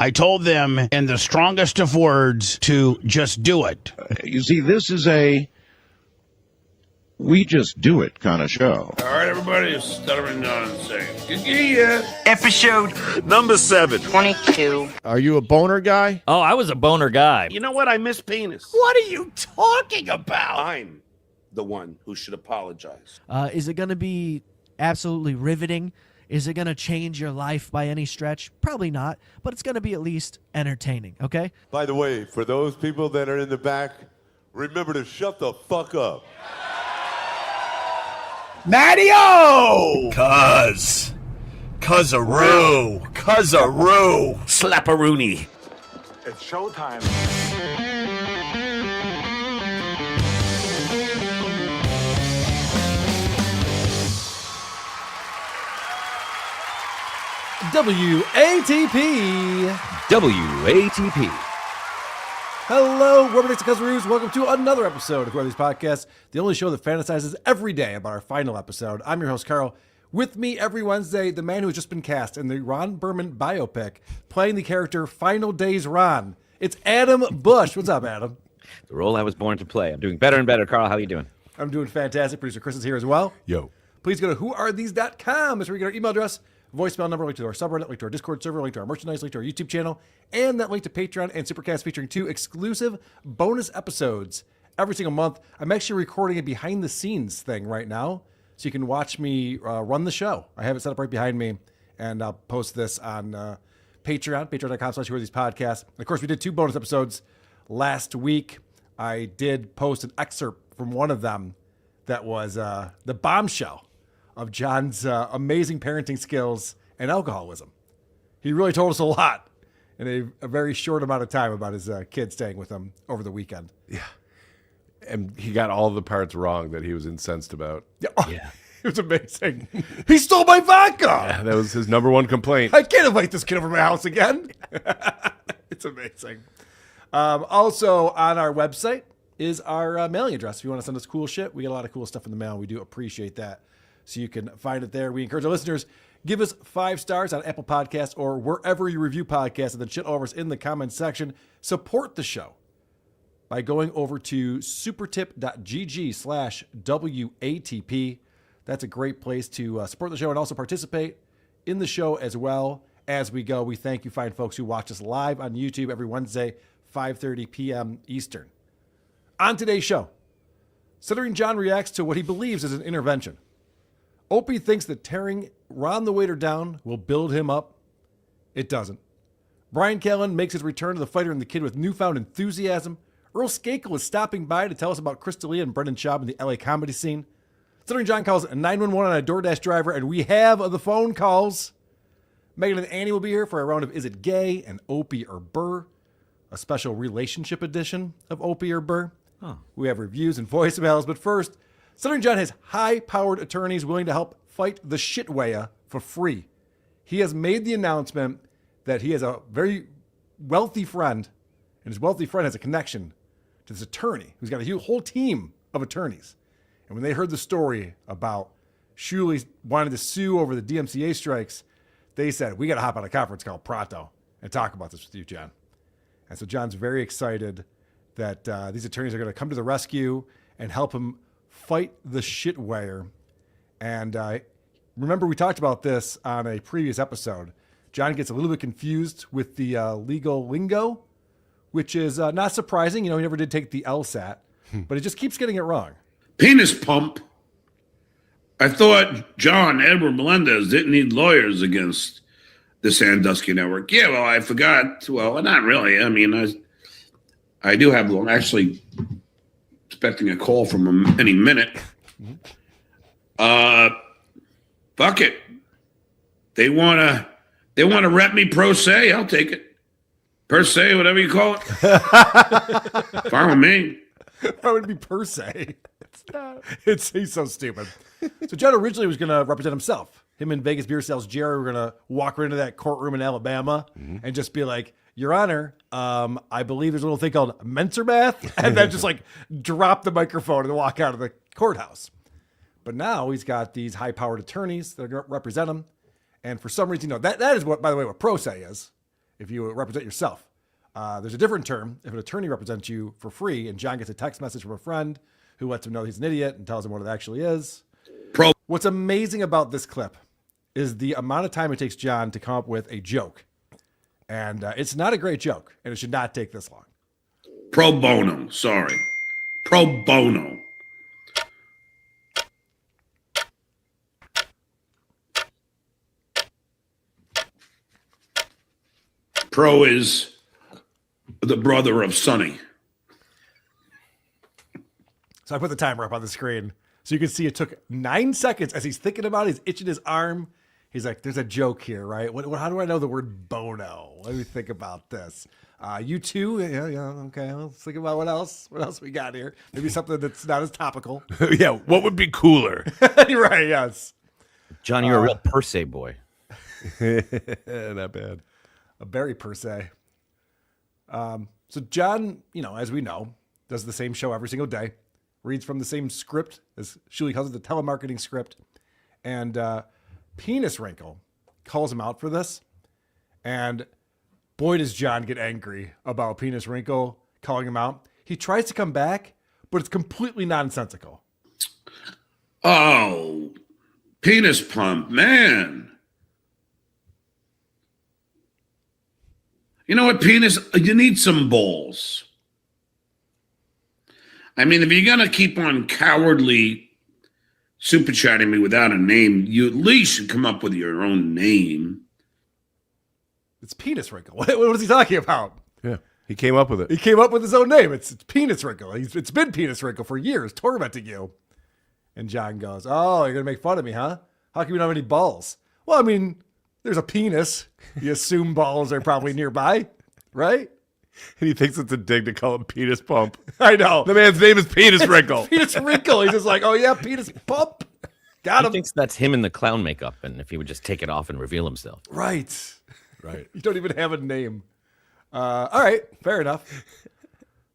I told them in the strongest of words to just do it. You see, this is a we just do it kind of show. All right, everybody, it's Stuttering John saying, yeah. Episode number 722. Are you a boner guy? Oh, I was a boner guy. You know what? I miss penis. What are you talking about? I'm the one who should apologize. Is it going to be absolutely riveting? Is it going to change your life by any stretch? Probably not, but it's going to be at least entertaining, okay? By the way, for those people that are in the back, remember to shut the fuck up. Matty-O! Cuz-a-roo. Slap-a-rooney. It's showtime. WATP. Hello, Webernicks and Cuzzaroos. Welcome to another episode of These Podcasts, the only show that fantasizes every day about our final episode. I'm your host, Carl. With me every Wednesday, the man who has just been cast in the Ron Burman biopic, playing the character Final Days Ron. It's Adam Bush. What's up, Adam? The role I was born to play. I'm doing better and better. Carl, how are you doing? I'm doing fantastic. Producer Chris is here as well. Yo. Please go to whoarethese.com. That's where you get our email address, voicemail number, link to our subreddit, link to our Discord server, link to our merchandise, link to our YouTube channel, and that link to Patreon and Supercast featuring 2 exclusive bonus episodes every single month. I'm actually recording a behind-the-scenes thing right now, so you can watch me run the show. I have it set up right behind me, and I'll post this on Patreon, patreon.com/whoarethespodcasts. And of course, we did 2 bonus episodes last week. I did post an excerpt from one of them that was the bombshell of John's amazing parenting skills and alcoholism. He really told us a lot in a very short amount of time about his kid staying with him over the weekend. Yeah. And he got all the parts wrong that he was incensed about. Yeah. It was amazing. He stole my vodka. Yeah, that was his number one complaint. I can't invite this kid over to my house again. It's amazing. Also on our website is our mailing address. If you want to send us cool shit, we get a lot of cool stuff in the mail. We do appreciate that. So you can find it there. We encourage our listeners, give us 5 stars on Apple Podcasts or wherever you review podcasts, and then shit over us in the comments section. Support the show by going over to supertip.gg/WATP. That's a great place to support the show and also participate in the show as well as we go. We thank you fine folks who watch us live on YouTube every Wednesday, 5:30 p.m. Eastern. On today's show, Stuttering John reacts to what he believes is an intervention. Opie thinks that tearing Ron the waiter down will build him up. It doesn't. Bryan Callen makes his return to the fighter and the kid with newfound enthusiasm. Earl Skakel is stopping by to tell us about Crystalia and Brendan Schaub in the LA comedy scene. Stuttering John calls 911 on a DoorDash driver, and we have the phone calls. Megan and Annie will be here for a round of Is It Gay and Opie or Burr, a special relationship edition of Opie or Burr. Oh. We have reviews and voicemails, but first, Stuttering John has high-powered attorneys willing to help fight the shitwaya for free. He has made the announcement that he has a very wealthy friend, and his wealthy friend has a connection to this attorney who's got a whole team of attorneys. And when they heard the story about Shuley wanting to sue over the DMCA strikes, they said, we got to hop on a conference call pronto and talk about this with you, John. And so John's very excited that these attorneys are going to come to the rescue and help him fight the shitwire. And remember, we talked about this on a previous episode. John gets a little bit confused with the legal lingo, which is not surprising. You know, he never did take the LSAT, but he just keeps getting it wrong. Penis pump. I thought John Edward Melendez didn't need lawyers against the Sandusky Network. Yeah, well, I forgot. Well, not really. I mean, I do have one. Actually, expecting a call from him any minute. Fuck it. They wanna rep me pro se. I'll take it. Per se, whatever you call it. Fine with me. That would be per se. He's so stupid. So John originally was going to represent himself. Him and Vegas Beer Sales Jerry were going to walk right into that courtroom in Alabama and just be like, Your Honor, I believe there's a little thing called mentor math, and then just like drop the microphone and walk out of the courthouse. But now he's got these high-powered attorneys that are going to represent him. And for some reason, that is what, by the way, what pro se is. if you represent yourself. There's a different term if an attorney represents you for free and John gets a text message from a friend who lets him know he's an idiot and tells him what it actually is. What's amazing about this clip is the amount of time it takes John to come up with a joke. And it's not a great joke, and it should not take this long. Pro bono. Sorry. Pro bono. Pro is the brother of Sonny. So I put the timer up on the screen so you can see it took 9 seconds as he's thinking about it. He's itching his arm. He's like, there's a joke here, right? How do I know the word bono? Let me think about this. You too? Yeah, okay. Let's think about what else we got here. Maybe something that's not as topical. Yeah, what would be cooler? Right, yes. John, you're a real per se boy. Not bad. A berry per se. So John, as we know, does the same show every single day, reads from the same script, as Shuli calls it, the telemarketing script. And Penis Wrinkle calls him out for this. And boy, does John get angry about Penis Wrinkle calling him out. He tries to come back, but it's completely nonsensical. Oh, penis pump, man. You know what, penis? You need some balls. I mean, if you're going to keep on cowardly super chatting me without a name, you at least should come up with your own name. It's Penis Wrinkle. What is he talking about? Yeah, he came up with it. He came up with his own name. It's Penis Wrinkle. It's been Penis Wrinkle for years, tormenting you. And John goes, oh, you're going to make fun of me, huh? How come you don't have any balls? Well, I mean, there's a penis. You assume balls are probably nearby, right? And he thinks it's a dig to call him Penis Pump. I know. The man's name is Penis Wrinkle. Penis Wrinkle. He's just like, oh, yeah, Penis Pump. Got He him. thinks that's him in the clown makeup, and if he would just take it off and reveal himself. Right. Right. You don't even have a name. All right. Fair enough.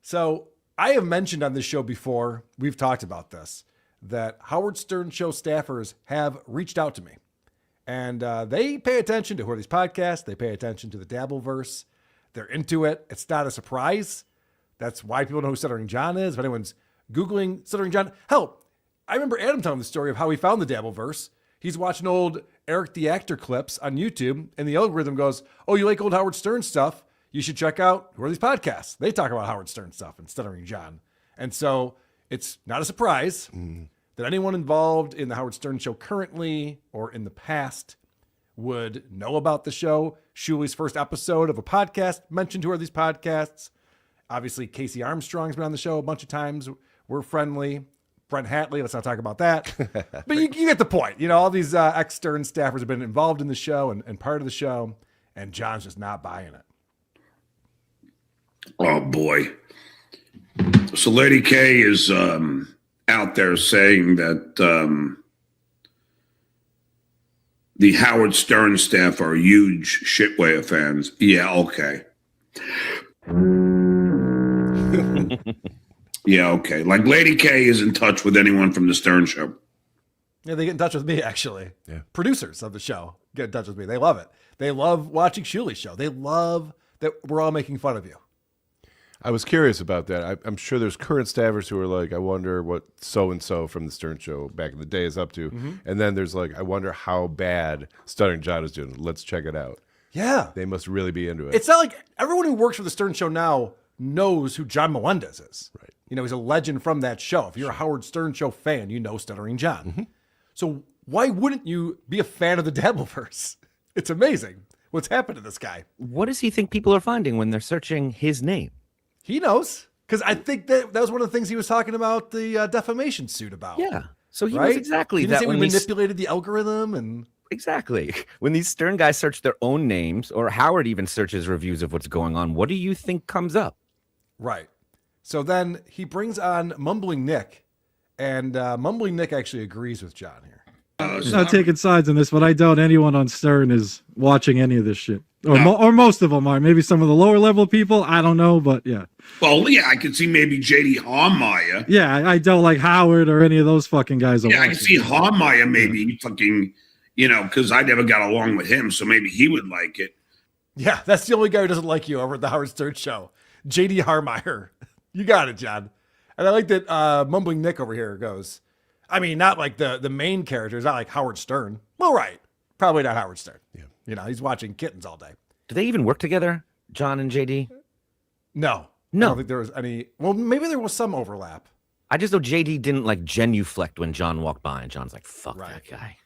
So I have mentioned on this show before, we've talked about this, that Howard Stern show staffers have reached out to me. And they pay attention to who are these podcasts. They pay attention to the Dabbleverse. They're into it. It's not a surprise. That's why people know who Stuttering John is. If anyone's Googling Stuttering John, hell, I remember Adam telling the story of how he found the Dabbleverse. He's watching old Eric the Actor clips on YouTube, and the algorithm goes, oh, you like old Howard Stern stuff? You should check out who are these podcasts. They talk about Howard Stern stuff and Stuttering John. And so it's not a surprise that anyone involved in the Howard Stern show currently or in the past would know about the show. Shuli's first episode of a podcast mentioned who are these podcasts. Obviously, Casey Armstrong's been on the show a bunch of times. We're friendly. Brent Hatley, let's not talk about that. But you get the point. All these ex-Stern staffers have been involved in the show and part of the show, and John's just not buying it. Oh, boy. So Lady K is out there saying that the Howard Stern staff are huge Shitwaya fans. Yeah, okay. Yeah, okay. Like Lady K is in touch with anyone from the Stern show. Yeah, they get in touch with me, actually. Yeah. Producers of the show get in touch with me. They love it. They love watching Shuli's show. They love that we're all making fun of you. I was curious about that. I'm sure there's current staffers who are like, I wonder what so-and-so from the Stern show back in the day is up to. And then there's like, I wonder how bad Stuttering John is doing. Let's check it out. Yeah. They must really be into it. It's not like everyone who works for the Stern show now knows who John Melendez is. Right. He's a legend from that show. If you're a Howard Stern show fan, you know Stuttering John. So why wouldn't you be a fan of the Dabbleverse? It's amazing what's happened to this guy. What does he think people are finding when they're searching his name? He knows. Because I think that was one of the things he was talking about the defamation suit about. Yeah. So he right? knows exactly he didn't that say when we manipulated the algorithm and... Exactly. When these Stern guys search their own names, or Howard even searches reviews of what's going on, what do you think comes up? Right. So then he brings on Mumbling Nick, and Mumbling Nick actually agrees with John here. I'm not taking sides on this, but I doubt anyone on Stern is watching any of this shit. Or most of them are. Maybe some of the lower level people. I don't know, but yeah. Well, yeah, I could see maybe J.D. Harmeyer. Yeah, I don't like Howard or any of those fucking guys. Yeah, I can see Harmeyer maybe fucking, because I never got along with him, so maybe he would like it. Yeah, that's the only guy who doesn't like you over at the Howard Stern show. JD Harmeyer. You got it, John. And I like that Mumbling Nick over here goes, I mean, not like the main character. It's not like Howard Stern. Well, right. Probably not Howard Stern. Yeah. You know, he's watching kittens all day. Do they even work together, John and JD? No. No. I don't think there was any. Well, maybe there was some overlap. I just know JD didn't like genuflect when John walked by, and John's like, fuck that guy.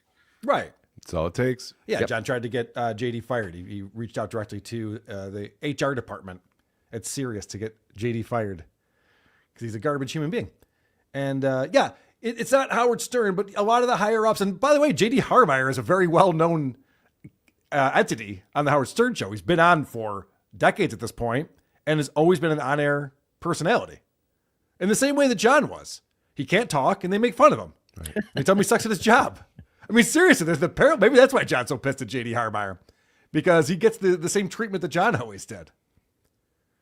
Right. That's all it takes. Yeah, John tried to get JD fired. He reached out directly to the HR department at Sirius to get JD fired because he's a garbage human being. And it's not Howard Stern, but a lot of the higher ups. And by the way, JD Harmeyer is a very well-known entity on the Howard Stern show. He's been on for decades at this point and has always been an on-air personality. In the same way that John was. He can't talk, and they make fun of him. Right. They tell him he sucks at his job. I mean, seriously, there's the parallel. Maybe that's why John's so pissed at JD Harmeyer, because he gets the same treatment that John always did.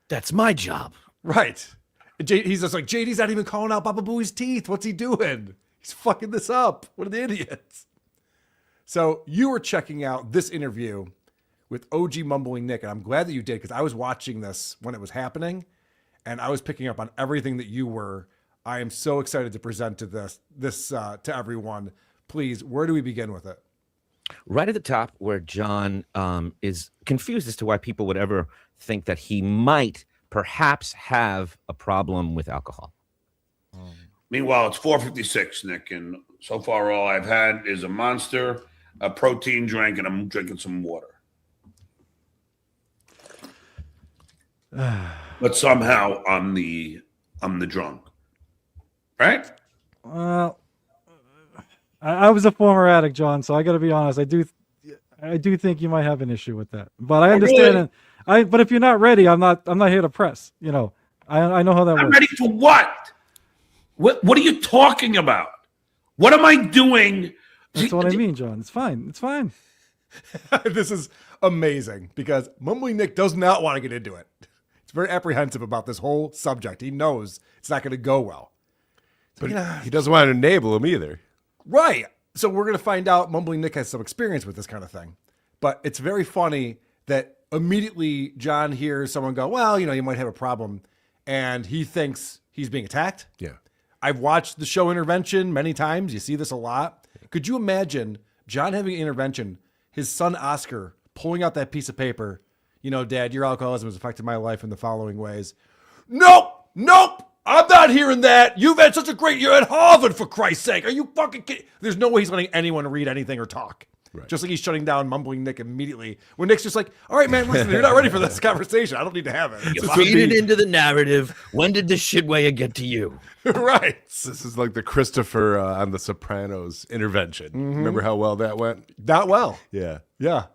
That's my job. Right. He's just like, JD's not even calling out Baba Booey's teeth. What's he doing? He's fucking this up. What are the idiots? So you were checking out this interview with OG Mumbling Nick, and I'm glad that you did, because I was watching this when it was happening, and I was picking up on everything that you were. I am so excited to present to this to everyone. Please, where do we begin with it? Right at the top, where John is confused as to why people would ever think that he might perhaps have a problem with alcohol. Meanwhile, it's 4:56, Nick, and so far all I've had is a Monster, a protein drink, and I'm drinking some water. But somehow I'm the drunk, right? Well, I was a former addict, John, so I got to be honest. I do think you might have an issue with that, but I understand. Really? But if you're not ready, I'm not here to press. You know, I know how that works. I'm ready for what? What are you talking about? What am I doing? That's what I mean, John. It's fine. It's fine. This is amazing because Mumbling Nick does not want to get into it. He's very apprehensive about this whole subject. He knows it's not going to go well. But he doesn't want to enable him either. Right. So we're going to find out Mumbling Nick has some experience with this kind of thing. But it's very funny that immediately John hears someone go, well, you might have a problem. And he thinks he's being attacked. Yeah. I've watched the show Intervention many times. You see this a lot. Could you imagine John having an intervention, his son Oscar pulling out that piece of paper, Dad, your alcoholism has affected my life in the following ways. Nope. I'm not hearing that. You've had such a great year at Harvard, for Christ's sake. Are you fucking kidding? There's no way he's letting anyone read anything or talk. Right. Just like he's shutting down Mumbling Nick immedially. When Nick's just like, all right, man, listen, you're not ready for this conversation. I don't need to have it. You feed it into the narrative. When did this shitwaya get to you? Right. This is like the Christopher on The Sopranos intervention. Mm-hmm. Remember how well that went? Not well. Yeah. Yeah.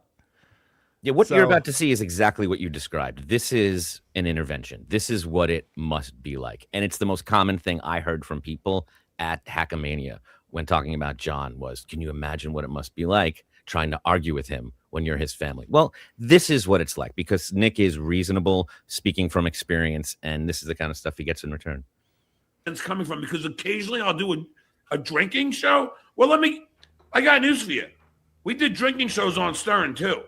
Yeah, what you're about to see is exactly what you described. This is an intervention. This is what it must be like. And it's the most common thing I heard from people at Hackamania when talking about John was, can you imagine what it must be like trying to argue with him when you're his family? Well, this is what it's like because Nick is reasonable, speaking from experience, and this is the kind of stuff he gets in return. It's coming from because occasionally I'll do a drinking show. Well, I got news for you. We did drinking shows on Stern too.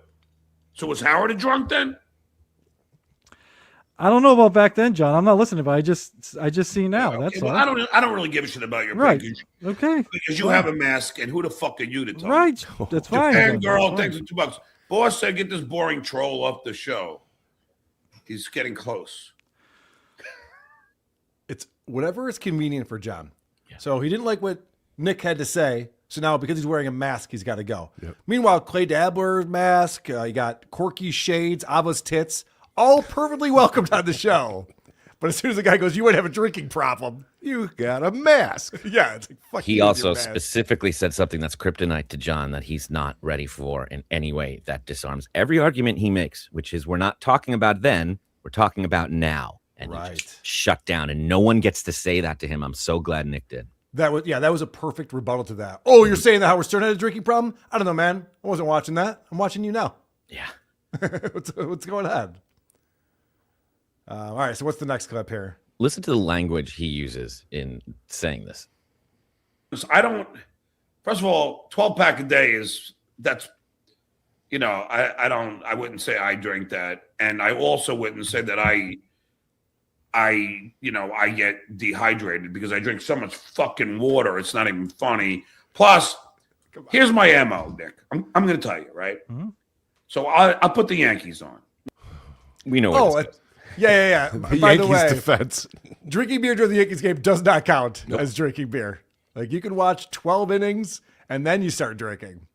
So was Howard a drunk then? I don't know about back then, John. I'm not listening, but I just see now. Okay, That's well, all. I don't really give a shit about your right. package. Okay. Because you have a mask, and who the fuck are you to tell right. me? That's fine. Japan girl, thanks for $2. Boss said, get this boring troll off the show. He's getting close. It's whatever is convenient for John. Yeah. So he didn't like what Nick had to say. So now, because he's wearing a mask, he's got to go. Yep. Meanwhile, Clay Dabbler's mask, you got Corky shades, Ava's tits, all perfectly welcomed on the show. But as soon as the guy goes, you would have a drinking problem. You got a mask. Yeah. It's like, fuck he also specifically said something that's kryptonite to John that he's not ready for in any way that disarms every argument he makes, which is we're not talking about then, we're talking about now. And he just shut down, and no one gets to say that to him. I'm so glad Nick did. That was a perfect rebuttal to that. Oh, you're saying that Howard Stern had a drinking problem? I don't know, man. I wasn't watching that. I'm watching you now. Yeah. What's going on? All right, so what's the next clip here? Listen to the language he uses in saying this. First of all, 12-pack a day that's I wouldn't say I drink that. And I also wouldn't say that I get dehydrated because I drink so much fucking water. It's not even funny. Plus, here's my MO, Nick. I'm going to tell you, right? Mm-hmm. So I'll put the Yankees on. We know what it's yeah. The By Yankees the way, defense. drinking beer during the Yankees game does not count as drinking beer. Like, you can watch 12 innings and then you start drinking.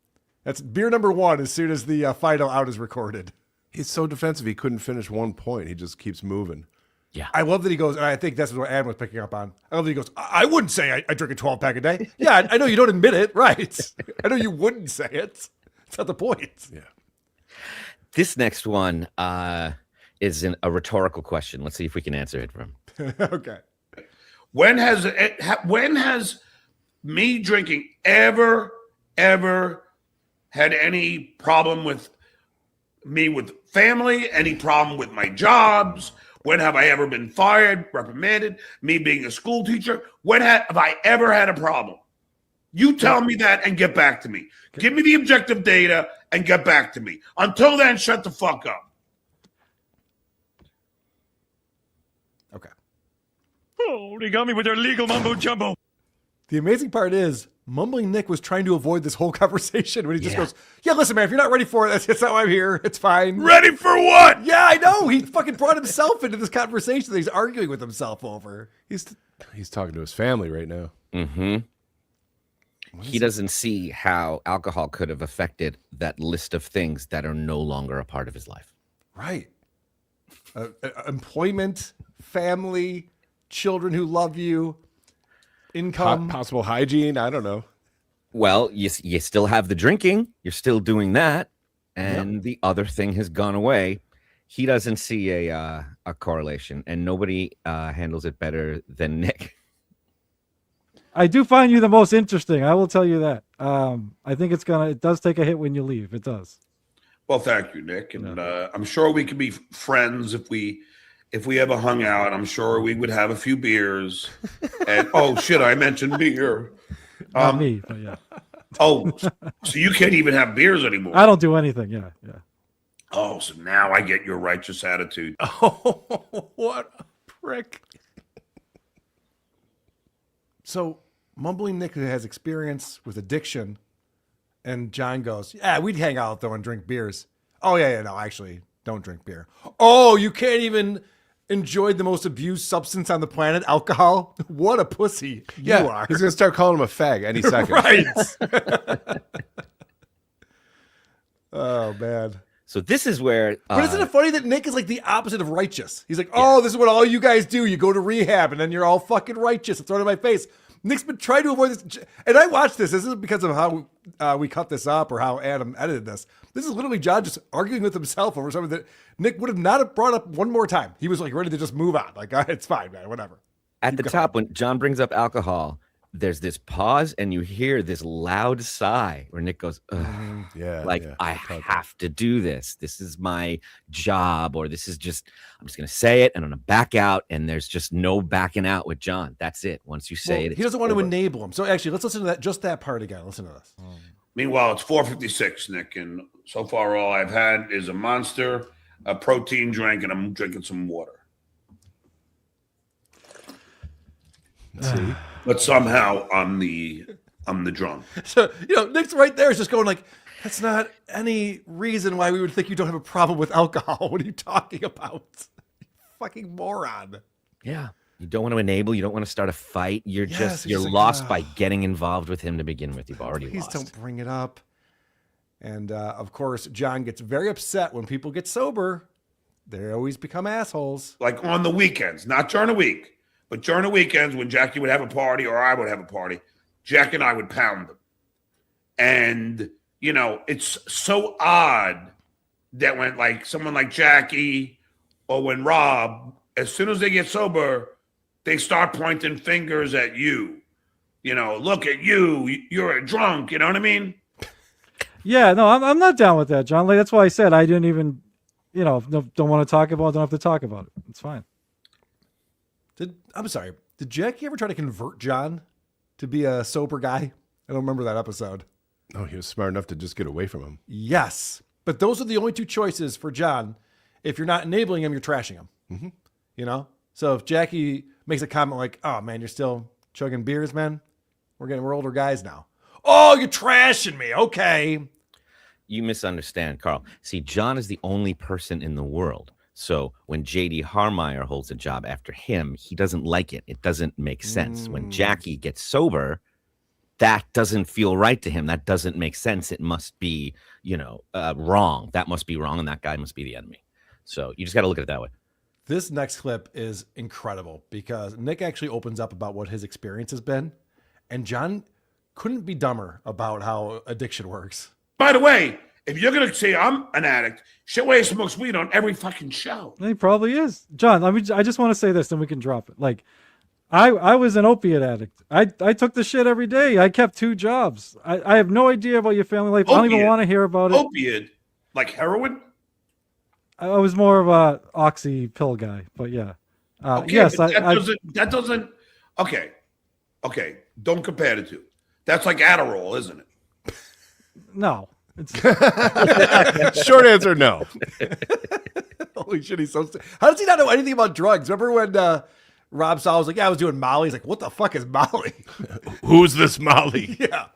That's beer number 1 as soon as the final out is recorded. He's so defensive. He couldn't finish one point. He just keeps moving. Yeah. I love that he goes, and I think that's what Adam was picking up on. I love that he goes, I wouldn't say I drink a 12-pack a day. Yeah, I know you don't admit it, right? I know you wouldn't say it. That's not the point. Yeah. This next one is a rhetorical question. Let's see if we can answer it from. Okay. When has me drinking ever had any problem with me with family, any problem with my jobs? When have I ever been fired, reprimanded? Me being a school teacher? When have I ever had a problem? You tell me that and get back to me. Give me the objective data and get back to me. Until then, shut the fuck up. Okay. Oh, they got me with their legal mumbo jumbo. The amazing part is, Mumbling Nick was trying to avoid this whole conversation when he just goes, yeah, listen, man, if you're not ready for it, that's not why I'm here. It's fine. Ready for what? Yeah, I know. He fucking brought himself into this conversation that he's arguing with himself over. He's talking to his family right now. Mm-hmm. He doesn't see how alcohol could have affected that list of things that are no longer a part of his life. Right. Employment, family, children who love you, income. Possible hygiene. I don't know. Well, you still have the drinking. You're still doing that. And the other thing has gone away. He doesn't see a correlation, and nobody handles it better than Nick. I do find you the most interesting. I will tell you that. I think it does take a hit when you leave. It does. Well, thank you, Nick. And I'm sure we could be friends if we ever hung out. I'm sure we would have a few beers. And oh shit, I mentioned beer. Not me, but yeah. Oh, so you can't even have beers anymore. I don't do anything. Yeah. Oh, so now I get your righteous attitude. Oh, what a prick. So Mumbling Nick has experience with addiction, and John goes, yeah, we'd hang out though and drink beers. Oh yeah, no, actually, don't drink beer. Oh, you can't even enjoy the most abused substance on the planet, alcohol? What a pussy you are. He's gonna start calling him a fag any second. Right. Oh man. So this is where. But isn't it funny that Nick is like the opposite of righteous? He's like, oh, this is what all you guys do. You go to rehab and then you're all fucking righteous. It's right in my face. Nick's been trying to avoid this. And I watched this. This isn't because of how we cut this up or how Adam edited this. This is literally John just arguing with himself over something that Nick would have not have brought up one more time. He was like ready to just move on. Like, it's fine, man, whatever. At the top, when John brings up alcohol, there's this pause and you hear this loud sigh where Nick goes, ugh. I have to do this. This is my job, or this is just, I'm just going to say it and I'm going to back out. And there's just no backing out with John. That's it. Once you say it, he doesn't want to enable him. So actually, let's listen to just that part again. Listen to this. Meanwhile, it's 4:56, Nick, and so far all I've had is a Monster, a protein drink, and I'm drinking some water. Let's see. But somehow I'm the drunk. So, Nick's right there is just going like, that's not any reason why we would think you don't have a problem with alcohol. What are you talking about? You fucking moron. Yeah. You don't want to enable. You don't want to start a fight. You're you're like, lost by getting involved with him to begin with. You've already Please lost. don't bring it up. And of course, John gets very upset when people get sober. They always become assholes. Like on the weekends, not during the week, but during the weekends when Jackie would have a party or I would have a party, Jack and I would pound them. And, it's so odd that when like someone like Jackie or when Rob, as soon as they get sober, they start pointing fingers at you. Look at you. You're a drunk. You know what I mean? Yeah, no, I'm not down with that, John. Like, that's why I said I didn't even, don't want to talk about it, don't have to talk about it. It's fine. I'm sorry. Did Jackie ever try to convert John to be a sober guy? I don't remember that episode. Oh, he was smart enough to just get away from him. Yes. But those are the only two choices for John. If you're not enabling him, you're trashing him. Mm-hmm. You know? So if Jackie makes a comment like, oh, man, you're still chugging beers, man? We're older guys now. Oh, you're trashing me. Okay. You misunderstand, Carl. See, John is the only person in the world. So when J.D. Harmeyer holds a job after him, he doesn't like it. It doesn't make sense. When Jackie gets sober, that doesn't feel right to him. That doesn't make sense. It must be, wrong. That must be wrong, and that guy must be the enemy. So you just got to look at it that way. This next clip is incredible because Nick actually opens up about what his experience has been, and John couldn't be dumber about how addiction works. By the way, if you're going to say I'm an addict, Shitway smokes weed on every fucking show. He probably is. John, I just want to say this, then we can drop it. Like, I was an opiate addict. I took the shit every day. I kept 2 jobs. I have no idea about your family life. I don't even want to hear about it. Opiate? Like heroin? I was more of a oxy pill guy, but yeah. Okay, yes, but that doesn't. Okay. Don't compare the two. That's like Adderall, isn't it? No. It's Short answer, no. Holy shit, he's so... How does he not know anything about drugs? Remember when Rob Saul was like, yeah, I was doing Molly. He's like, what the fuck is Molly? Who's this Molly? Yeah.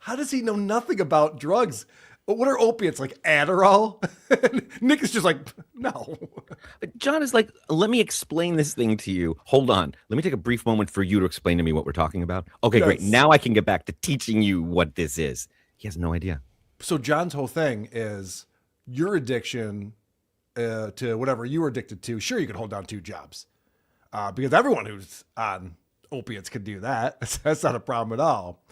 How does he know nothing about drugs? What are opiates, like Adderall? Nick is just like, no. But John is like, let me explain this thing to you. Hold on. Let me take a brief moment for you to explain to me what we're talking about. Okay, Yes. great. Now I can get back to teaching you what this is. He has no idea. So John's whole thing is your addiction to whatever you were addicted to. Sure, you can hold down 2 jobs because everyone who's on opiates can do that. That's not a problem at all.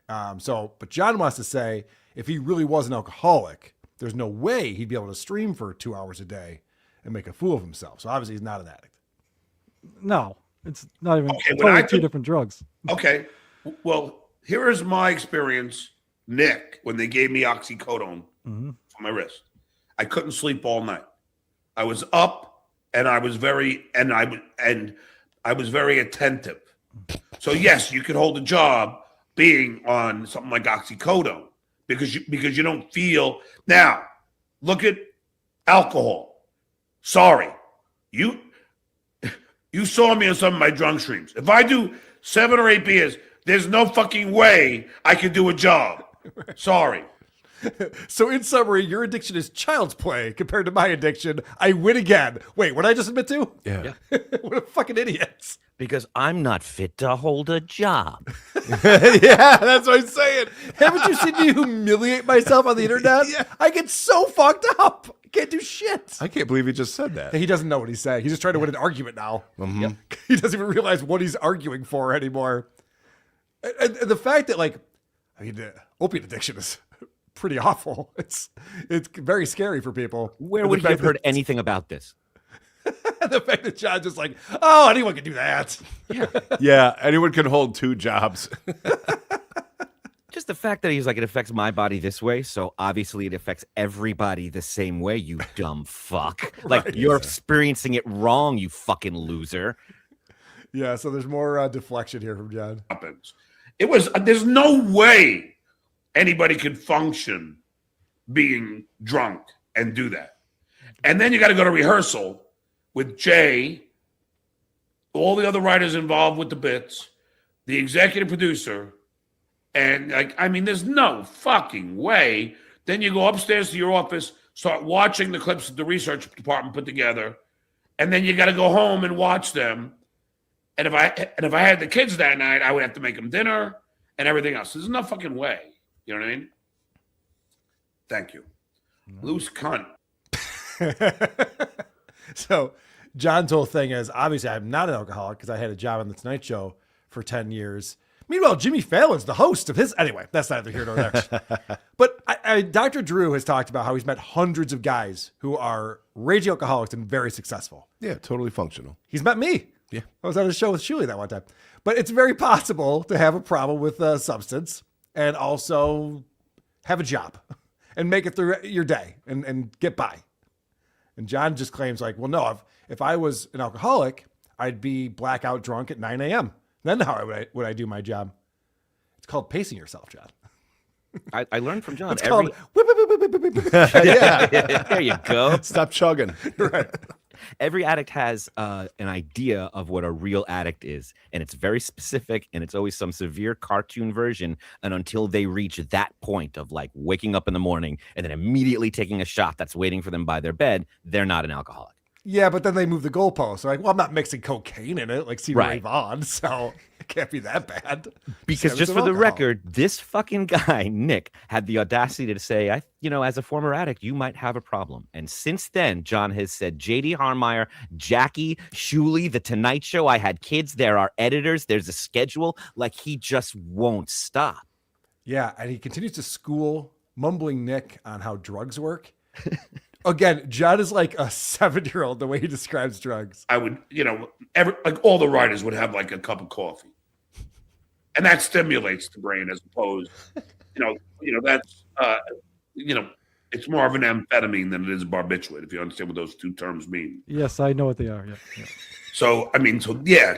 But John wants to say if he really was an alcoholic, there's no way he'd be able to stream for 2 hours a day and make a fool of himself. So obviously he's not an addict. no, it's not even Okay, when totally I 2 took- different drugs. Okay. Well, here is my experience, Nick, when they gave me oxycodone for my wrist. I couldn't sleep all night. I was up and I was very attentive. So yes, you could hold a job being on something like oxycodone because you don't feel. Now, look at alcohol. Sorry, you saw me on some of my drunk streams. If I do 7 or 8 beers, there's no fucking way I can do a job. Sorry. So in summary, your addiction is child's play compared to my addiction. I win again. Wait, what did I just admit to? Yeah. What a fucking idiots. Because I'm not fit to hold a job. Yeah, that's what I'm saying. Haven't you seen me humiliate myself on the internet? Yeah. I get so fucked up. I can't do shit. I can't believe he just said that. He doesn't know what he's saying. He's just trying to win an argument now. Mhm. He doesn't even realize what he's arguing for anymore. And the fact that, opiate addiction is pretty awful. It's very scary for people. Where And would the he have fact heard anything about this? the fact that John's just like, oh, anyone can do that. Yeah, anyone can hold 2 jobs. Just the fact that he's like, it affects my body this way, so obviously it affects everybody the same way, you dumb fuck. Like, Right. you're experiencing it wrong, you fucking loser. Yeah, so there's more deflection here from John. Happens. There's no way anybody could function being drunk and do that. And then you got to go to rehearsal with Jay, all the other writers involved with the bits, the executive producer, and there's no fucking way. Then you go upstairs to your office, start watching the clips that the research department put together, and then you got to go home and watch them. And if I had the kids that night, I would have to make them dinner and everything else. There's no fucking way. You know what I mean? Thank you. Loose cunt. So John's whole thing is, obviously I'm not an alcoholic because I had a job on the Tonight Show for 10 years. Meanwhile, Jimmy Fallon's the host of his... Anyway, that's neither here nor there. But Dr. Drew has talked about how he's met hundreds of guys who are raging alcoholics and very successful. Yeah, totally functional. He's met me. Yeah. I was on a show with Shuli that one time. But it's very possible to have a problem with substance and also have a job and make it through your day and get by. And John just claims like, well, no, if I was an alcoholic, I'd be blackout drunk at 9 a.m. Then how would I do my job? It's called pacing yourself, John. I learned from John. It's called whip, whip, whip, whip, whip, whip, whip. Yeah. There you go. Stop chugging. Right. Every addict has an idea of what a real addict is, and it's very specific, and it's always some severe cartoon version. And until they reach that point of like waking up in the morning and then immediately taking a shot that's waiting for them by their bed, they're not an alcoholic. Yeah, but then they move the goalposts. They're like, well, I'm not mixing cocaine in it, like Stevie Ray Right. Vaughan, so it can't be that bad. Because just for the record, this fucking guy, Nick, had the audacity to say, as a former addict, you might have a problem. And since then, John has said, J.D. Harmeyer, Jackie, Shuley, The Tonight Show, I had kids, there are editors, there's a schedule. Like, he just won't stop. Yeah, and he continues to school Mumbling Nick on how drugs work. Again, John is like a 7-year-old the way he describes drugs. I would, all the writers would have like a cup of coffee, and that stimulates the brain as opposed, that's, it's more of an amphetamine than it is a barbiturate, if you understand what those two terms mean. Yes, I know what they are. Yeah. So,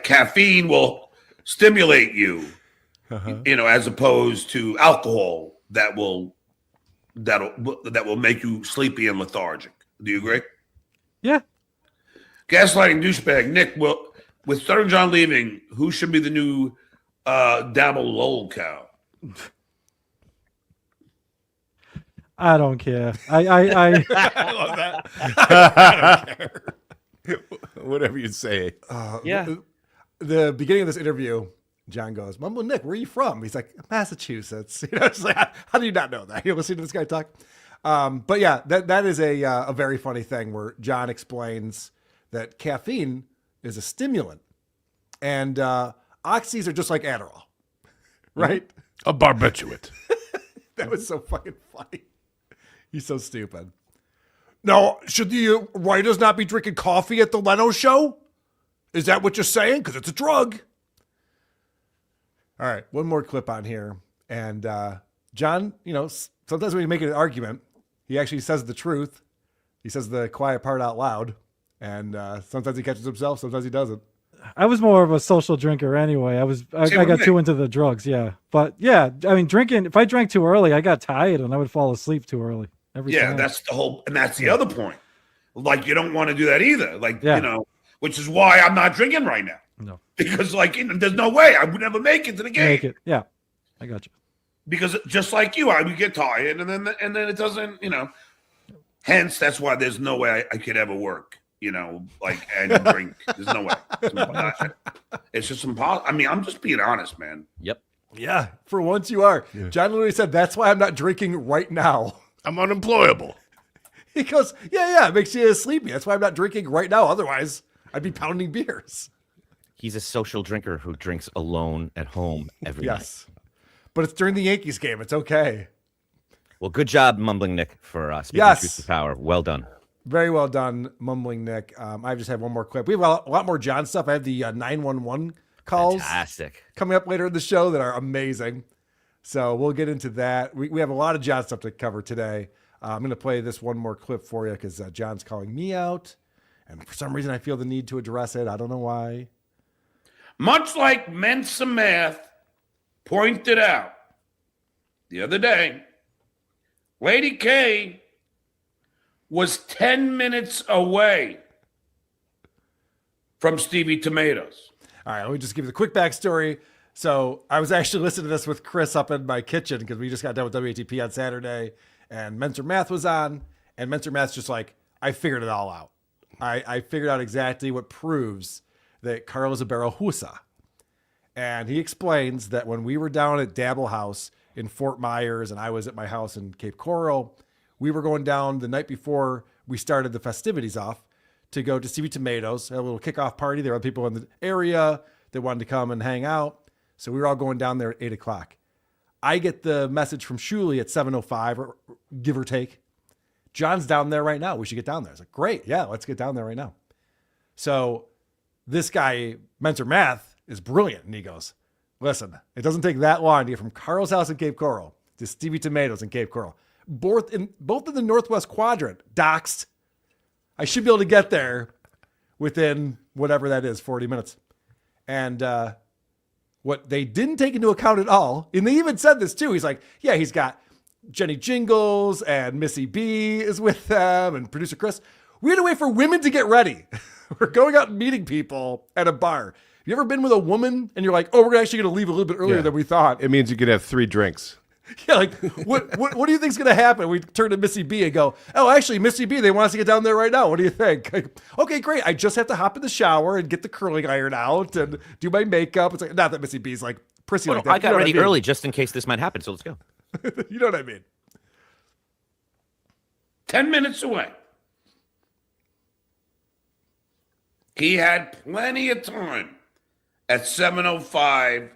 caffeine will stimulate you, as opposed to alcohol that will make you sleepy and lethargic. Do you agree? Yeah. Gaslighting douchebag Nick. Well, with Stuttering John leaving, who should be the new Dabble Lol cow? I don't care. I I love that. I don't care. Whatever you say. Yeah. The beginning of this interview, John goes, Mumble Nick, where are you from? He's like, Massachusetts. It's like, how do you not know that? You listen to this guy talk? But yeah, that is a very funny thing where John explains that caffeine is a stimulant and oxys are just like Adderall, right? A barbiturate. That was so fucking funny. He's so stupid. Now, should the writers not be drinking coffee at the Leno show? Is that what you're saying? Because it's a drug. All right, one more clip on here. And John, sometimes when you make an argument, he actually says the truth. He says the quiet part out loud. And sometimes he catches himself, sometimes he doesn't. I was more of a social drinker anyway. I got too into the drugs, yeah. But yeah, I mean, drinking, if I drank too early, I got tired and I would fall asleep too early. Every time. That's the whole, and that's the other point. Like, you don't want to do that either. Like, which is why I'm not drinking right now. No. Because, there's no way I would never make it to the game. Yeah, I got you. Because just like you, I would get tired, and then it doesn't, Hence, that's why there's no way I could ever work, and drink. There's no way. It's just impossible. I mean, I'm just being honest, man. Yep. Yeah, for once you are. Yeah. John literally said, that's why I'm not drinking right now. I'm unemployable. He goes, it makes you sleepy. That's why I'm not drinking right now. Otherwise, I'd be pounding beers. He's a social drinker who drinks alone at home every night. But it's during the Yankees game. It's okay. Well, good job, Mumbling Nick, for speaking truth to power. Well done. Very well done, Mumbling Nick. I just have one more clip. We have a lot more John stuff. I have the 911 calls coming up later in the show that are amazing. So we'll get into that. We have a lot of John stuff to cover today. I'm going to play this one more clip for you because John's calling me out. And for some reason, I feel the need to address it. I don't know why. Much like Mensa Math pointed out the other day, Lady K was 10 minutes away from Stevie Tomatoes. All right, let me just give you the quick backstory. So I was actually listening to this with Chris up in my kitchen because we just got done with WATP on Saturday, and Mensa Math was on, and Mensa Math's just like, I figured it all out. I figured out exactly what proves that Carl is a barrel husa. And he explains that when we were down at Dabble House in Fort Myers and I was at my house in Cape Coral, we were going down the night before we started the festivities off to go to Stevie Tomatoes, had a little kickoff party. There were people in the area that wanted to come and hang out. So we were all going down there at 8 o'clock. I get the message from Shuley at 7:05, or give or take. John's down there right now. We should get down there. I was like, great. Yeah, let's get down there right now. So this guy, Mensa Math, is brilliant. And he goes, listen, it doesn't take that long to get from Carl's house in Cape Coral to Stevie Tomatoes in Cape Coral. Both in the Northwest Quadrant, doxed. I should be able to get there within whatever that is, 40 minutes. And what they didn't take into account at all, and they even said this too, he's like, yeah, he's got Jenny Jingles and Missy B is with them and producer Chris. We had to wait for women to get ready. We're going out and meeting people at a bar. You ever been with a woman and you're like, oh, we're actually going to leave a little bit earlier than we thought? It means you can have 3 drinks. Yeah, like, what do you think's going to happen? We turn to Missy B and go, oh, actually, Missy B, they want us to get down there right now. What do you think? Like, okay, great. I just have to hop in the shower and get the curling iron out and do my makeup. It's like, not that Missy B's like prissy like that. I got ready early just in case this might happen, so let's go. You know what I mean? 10 minutes away. He had plenty of time at 7:05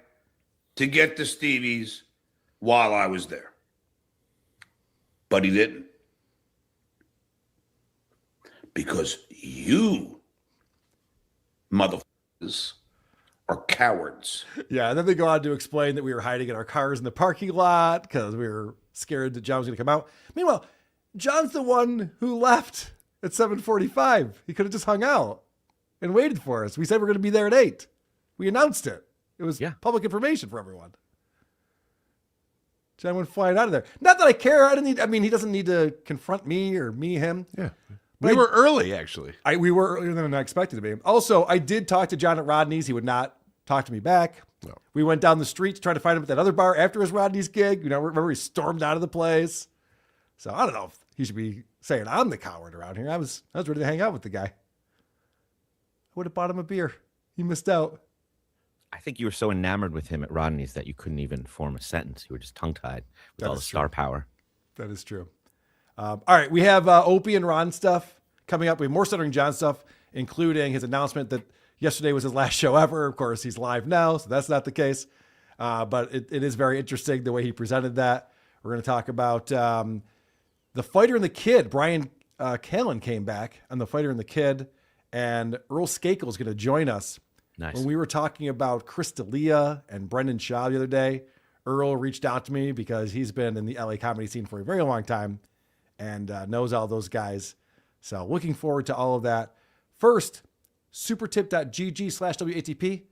to get to Stevie's while I was there. But he didn't. Because you motherfuckers are cowards. Yeah, and then they go on to explain that we were hiding in our cars in the parking lot because we were scared that John was going to come out. Meanwhile, John's the one who left at 7:45. He could have just hung out and waited for us. We said we're going to be there at 8. We announced it. It was public information for everyone. John went flying out of there. Not that I care. He doesn't need to confront me or me him. Yeah. We were early, actually. We were earlier than I expected to be. Also, I did talk to John at Rodney's. He would not talk to me back. No. We went down the street to try to find him at that other bar after his Rodney's gig. Remember he stormed out of the place. So I don't know if he should be saying I'm the coward around here. I was ready to hang out with the guy. I would have bought him a beer. He missed out. I think you were so enamored with him at Rodney's that you couldn't even form a sentence. You were just tongue-tied with all the star power. That is true. All right, we have Opie and Ron stuff coming up. We have more Stuttering John stuff, including his announcement that yesterday was his last show ever. Of course, he's live now, so that's not the case. But it is very interesting the way he presented that. We're going to talk about The Fighter and the Kid. Bryan Callen came back on The Fighter and the Kid, and Earl Skakel is going to join us. Nice. When we were talking about Chris D'Elia and Brendan Schaub the other day, Earl reached out to me because he's been in the LA comedy scene for a very long time and knows all those guys. So looking forward to all of that. First, supertip.gg/WATP.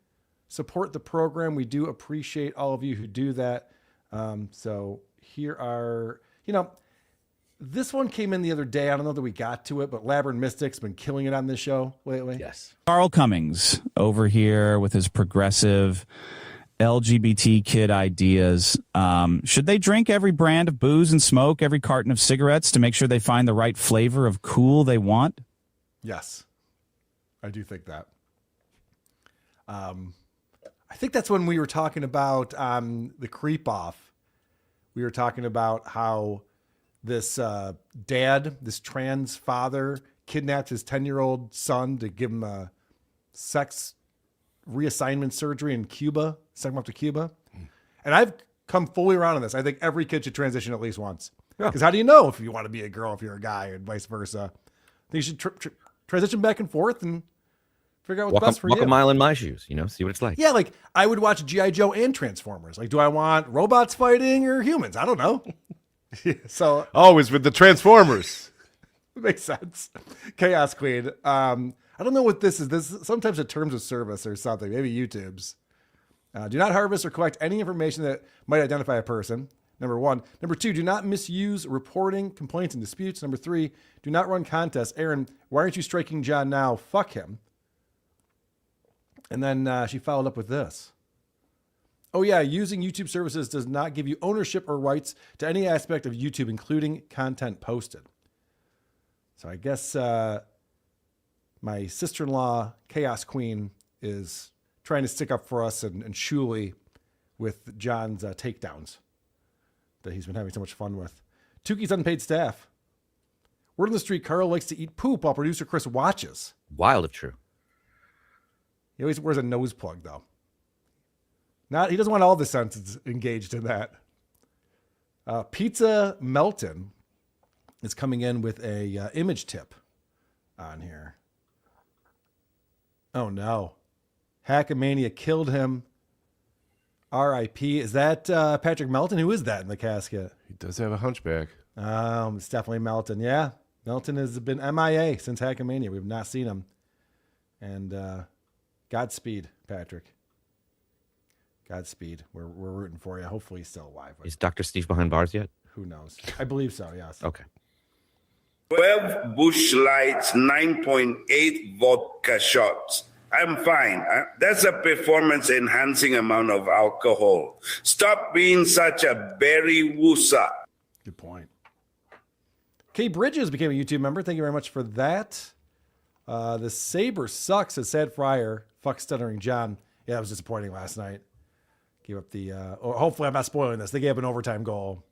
Support the program. We do appreciate all of you who do that. So here are, this one came in the other day. I don't know that we got to it, but Labyrinth Mystic's been killing it on this show lately. Yes. Carl Cummings over here with his progressive LGBT kid ideas. Should they drink every brand of booze and smoke every carton of cigarettes to make sure they find the right flavor of cool they want? Yes, I do think that. I think that's when we were talking about the creep off. We were talking about how this this trans father kidnapped his 10-year-old son to give him a sex reassignment surgery in Cuba, sent him up to Cuba. And I've come fully around on this. I think every kid should transition at least once. Because how do you know if you want to be a girl, if you're a guy, and vice versa? I think you should transition back and forth and figure out what's best for you. Walk a mile in my shoes, see what it's like. Yeah, like I would watch G.I. Joe and Transformers. Like, do I want robots fighting or humans? I don't know. So always with the Transformers. Makes sense. Chaos Queen. I don't know what this is. This is sometimes a terms of service or something. Maybe YouTube's. Do not harvest or collect any information that might identify a person. Number 1. Number 2, do not misuse reporting, complaints, and disputes. Number 3, do not run contests. Aaron, why aren't you striking John now? Fuck him. And then she followed up with this. Oh, yeah, using YouTube services does not give you ownership or rights to any aspect of YouTube, including content posted. So I guess my sister-in-law, Chaos Queen, is trying to stick up for us and Shuli with John's takedowns that he's been having so much fun with. Tukey's unpaid staff. Word on the street, Carl likes to eat poop while producer Chris watches. Wild if true. He always wears a nose plug, though. He doesn't want all the senses engaged in that. Pizza Melton is coming in with a image tip on here. Oh, no. Hackamania killed him. R.I.P. Is that Patrick Melton? Who is that in the casket? He does have a hunchback. It's definitely Melton. Yeah. Melton has been MIA since Hackamania. We've not seen him. And Godspeed, Patrick. Godspeed. We're rooting for you. Hopefully he's still alive. Is Dr. Steve behind bars yet? Who knows? I believe so, yes. Okay. 12 Bush Lights 9.8 vodka shots. I'm fine. That's a performance-enhancing amount of alcohol. Stop being such a berry woosa. Good point. Kay Bridges became a YouTube member. Thank you very much for that. The Saber sucks, says Sad Fryer. Fuck Stuttering John. Yeah, that was disappointing last night. Gave up the, or hopefully I'm not spoiling this. They gave up an overtime goal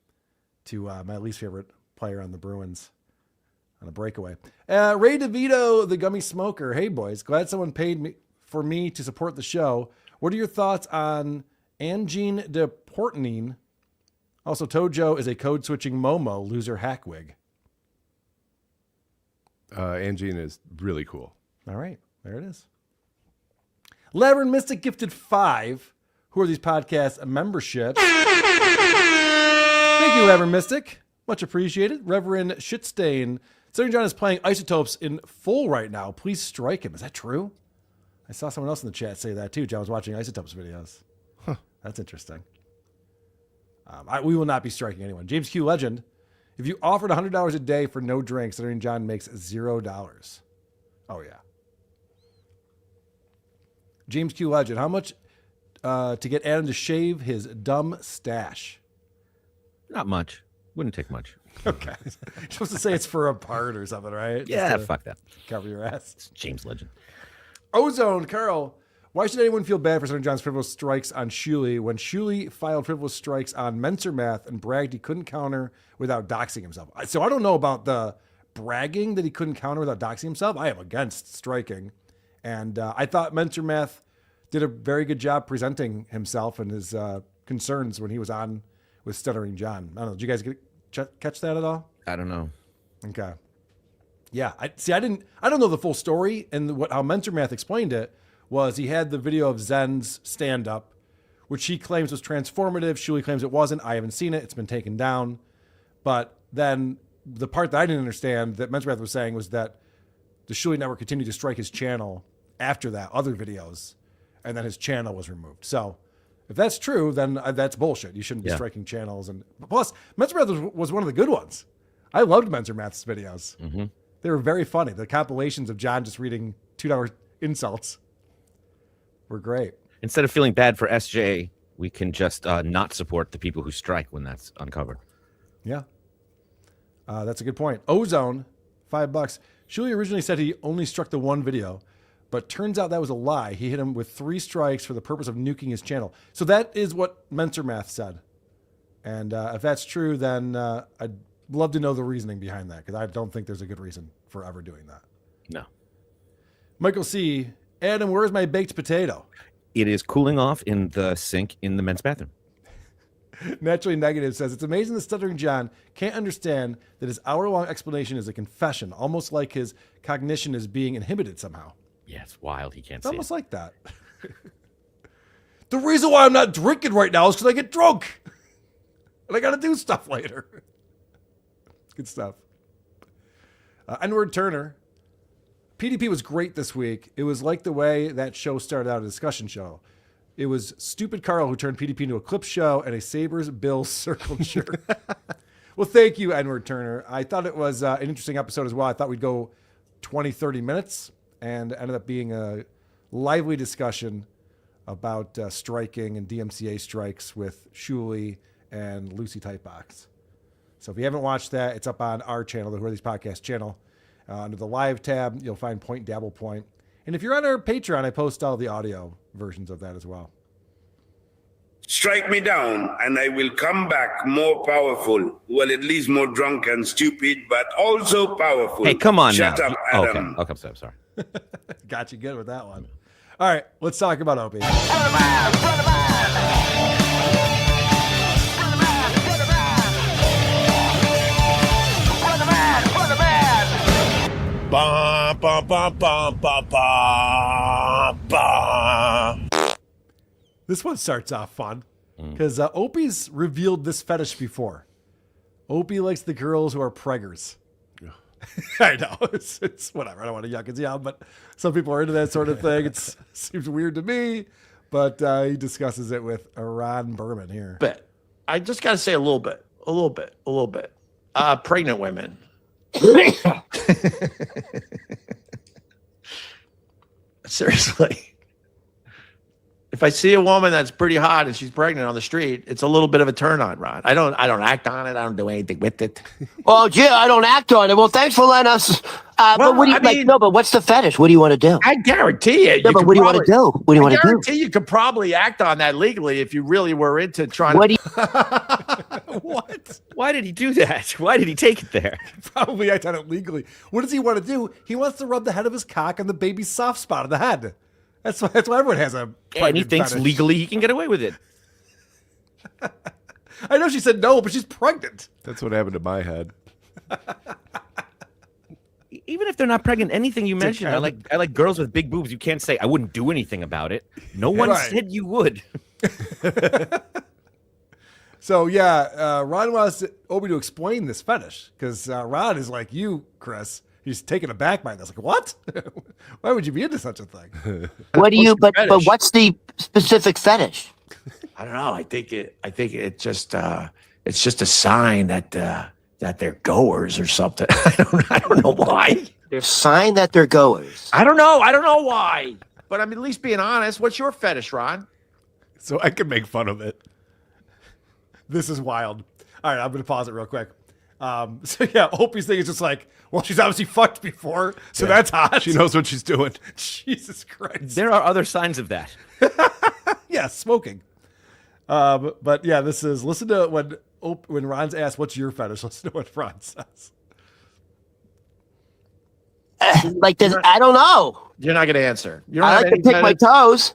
to my least favorite player on the Bruins on a breakaway. Ray DeVito, the gummy smoker. Hey, boys. Glad someone paid me for me to support the show. What are your thoughts on Angine de Portnine? Also, Tojo is a code-switching Momo loser hackwig. Angine is really cool. All right. There it is. Reverend Mystic gifted 5. Who are these podcasts? A membership. Thank you, Reverend Mystic. Much appreciated. Reverend Shitstain. Stuttering John is playing Isotopes in full right now. Please strike him. Is that true? I saw someone else in the chat say that too. John was watching Isotopes videos. Huh. That's interesting. We will not be striking anyone. James Q. Legend. If you offered $100 a day for no drinks, Stuttering John makes $0. Oh, yeah. James Q. Legend. How much to get Adam to shave his dumb stash? Not much. Wouldn't take much. Okay. You're supposed to say it's for a part or something, right? Yeah, fuck that. Cover your ass. It's James Legend. Ozone, Carl. Why should anyone feel bad for Stuttering John's frivolous strikes on Shuley when Shuley filed frivolous strikes on Menser Math and bragged he couldn't counter without doxing himself? So I don't know about the bragging that he couldn't counter without doxing himself. I am against striking. And I thought Menser Math did a very good job presenting himself and his concerns when he was on with Stuttering John. I don't know. Did you guys catch that at all? I don't know. Okay. Yeah. I don't know the full story, and how Menser Math explained it was he had the video of Zen's stand-up, which he claims was transformative. Shuley claims it wasn't. I haven't seen it. It's been taken down. But then the part that I didn't understand that Menser Math was saying was that the Shuley Network continued to strike his channel after that, other videos, and then his channel was removed. So if that's true, then that's bullshit. You shouldn't be striking channels. And plus, Menser Math was one of the good ones. I loved Menser Math's videos. Mm-hmm. They were very funny. The compilations of John just reading $2 insults were great. Instead of feeling bad for SJ, we can just not support the people who strike when that's uncovered. Yeah. That's a good point. Ozone, $5. Shuley originally said he only struck the one video, but turns out that was a lie. He hit him with 3 strikes for the purpose of nuking his channel. So that is what Menser Math said. And if that's true, then I'd love to know the reasoning behind that, because I don't think there's a good reason for ever doing that. No. Michael C. Adam, where's my baked potato? It is cooling off in the sink in the men's bathroom. Naturally Negative says, it's amazing that Stuttering John can't understand that his hour-long explanation is a confession, almost like his cognition is being inhibited somehow. Yeah, it's wild. He can't It's see almost it. like that. The reason why I'm not drinking right now is because I get drunk. And I got to do stuff later. Good stuff. N-Word Turner. PDP was great this week. It was like the way that show started out, a discussion show. It was Stupid Carl who turned PDP into a clip show and a Sabres-Bills circle shirt. Well, thank you, N-Word Turner. I thought it was an interesting episode as well. I thought we'd go 20, 30 minutes, and ended up being a lively discussion about striking and DMCA strikes with Shuley and Lucy Tightbox. So if you haven't watched that, it's up on our channel, the Who Are These Podcast channel. Under the live tab, you'll find Point Dabble Point. And if you're on our Patreon, I post all the audio versions of that as well. Strike me down, and I will come back more powerful. Well, at least more drunk and stupid, but also powerful. Hey, come on Shut now. up, Adam. Okay, I'm sorry. Got you good with that one. All right, let's talk about Opie. Ba, ba, ba, ba, ba, ba, ba. This one starts off fun because Opie's revealed this fetish before. Opie likes the girls who are preggers. I know. It's whatever. I don't want to yuck his yum, but some people are into that sort of thing. It seems weird to me, but he discusses it with Ron Berman here. Bit. I just got to say a little bit. A little bit. Pregnant women. Seriously. If I see a woman that's pretty hot and she's pregnant on the street, it's a little bit of a turn on, Ron. I don't act on it. I don't do anything with it. Well, yeah, I don't act on it. Well, thanks for letting us. But what do you but what's the fetish? What do you want to do? I guarantee you. Yeah, but what do you want to do? What do you want to do? I guarantee you could probably act on that legally if you really were into trying What? Why did he do that? Why did he take it there? Probably act on it legally. What does he want to do? He wants to rub the head of his cock on the baby's soft spot of the head. That's why everyone has a And he thinks fetish. legally he can get away with it. I know she said no, but she's pregnant. That's what happened to my head. Even if they're not pregnant, anything you mentioned, I like girls with big boobs. You can't say I wouldn't do anything about it. No one Right. said you would. So yeah, Ron wants Opie to explain this fetish because Ron is like you, Chris. He's taken aback by this. Like, what? Why would you be into such a thing? What do you? But what's the specific fetish? I don't know. I think it's just a sign that they're goers or something. I don't know why. They're a sign that they're goers. I don't know why. But I'm at least being honest. What's your fetish, Ron? So I can make fun of it. This is wild. All right, I'm going to pause it real quick. So yeah, Opie's thing is just like, well, she's obviously fucked before, so Yeah. that's hot. She knows what she's doing. Jesus Christ. There are other signs of that. Yeah, smoking. But yeah, listen to when Ron's asked, "What's your fetish?" Listen to what Ron says. I don't know. You're not going to answer. You don't I have like to any pick my fetish? toes.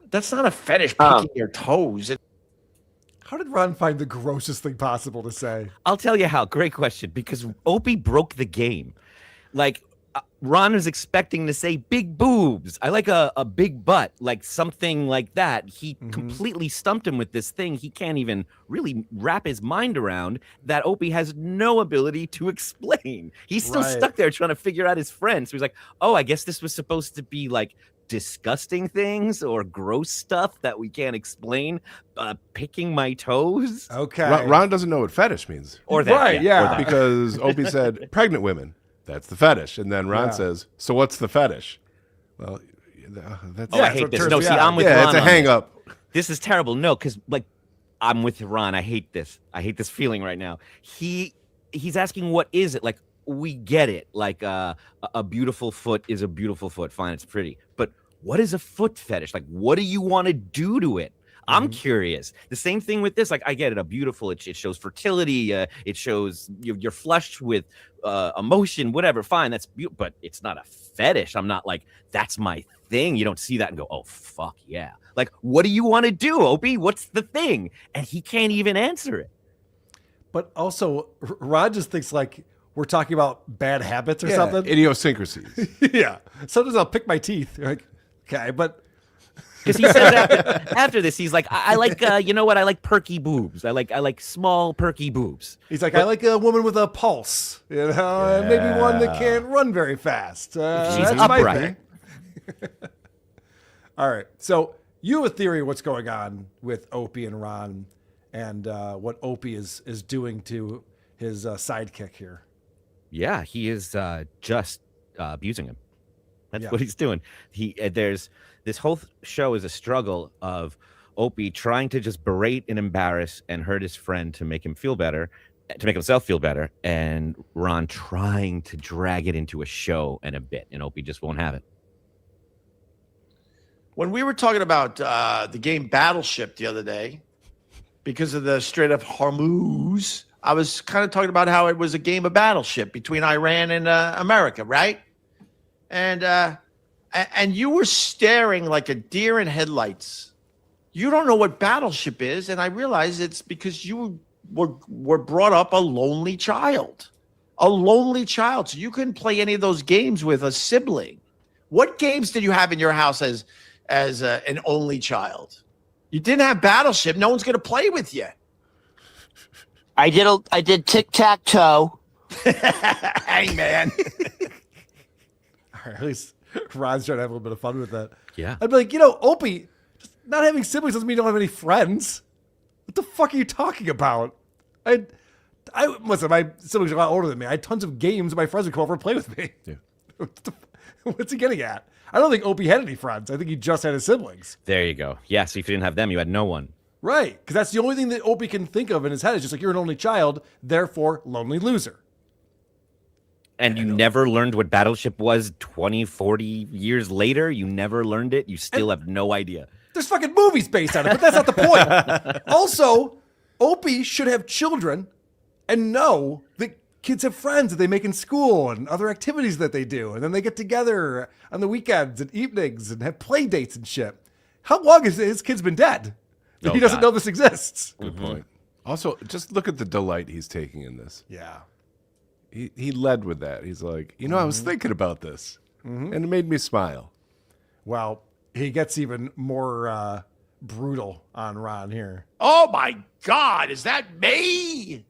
That's not a fetish, picking your toes. How did Ron find the grossest thing possible to say? I'll tell you how. Great question. Because Opie broke the game. Like, Ron is expecting to say big boobs. I like a big butt, like something like that. He completely stumped him with this thing. He can't even really wrap his mind around that Opie has no ability to explain. He's still stuck there trying to figure out his friend. So he's like, oh, I guess this was supposed to be like disgusting things or gross stuff that we can't explain. Picking my toes. Okay. Ron doesn't know what fetish means. Or that. Right, yeah. Or that. Because Opie said pregnant women. That's the fetish. And then Ron Yeah. says, so what's the fetish? Well, that's I hate this. No, see, I'm with yeah, Ron. it's a on hang this. up. This is terrible. No, because like I'm with Ron. I hate this. I hate this feeling right now. He's asking what is it? Like we get it. Like a beautiful foot is a beautiful foot. Fine, it's pretty. But what is a foot fetish? Like what do you want to do to it? I'm curious. The same thing with this. Like I get it. A beautiful. It shows fertility. It shows you're flushed with emotion. Whatever. Fine. That's beautiful. But it's not a fetish. I'm not like that's my thing. You don't see that and go, oh fuck yeah. Like what do you want to do, Opie? What's the thing? And he can't even answer it. But also, Ron just thinks like we're talking about bad habits or Yeah, something. idiosyncrasies. Yeah. Sometimes I'll pick my teeth. You're like, okay, but. Because he says after this, he's like, I like, you know what? I like perky boobs. I like small perky boobs. He's like, I like a woman with a pulse, you know, and maybe one that can't run very fast. She's That's my upright. thing. All right. So you have a theory of what's going on with Opie and Ron and what Opie is doing to his sidekick here. Yeah, he is just abusing him. That's what he's doing. There's this whole show is a struggle of Opie trying to just berate and embarrass and hurt his friend to make him feel better, to make himself feel better, and Ron trying to drag it into a show and a bit, and Opie just won't have it. When we were talking about the game Battleship the other day, because of the Strait of Hormuz, I was kind of talking about how it was a game of Battleship between Iran and America, right? And you were staring like a deer in headlights. You don't know what Battleship is, and I realize it's because you were brought up a lonely child. A lonely child. So you couldn't play any of those games with a sibling. What games did you have in your house as an only child? You didn't have Battleship. No one's going to play with you. I did tic-tac-toe. Hey, man. All right, at least Ron's trying to have a little bit of fun with that. Yeah. I'd be like, Opie, just not having siblings doesn't mean you don't have any friends. What the fuck are you talking about? Listen, my siblings are a lot older than me. I had tons of games my friends would come over and play with me. Yeah. What's he getting at? I don't think Opie had any friends. I think he just had his siblings. There you go. Yeah, so if you didn't have them, you had no one. Right, because that's the only thing that Opie can think of in his head is just like, you're an only child, therefore lonely loser. And you never learned what Battleship was 20, 40 years later? You never learned it? You still have no idea. There's fucking movies based on it, but that's not the point. Also, Opie should have children and know that kids have friends that they make in school and other activities that they do. And then they get together on the weekends and evenings and have play dates and shit. How long has his kid's been dead? Oh, He doesn't God. know this exists. Good point. Also, just look at the delight he's taking in this. Yeah. He led with that. He's like, I was thinking about this, and it made me smile. Well, he gets even more brutal on Ron here. Oh my God, is that me?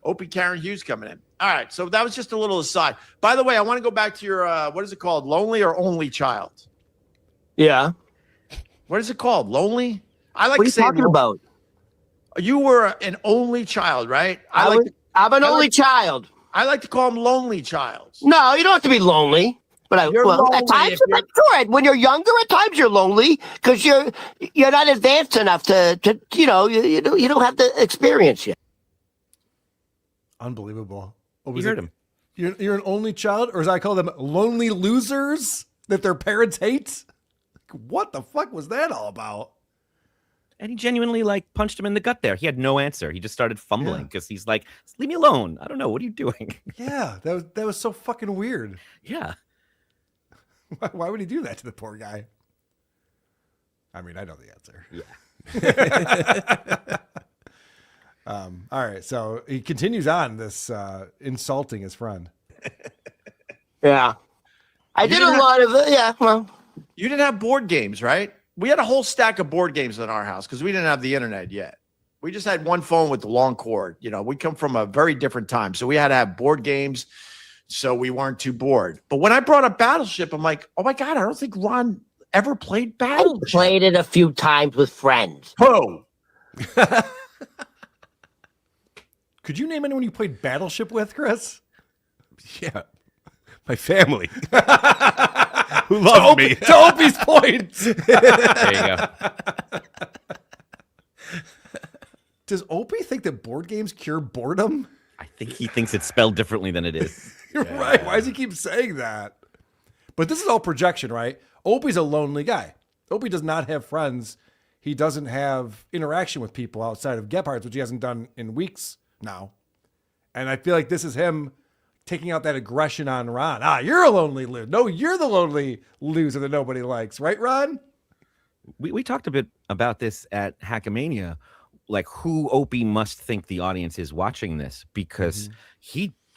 Opie Karen Hughes coming in. All right, so that was just a little aside. By the way, I want to go back to your what is it called? Lonely or only child? Yeah. What is it called? Lonely? I like What are to you say talking about? You were an only child, right? I'm an only child. I like to call them lonely childs. No, you don't have to be lonely. But You're well, lonely at times, if you're- sure. When you're younger, at times you're lonely because you're not advanced enough to you don't have the experience yet. Unbelievable. You heard him. You're an only child, or as I call them, lonely losers that their parents hate? What the fuck was that all about? And he genuinely punched him in the gut there. He had no answer. He just started fumbling because he's like, leave me alone. I don't know. What are you doing? Yeah, that was so fucking weird. Yeah. Why would he do that to the poor guy? I mean, I know the answer. Yeah. All right, so he continues on this insulting his friend. Yeah. I did a lot of it. Yeah, well. You didn't have board games, right? We had a whole stack of board games in our house because we didn't have the internet yet. We just had one phone with the long cord. We come from a very different time. So we had to have board games so we weren't too bored. But when I brought up Battleship, I'm like, oh my God, I don't think Ron ever played Battleship. I played it a few times with friends. Who? Could you name anyone you played Battleship with, Chris? Yeah. My family. Who loves me. To Opie's point. There you go. Does Opie think that board games cure boredom? I think he thinks it's spelled differently than it is. You're right. Why does he keep saying that? But this is all projection, right? Opie's a lonely guy. Opie does not have friends. He doesn't have interaction with people outside of Gephardt's, which he hasn't done in weeks now. And I feel like this is him taking out that aggression on Ron. You're a lonely loser. No, you're the lonely loser that nobody likes. Right, Ron? We talked a bit about this at Hackamania, who Opie must think the audience is watching this, because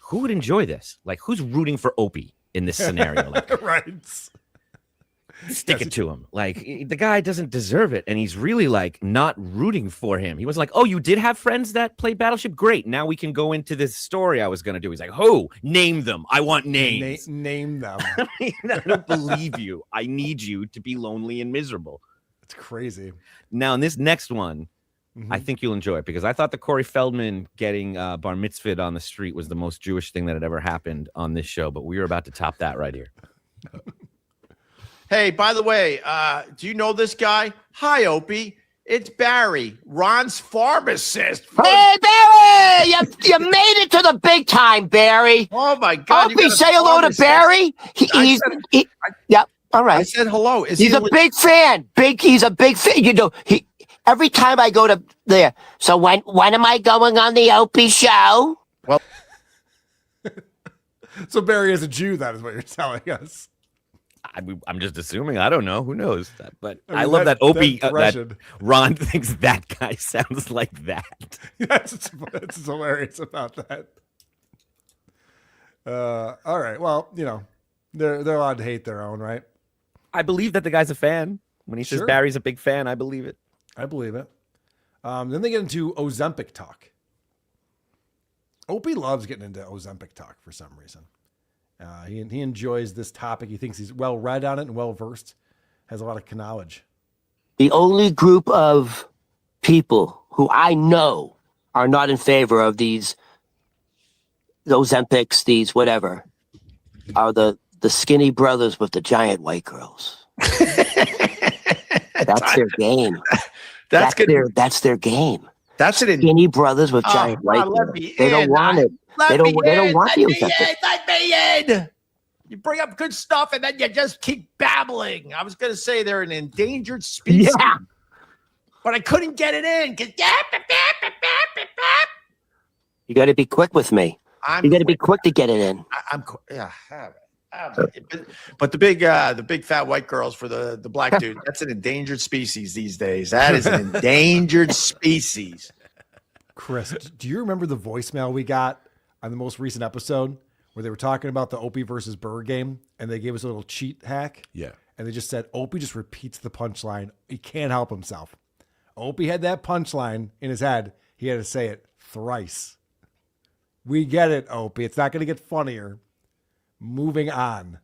who would enjoy this? Who's rooting for Opie in this scenario? Right. Stick it to him. The guy doesn't deserve it, and he's really not rooting for him. He was like, oh, you did have friends that played Battleship? Great. Now we can go into this story I was going to do. He's like, who? Name them. I want names. Name them. I don't believe you. I need you to be lonely and miserable. It's crazy. Now, in this next one, I think you'll enjoy it, because I thought the Corey Feldman getting bar mitzvahed on the street was the most Jewish thing that had ever happened on this show, but we are about to top that right here. Hey, by the way, do you know this guy? Hi, Opie. It's Barry, Ron's pharmacist. Hey, Barry! You made it to the big time, Barry. Oh, my God. Opie, say hello to Barry. Yeah, all right. I said hello. He's a big fan. He's a big fan. Every time I go to there. So when am I going on the Opie show? Well, so Barry is a Jew, that is what you're telling us. I'm just assuming. I don't know. Who knows? But I mean, I love that Opie, that that Ron thinks that guy sounds like that. That's hilarious about that. All right. Well, they're allowed to hate their own, right? I believe that the guy's a fan. When he says Barry's a big fan, I believe it. I believe it. Then they get into Ozempic talk. Opie loves getting into Ozempic talk for some reason. He enjoys this topic. He thinks he's well read on it and well versed. Has a lot of knowledge. The only group of people who I know are not in favor of those Ozempics, these whatever, are the skinny brothers with the giant white girls. That's their game. That's their game. That's an skinny brothers with giant white girls. They don't want it. They don't want the Ozempic. Let me in. You bring up good stuff and then you just keep babbling. I was going to say they're an endangered species. Yeah. But I couldn't get it in. You got to be quick with me. You got to be quick to get it in. But the big fat white girls for the black dude, that's an endangered species these days. That is an endangered species. Chris, do you remember the voicemail we got on the most recent episode where they were talking about the Opie versus Burr game and they gave us a little cheat hack? Yeah. And they just said, Opie just repeats the punchline. He can't help himself. Opie had that punchline in his head. He had to say it thrice. We get it, Opie. It's not going to get funnier. Moving on.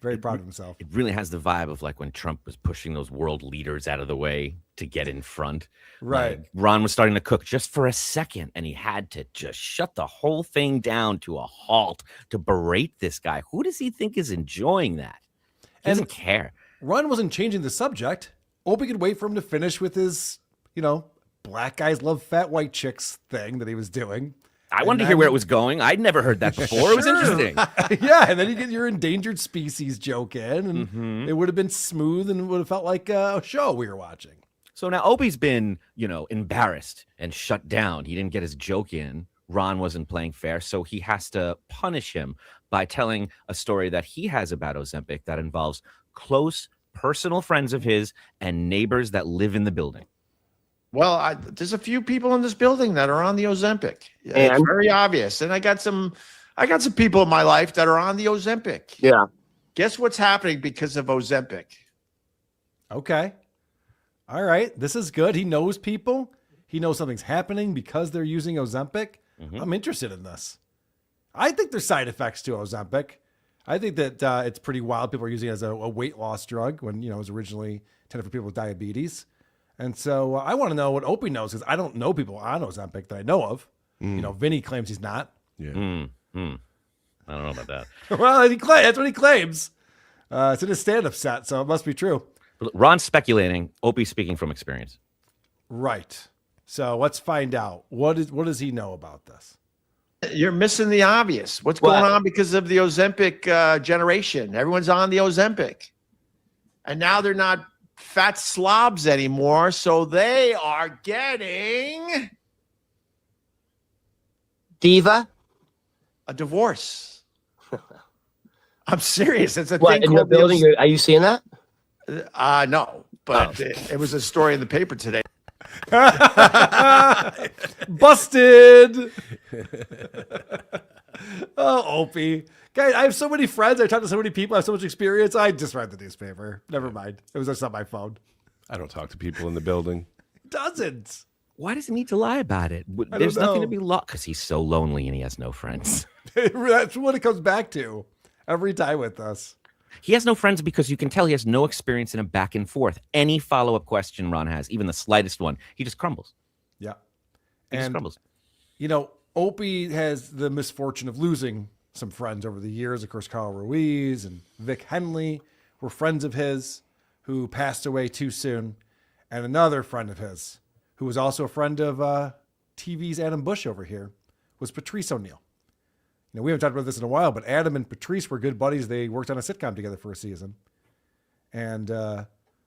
Very proud of himself. It really has the vibe of like when Trump was pushing those world leaders out of the way to get in front. Right. Like Ron was starting to cook just for a second, and he had to just shut the whole thing down to a halt to berate this guy. Who does he think is enjoying that? He doesn't care. Ron wasn't changing the subject. Opie could wait for him to finish with his, black guys love fat white chicks thing that he was doing. I wanted to hear where it was going. I'd never heard that before. It was interesting. Yeah, and then you get your endangered species joke in, and it would have been smooth and would have felt like a show we were watching. So now Opie's been, embarrassed and shut down. He didn't get his joke in. Ron wasn't playing fair, so he has to punish him by telling a story that he has about Ozempic that involves close personal friends of his and neighbors that live in the building. Well, there's a few people in this building that are on the Ozempic. It's very obvious. And I got some people in my life that are on the Ozempic. Yeah. Guess what's happening because of Ozempic? Okay. All right. This is good. He knows people. He knows something's happening because they're using Ozempic. I'm interested in this. I think there's side effects to Ozempic. I think that it's pretty wild. People are using it as a weight loss drug when, it was originally intended for people with diabetes. And so I want to know what Opie knows because I don't know people on Ozempic that I know of. Vinny claims he's not. Yeah. I don't know about that. Well, that's what he claims. It's in his stand-up set, so it must be true. Ron's speculating. Opie's speaking from experience. Right. So let's find out. What does he know about this? You're missing the obvious. What's going on because of the Ozempic generation? Everyone's on the Ozempic. And now they're not fat slobs anymore, so they are getting Diva? A divorce. I'm serious. It's a what, thing in your building? Are you seeing that? No, but it was a story in the paper today. Busted. Oh, Opie. Guys, I have so many friends. I talk to so many people. I have so much experience. I just read the newspaper. Never mind. It was just on my phone. I don't talk to people in the building. Doesn't. Why does he need to lie about it? There's nothing to be lost because he's so lonely and he has no friends. That's what it comes back to every time with us. He has no friends because you can tell he has no experience in a back and forth. Any follow-up question Ron has, even the slightest one, he just crumbles. Yeah. He just crumbles. Opie has the misfortune of losing some friends over the years. Of course, Carl Ruiz and Vic Henley were friends of his who passed away too soon. And another friend of his, who was also a friend of TV's Adam Bush over here, was Patrice O'Neal. We haven't talked about this in a while, but Adam and Patrice were good buddies. They worked on a sitcom together for a season. And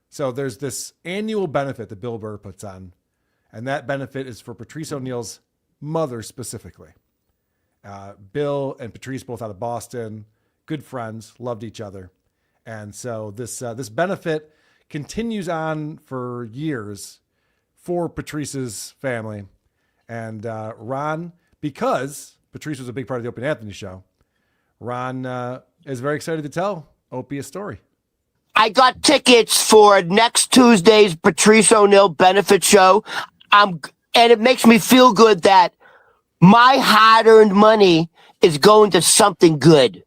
so there's this annual benefit that Bill Burr puts on. And that benefit is for Patrice O'Neal's mother specifically. Bill and Patrice, both out of Boston, good friends, loved each other. And so this benefit continues on for years for Patrice's family. And Ron, because Patrice was a big part of the Opie and Anthony show, Ron is very excited to tell Opie a story. I got tickets for next Tuesday's Patrice O'Neal benefit show. And it makes me feel good that my hard-earned money is going to something good.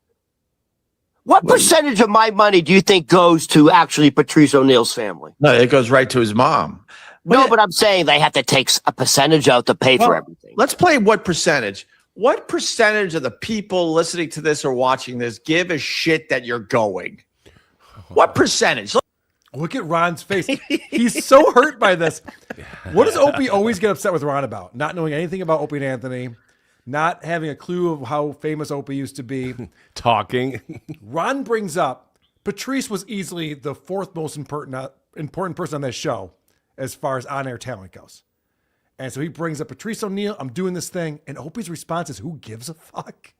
What percentage of my money do you think goes to actually Patrice O'Neal's family? No, it goes right to his mom. No, but I'm saying they have to take a percentage out to pay for everything. Let's play what percentage. What percentage of the people listening to this or watching this give a shit that you're going? What percentage? Look at Ron's face. He's so hurt by this. What does Opie always get upset with Ron about? Not knowing anything about Opie and Anthony, not having a clue of how famous Opie used to be. Talking. Ron brings up Patrice was easily the fourth most important person on this show as far as on-air talent goes. And so he brings up Patrice O'Neal, I'm doing this thing, and Opie's response is, who gives a fuck?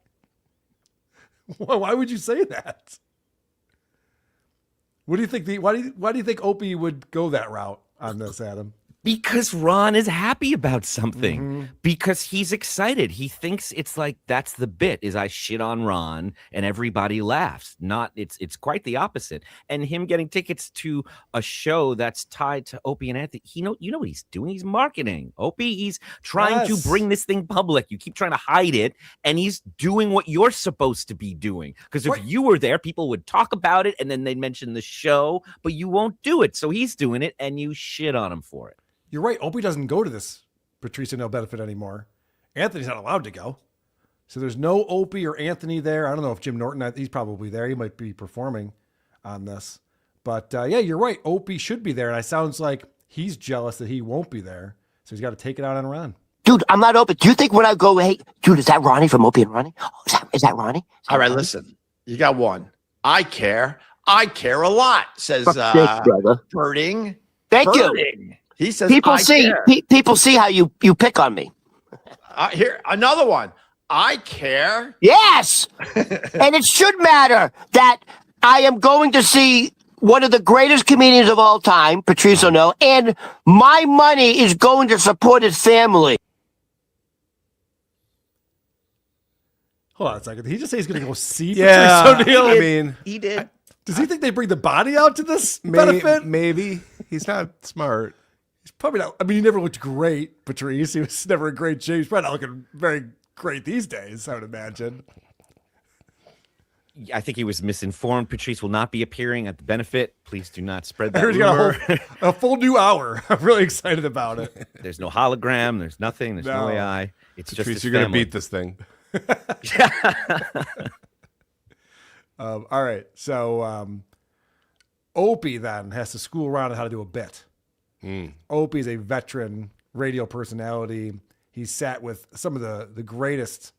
Why would you say that? What do you think? Why do you think Opie would go that route on this, Adam? Because Ron is happy about something. Because he's excited. He thinks it's like that's the bit is I shit on Ron and everybody laughs. Not it's quite the opposite. And him getting tickets to a show that's tied to Opie and Anthony. You know what he's doing? He's marketing. Opie, he's trying to bring this thing public. You keep trying to hide it, and he's doing what you're supposed to be doing. Because if you were there, people would talk about it and then they'd mention the show, but you won't do it. So he's doing it and you shit on him for it. You're right. Opie doesn't go to this Patrice O'Neal benefit anymore. Anthony's not allowed to go. So there's no Opie or Anthony there. I don't know if Jim Norton, he's probably there. He might be performing on this. But yeah, you're right. Opie should be there. And it sounds like he's jealous that he won't be there. So he's got to take it out on Ron. Dude, I'm not open. Do you think when I go, hey, dude, is that Ronnie from Opie and Ronnie? Oh, is that Ronnie? All right, listen. You got one. I care. I care a lot, says Birding. Thank you. He says people see how you pick on me. Here, another one. I care. Yes. And it should matter that I am going to see one of the greatest comedians of all time, Patrice O'Neal, and my money is going to support his family. Hold on a second. Did he just say he's going to go see Yeah, Patrice O'Neal? I mean, he did. Does he think they bring the body out to this benefit? Maybe. He's not smart. He's probably not. I mean, he never looked great, Patrice. He was never in great shape. He's probably not looking very great these days, I would imagine. I think he was misinformed. Patrice will not be appearing at the benefit. Please do not spread I that heard he rumor. got a full new hour. I'm really excited about it. There's no hologram. There's nothing. There's no AI. It's Patrice, just you're going to family. beat this thing. All right. So Opie then has to school around on how to do a bit. Opie is a veteran radio personality. He's sat with some of the greatest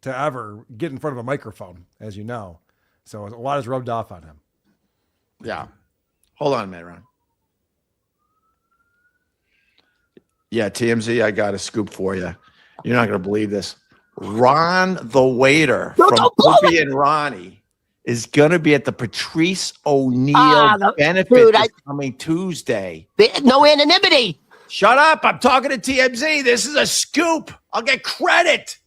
to ever get in front of a microphone, as you know. So a lot is rubbed off on him. Yeah. Hold on a minute, Ron. Yeah, TMZ, I got a scoop for you. You're not going to believe this. Ron the waiter from Opie and Ronnie is going to be at the Patrice O'Neal benefit this coming Tuesday. No anonymity. Shut up. I'm talking to TMZ. This is a scoop. I'll get credit.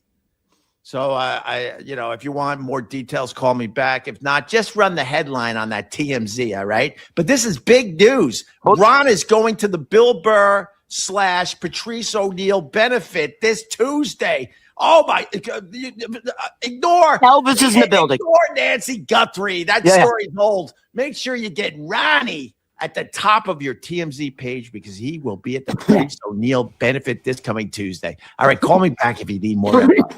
So, if you want more details, call me back. If not, just run the headline on that TMZ, all right? But this is big news. Ron is going to the Bill Burr / Patrice O'Neal benefit this Tuesday. Oh, my. Ignore. Elvis is in the building. Ignore Nancy Guthrie. That story's old. Make sure you get Ronnie at the top of your TMZ page because he will be at the Patrice O'Neal benefit this coming Tuesday. All right, call me back if you need more info.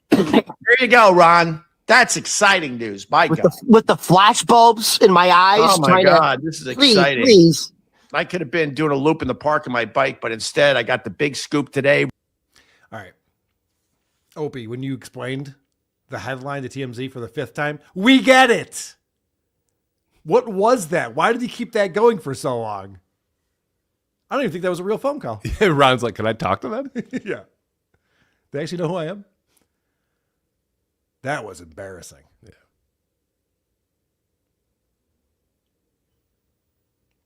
There you go, Ron. That's exciting news. My God. With the flash bulbs in my eyes. Oh, my God. This is exciting. Please. I could have been doing a loop in the park on my bike, but instead I got the big scoop today. All right. Opie, when you explained the headline to TMZ for the 5th time, we get it. What was that? Why did he keep that going for so long? I don't even think that was a real phone call. Ron's like, can I talk to them? Yeah. They actually know who I am? That was embarrassing. Yeah.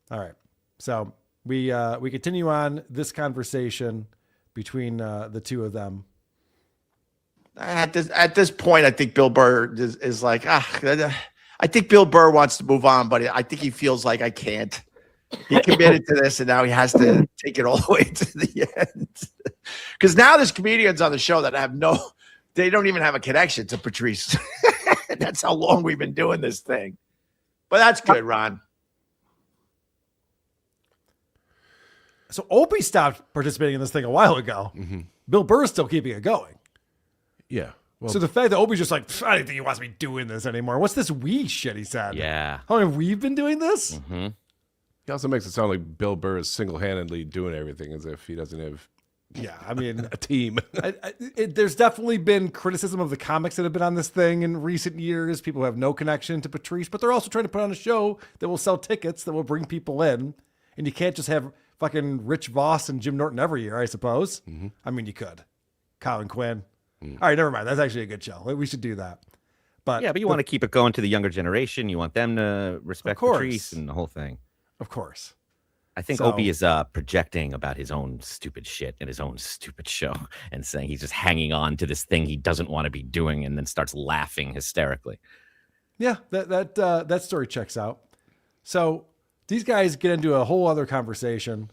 All right. So we continue on this conversation between the two of them. At this point, I think Bill Burr is like, I think Bill Burr wants to move on, but I think he feels like I can't. He committed to this, and now he has to take it all the way to the end. Because now there's comedians on the show that they don't even have a connection to Patrice. That's how long we've been doing this thing. But that's good, Ron. So Opie stopped participating in this thing a while ago. Bill Burr is still keeping it going. Yeah. Well, So the fact that Opie's just like, I don't think he wants me doing this anymore. What's this we shit he said? Yeah. How long have we been doing this? he also makes it sound like Bill Burr is single-handedly doing everything as if he doesn't have Yeah, I mean, a team. There's definitely been criticism of the comics that have been on this thing in recent years. People who have no connection to Patrice, but they're also trying to put on a show that will sell tickets, that will bring people in. And you can't just have fucking Rich Voss and Jim Norton every year, I suppose. I mean, you could. Colin Quinn. All right, never mind. That's actually a good show. We should do that. But yeah, but you want to keep it going to the younger generation. You want them to respect Patrice and the whole thing. Of course. I think Opie is projecting about his own stupid shit in his own stupid show and saying he's just hanging on to this thing he doesn't want to be doing and then starts laughing hysterically. Yeah, that story checks out. So these guys get into a whole other conversation,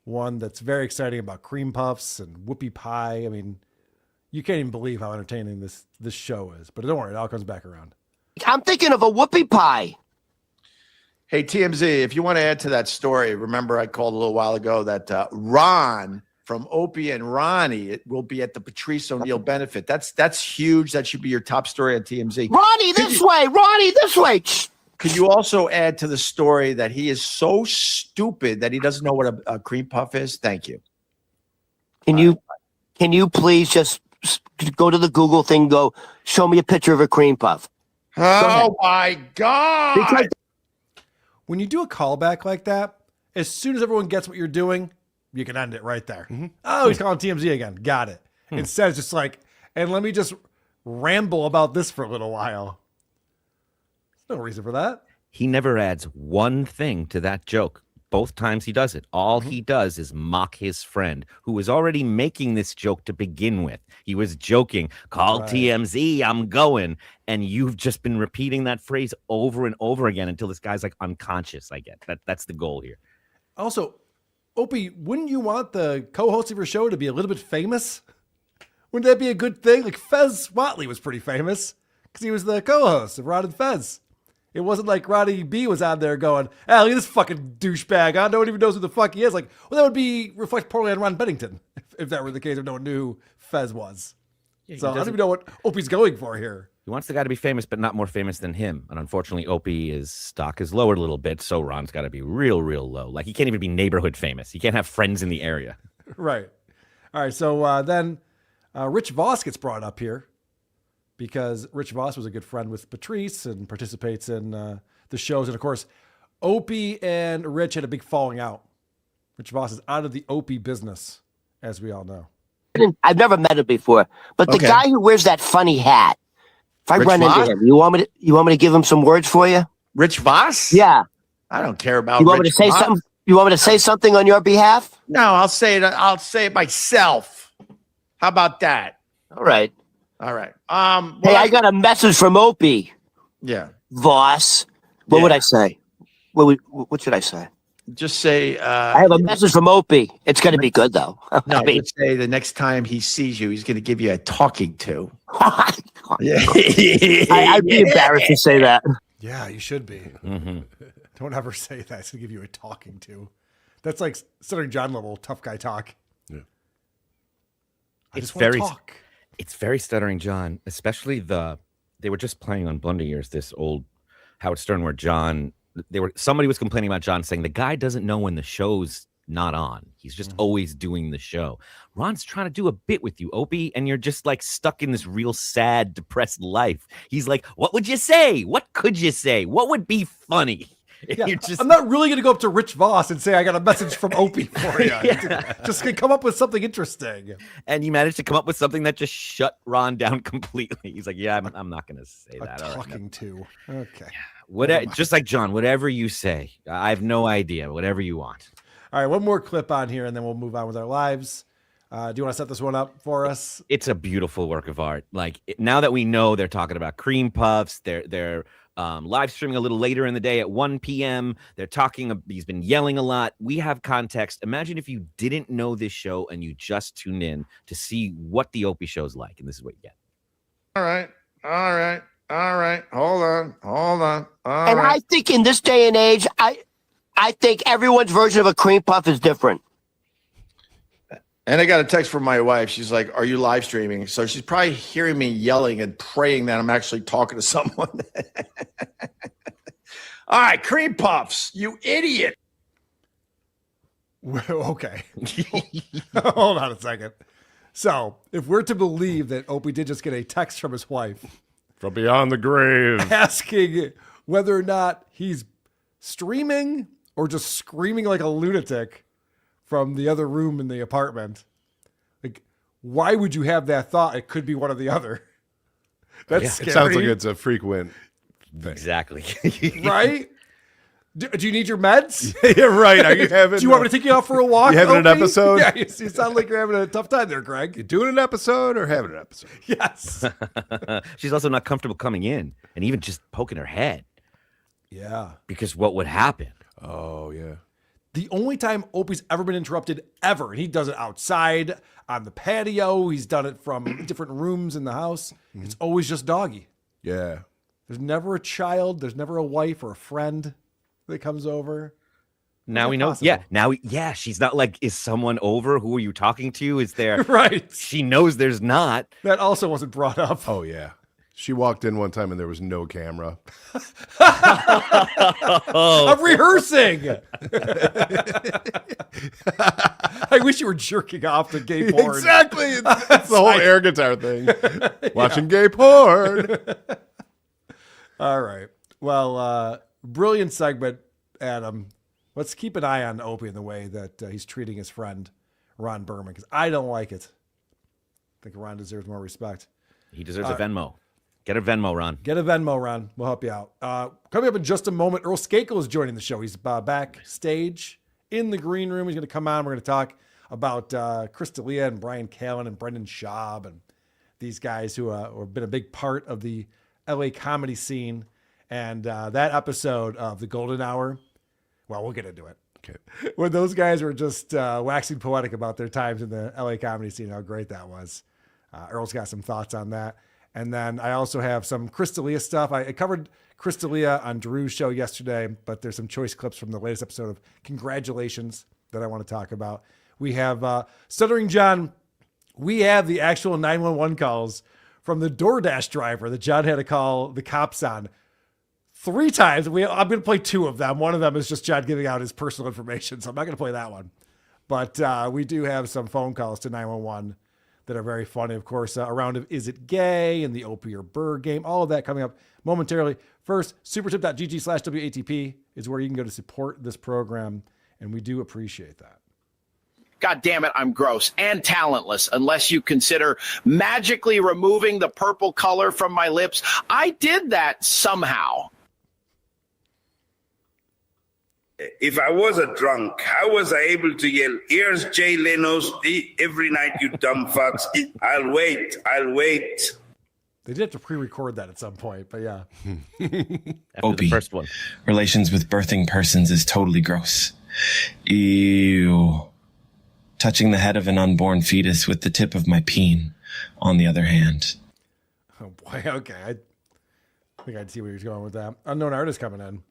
one that's very exciting about cream puffs and whoopie pie. I mean, you can't even believe how entertaining this show is. But don't worry, it all comes back around. I'm thinking of a whoopie pie. Hey, TMZ, if you want to add to that story, remember I called a little while ago that Ron from Opie and Ronnie will be at the Patrice O'Neill benefit. That's huge. That should be your top story on TMZ. Ronnie, this way. Ronnie, this way. Could you also add to the story that he is so stupid that he doesn't know what a cream puff is? Thank you. Can you please just go to the Google thing, go show me a picture of a cream puff? Oh, my God. Because when you do a callback like that, as soon as everyone gets what you're doing, you can end it right there. Oh, he's calling TMZ again. Got it. Instead, it's just like, and let me just ramble about this for a little while. There's no reason for that. He never adds one thing to that joke. Both times he does it. All he does is mock his friend who was already making this joke to begin with. He was joking, call TMZ, I'm going. And you've just been repeating that phrase over and over again until this guy's like unconscious, I get. That's the goal here. Also, Opie, wouldn't you want the co-host of your show to be a little bit famous? Wouldn't that be a good thing? Like Fez Watley was pretty famous because he was the co-host of Rod and Fez. It wasn't like Roddy B was on there going, "Oh, look at this fucking douchebag. No one even knows who the fuck he is." Like, well, that would reflect poorly on Ron Bennington if that were the case, if no one knew who Fez was. Yeah, so I don't even know what Opie's going for here. He wants the guy to be famous, but not more famous than him. And unfortunately, Opie's stock is lowered a little bit, so Ron's got to be real, real low. Like, he can't even be neighborhood famous. He can't have friends in the area. Right. All right, so then Rich Voss gets brought up here, because Rich Voss was a good friend with Patrice and participates in the shows. And, of course, Opie and Rich had a big falling out. Rich Voss is out of the Opie business, as we all know. I've never met him before, but the guy who wears that funny hat, if I run into him, you want me to give him some words for you? Rich Voss? Yeah. I don't care about you want Rich me to say Voss. something? You want me to say something on your behalf? No, I'll say it myself. How about that? All right. All right. Hey, I got a message from Opie. Yeah. Voss. What would I say? What should I say? Just say. I have a message from Opie. It's going to be good, though. No, just say the next time he sees you, he's going to give you a talking to. Yeah. I'd be embarrassed to say that. Yeah, you should be. Don't ever say that. It's going to give you a talking to. That's like Stuttering John level tough guy talk. Yeah. I just want to talk. It's very Stuttering John, especially they were just playing on Blunder Years, this old Howard Stern where somebody was complaining about John saying the guy doesn't know when the show's not on. He's just always doing the show. Ron's trying to do a bit with you, Opie, and you're just like stuck in this real sad, depressed life. He's like, what would you say? What could you say? What would be funny? Yeah, I'm not really going to go up to Rich Voss and say I got a message from Opie for you. Just gonna come up with something interesting. And you managed to come up with something that just shut Ron down completely. He's like, yeah, I'm not going to say that. Talking to. Okay. Just like John, whatever you say. I have no idea. Whatever you want. All right, one more clip on here, and then we'll move on with our lives. Do you want to set this one up for us? It's a beautiful work of art. Like, now that we know they're talking about cream puffs, they're live streaming a little later in the day at 1 p.m. They're talking. He's been yelling a lot. We have context. Imagine if you didn't know this show and you just tuned in to see what the Opie show's like, and this is what you get. All right. Hold on. I think in this day and age, I think everyone's version of a cream puff is different. And I got a text from my wife. She's like, "Are you live streaming?" So she's probably hearing me yelling and praying that I'm actually talking to someone. All right, cream puffs, you idiot. Okay. Hold on a second. So, if we're to believe that Opie did just get a text from his wife from beyond the grave asking whether or not he's streaming or just screaming like a lunatic from the other room in the apartment, like, why would you have that thought? It could be one or the other. That's scary. It sounds like it's a frequent thing. Exactly. Right? Do you need your meds? Yeah, right. Are you having? Do you want me to take you out for a walk? You having an Opie? episode? Yeah, you sound like you're having a tough time there, Greg. You doing an episode or having an episode? Yes. She's also not comfortable coming in and even just poking her head. Yeah. Because what would happen? Oh, yeah. The only time Opie's ever been interrupted ever, and he does it outside on the patio. He's done it from different rooms in the house. It's always just Doggy. Yeah. There's never a child. There's never a wife or a friend that comes over. Now we know. Possible? Yeah. She's not like, is someone over? Who are you talking to? Is there? Right. She knows there's not. That also wasn't brought up. Oh, yeah. She walked in one time and there was no camera. I'm rehearsing. I wish you were jerking off to gay porn. Exactly. It's the whole air guitar thing. Watching gay porn. All right. Well, brilliant segment, Adam. Let's keep an eye on Opie in the way that he's treating his friend, Ron Berman, because I don't like it. I think Ron deserves more respect. He deserves a Venmo. Get a Venmo, Ron. Get a Venmo, Ron. We'll help you out. Coming up in just a moment, Earl Skakel is joining the show. He's backstage in the green room. He's going to come on. We're going to talk about Chris D'Elia and Bryan Callen and Brendan Schaub and these guys who have been a big part of the LA comedy scene. And that episode of The Golden Hour, well, we'll get into it. Okay. When those guys were just waxing poetic about their times in the LA comedy scene, how great that was. Earl's got some thoughts on that. And then I also have some Chris D'Elia stuff. I covered Chris D'Elia on Drew's show yesterday, but there's some choice clips from the latest episode of Congratulations that I want to talk about. We have Stuttering John. We have the actual 911 calls from the DoorDash driver that John had to call the cops on 3 times. I'm going to play 2 of them. One of them is just John giving out his personal information, so I'm not going to play that one. But we do have some phone calls to 911 that are very funny. Of course, a round of Is It Gay and the Opie or Burr game. All of that coming up momentarily. First, supertip.gg/WATP is where you can go to support this program, and we do appreciate that. God damn it, I'm gross and talentless unless you consider magically removing the purple color from my lips. I did that somehow. If I was a drunk, how was I able to yell, "Here's Jay Leno's every night, you dumb fucks"? I'll wait. They did have to pre-record that at some point, but yeah. Opie, the first one. Relations with birthing persons is totally gross. Ew. Touching the head of an unborn fetus with the tip of my peen, on the other hand. Oh boy, okay. I think I'd see where he's going with that. Unknown artist coming in.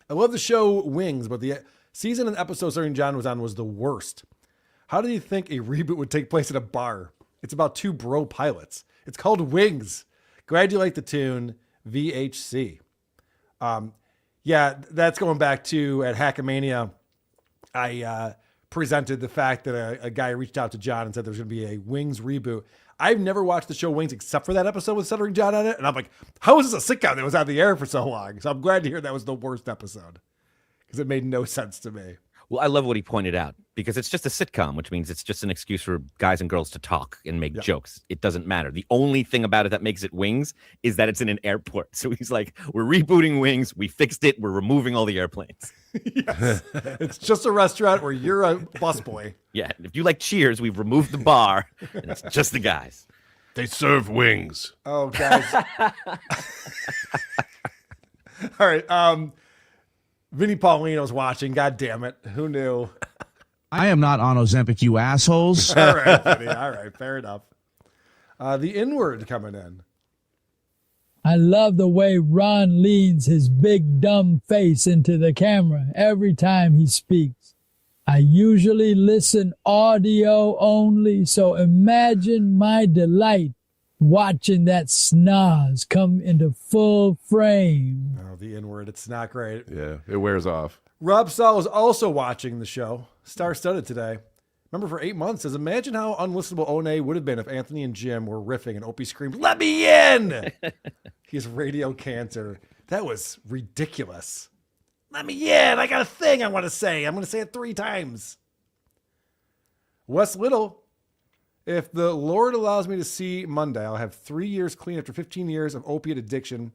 I love the show Wings, but the season and episode Stuttering John was on was the worst. How do you think a reboot would take place at a bar? It's about 2 bro pilots. It's called Wings. Glad you like the tune, VHC. Yeah, that's going back to at Hackamania. I presented the fact that a guy reached out to John and said there's going to be a Wings reboot. I've never watched the show Wings except for that episode with Stuttering John on it. And I'm like, how is this a sitcom that was on the air for so long? So I'm glad to hear that was the worst episode because it made no sense to me. Well, I love what he pointed out because it's just a sitcom, which means it's just an excuse for guys and girls to talk and make jokes. It doesn't matter. The only thing about it that makes it Wings is that it's in an airport. So he's like, we're rebooting Wings. We fixed it. We're removing all the airplanes. Yes. It's just a restaurant where you're a busboy. Yeah. If you like Cheers, we've removed the bar and it's just the guys. They serve wings. Oh, guys. All right. Vinny Paulino's watching. God damn it. Who knew? I am not on Ozempic, you assholes. All right, Vinny. All right. Fair enough. The N-word coming in. I love the way Ron leans his big dumb face into the camera every time he speaks. I usually listen audio only, so imagine my delight watching that snaz come into full frame. Oh, the N-word. It's not great. Yeah, it wears off. Rob Saul is also watching the show. Star-studded today. Remember, for 8 months, says, imagine how unlistenable One would have been if Anthony and Jim were riffing and Opie screamed, "Let me in!" He has radio cancer. That was ridiculous. Let me in. I got a thing I want to say. I'm going to say it 3 times. Wes Little. If the Lord allows me to see Monday, I'll have 3 years clean after 15 years of opiate addiction.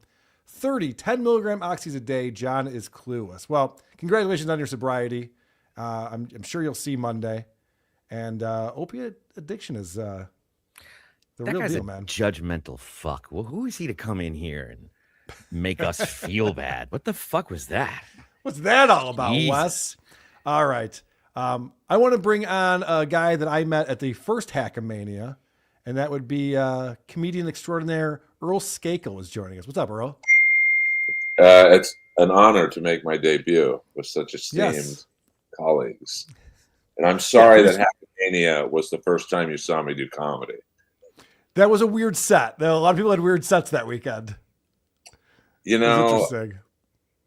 10 milligram oxys a day. John is clueless. Well, congratulations on your sobriety. I'm sure you'll see Monday. And opiate addiction is the That real guy's deal, a man. judgmental fuck. Well, who is he to come in here and make us feel bad? What the fuck was that? What's that all about, Jesus. Wes? All right. I want to bring on a guy that I met at the first Hackamania, and that would be comedian extraordinaire Earl Skakel is joining us. What's up, Earl? It's an honor to make my debut with such esteemed Yes. colleagues. And I'm sorry that Hackamania was the first time you saw me do comedy. That was a weird set. A lot of people had weird sets that weekend. You It was know, interesting.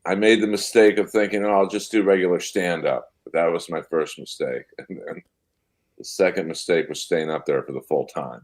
I made the mistake of thinking, oh, I'll just do regular stand-up. But that was my first mistake. And then the second mistake was staying up there for the full time.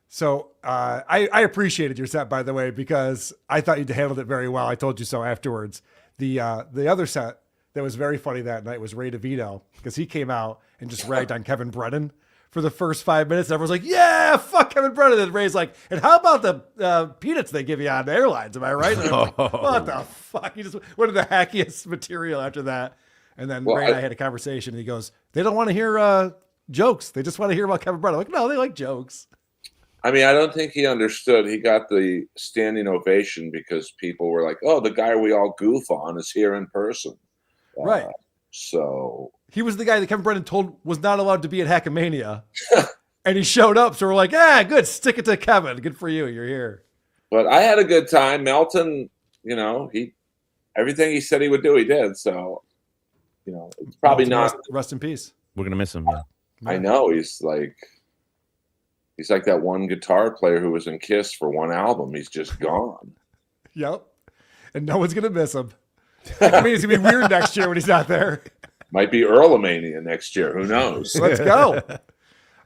So I appreciated your set, by the way, because I thought you handled it very well. I told you so afterwards. The other set that was very funny that night was Ray DeVito, because he came out and just ragged on Kevin Brennan for the first 5 minutes. Everyone's like, yeah, fuck Kevin Brennan. And Ray's like, and how about the peanuts they give you on airlines? Am I right? And I'm like, what the fuck? He just went to the hackiest material after that. And then Well, Ray and I had a conversation, and he goes, they don't want to hear jokes. They just want to hear about Kevin Brennan. I'm like, no, they like jokes. I mean, I don't think he understood. He got the standing ovation because people were like, oh, the guy we all goof on is here in person. Right. So He was the guy that Kevin Brennan told was not allowed to be at Hackamania. And he showed up. So we're like, yeah, good. Stick it to Kevin. Good for you. You're here. But I had a good time. Melton, you know, everything he said he would do, he did. So, you know, it's probably Melton, not. Rest in peace. We're gonna miss him. Yeah. I know he's like that one guitar player who was in Kiss for one album. He's just gone. Yep. And no one's going to miss him. I mean, it's going to be weird next year when he's not there. Might be Earlomania next year. Who knows? Let's go. All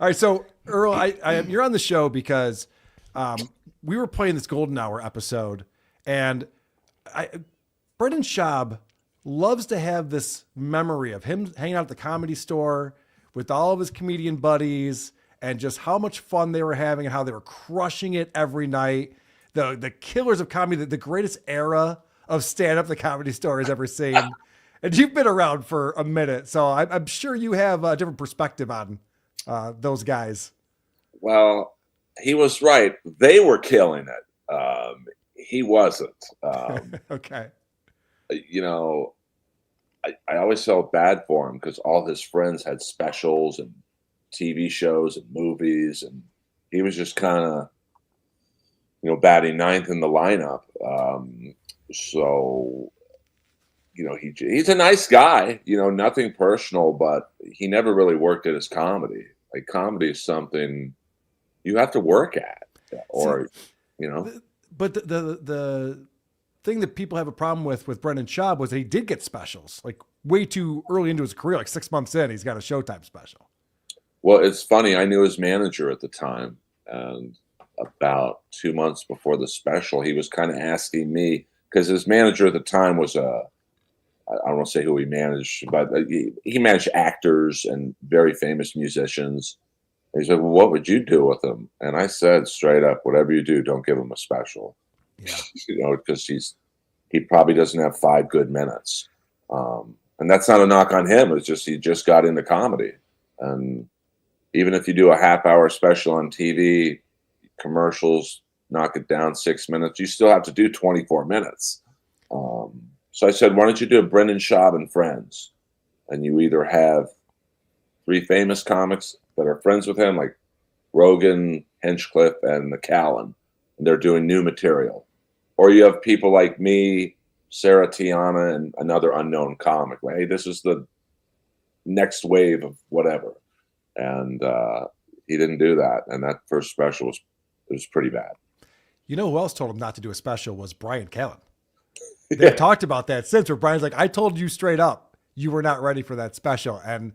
right. So, Earl, you're on the show because we were playing this Golden Hour episode, and Brendan Schaub loves to have this memory of him hanging out at the Comedy Store with all of his comedian buddies and just how much fun they were having and how they were crushing it every night. The killers of comedy, the greatest era of stand-up the Comedy Store has ever seen. And you've been around for a minute, so I'm sure you have a different perspective on those guys. Well, he was right. They were killing it. He wasn't. Okay. You know, I always felt bad for him because all his friends had specials and TV shows and movies, and he was just kind of, you know, batting ninth in the lineup. So, you know, he's a nice guy, you know, nothing personal, but he never really worked at his comedy. Like, comedy is something you have to work at, or, you know. But the thing that people have a problem with Brendan Schaub was that he did get specials, like way too early into his career, like 6 months in, he's got a Showtime special. Well, it's funny. I knew his manager at the time, and about 2 months before the special, he was kind of asking me, because his manager at the time was I don't want to say who he managed, but he managed actors and very famous musicians. And he said, well, what would you do with him? And I said straight up, whatever you do, don't give him a special. Yeah. You know, because he probably doesn't have 5 good minutes. And that's not a knock on him. It's just he just got into comedy. And even if you do a half-hour special on TV, commercials, knock it down 6 minutes, you still have to do 24 minutes. So I said, why don't you do a Brendan Schaub and Friends? And you either have 3 famous comics that are friends with him, like Rogan, Hinchcliffe, and the Callen, and they're doing new material. Or you have people like me, Sarah Tiana, and another unknown comic. Hey, this is the next wave of whatever. And he didn't do that. And that first special was pretty bad. You know who else told him not to do a special was Bryan Callen. They've talked about that since, where Brian's like, I told you straight up, you were not ready for that special. And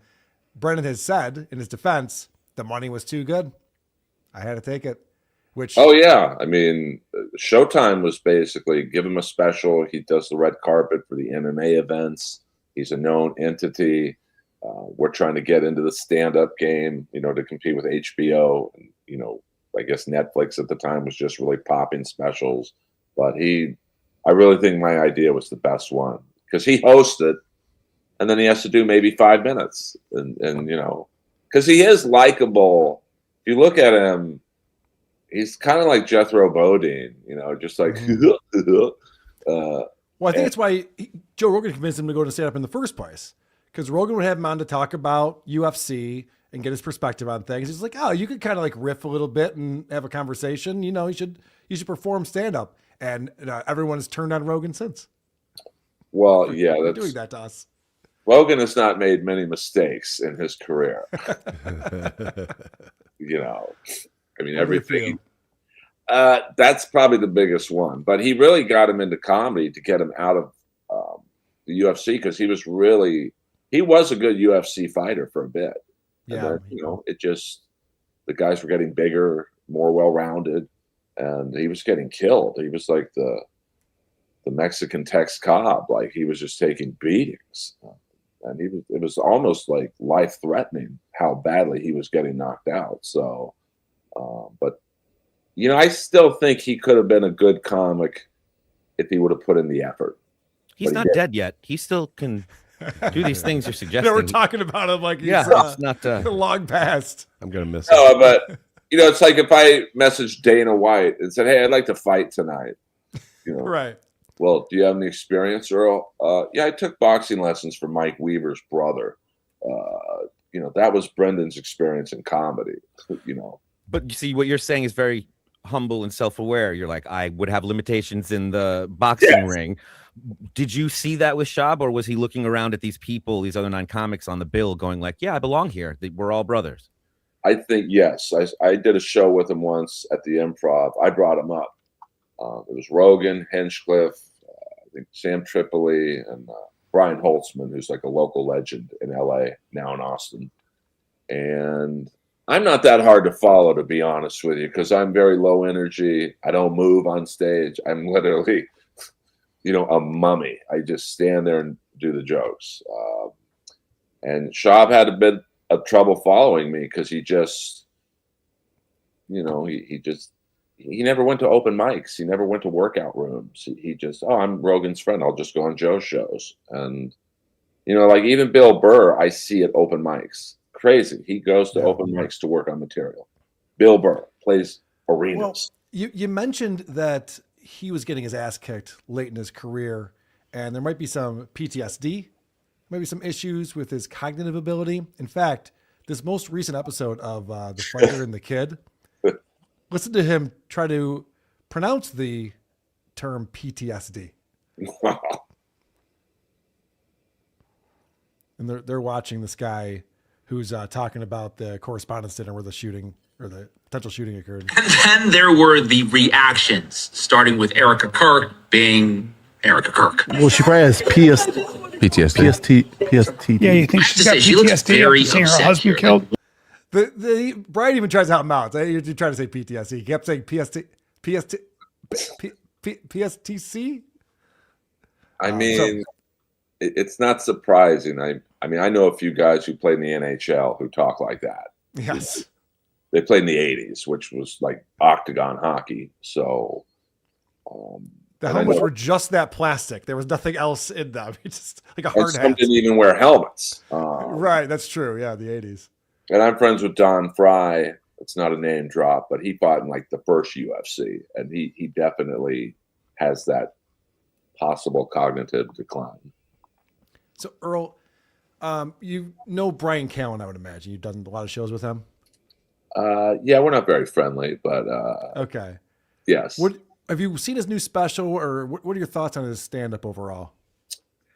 Brendan has said in his defense, the money was too good. I had to take it. Which, oh yeah, I mean, Showtime was basically give him a special. He does the red carpet for the MMA events. He's a known entity. We're trying to get into the stand-up game, to compete with HBO. And, I guess Netflix at the time was just really popping specials. But I really think my idea was the best one because he hosts it, and then he has to do maybe 5 minutes, and because he is likable. If you look at him, he's kind of like Jethro Bodine, just like. Well, I think it's why Joe Rogan convinced him to go to stand up in the first place, because Rogan would have him on to talk about UFC and get his perspective on things. He's like, oh, you could kind of like riff a little bit and have a conversation. You should perform stand up, and everyone has turned on Rogan since. Well, yeah, that's doing that to us. Rogan has not made many mistakes in his career. I mean, everything. That's probably the biggest one, but he really got him into comedy to get him out of the UFC because he was a good UFC fighter for a bit. Yeah, and then, the guys were getting bigger, more well-rounded, and he was getting killed. He was like the Mexican Tex Cobb, like he was just taking beatings, and it was almost like life-threatening how badly he was getting knocked out. So, but I still think he could have been a good comic if he would have put in the effort. He's not dead yet. He still can do these things you're suggesting. We're talking about him like he's it's not long past. I'm gonna miss it. But it's like if I messaged Dana White and said, "Hey, I'd like to fight tonight," right? Well, do you have any experience, Earl? Yeah, I took boxing lessons from Mike Weaver's brother. That was Brendan's experience in comedy. But you see, what you're saying is very humble and self-aware. You're like, I would have limitations in the boxing ring. Did you see that with Schaub, or was he looking around at these people, these other 9 comics on the bill, going like, yeah, I belong here. We're all brothers? I think, yes. I did a show with him once at the Improv. I brought him up. It was Rogan, Hinchcliffe, I think Sam Tripoli, and Brian Holtzman, who's like a local legend in LA, now in Austin. And I'm not that hard to follow, to be honest with you, because I'm very low energy. I don't move on stage. I'm literally, a mummy. I just stand there and do the jokes. And Schaub had a bit of trouble following me because he just, he never went to open mics. He never went to workout rooms. He just, I'm Rogan's friend. I'll just go on Joe's shows. And, like even Bill Burr, I see at open mics. Crazy. He goes to open mics to work on material. Bill Burr plays arenas. Well, you mentioned that he was getting his ass kicked late in his career, and there might be some PTSD, maybe some issues with his cognitive ability. In fact, this most recent episode of The Fighter and the Kid, listen to him try to pronounce the term PTSD. And they're watching this guy who's talking about the Correspondence Dinner where the shooting or the potential shooting occurred. And then there were the reactions, starting with Erica Kirk being Erica Kirk. Well, she probably has PTSD. PST. Yeah, you think she's got PTSD after seeing her husband killed? Brian even tries to help him out. He tried to say PTSD. He kept saying PSTC. I mean, it's not surprising. I mean, I know a few guys who played in the NHL who talk like that. Yes. They played in the 80s, which was like octagon hockey. So the helmets were just that plastic. There was nothing else in them. It's just like a hard hat. Some didn't even wear helmets. Right, that's true. Yeah, the 80s. And I'm friends with Don Fry. It's not a name drop, but he fought in like the first UFC, and he definitely has that possible cognitive decline. So Earl, you know Bryan Callen, I would imagine. You've done a lot of shows with him. Yeah, we're not very friendly, but okay. Yes. Have you seen his new special, or what are your thoughts on his stand-up overall?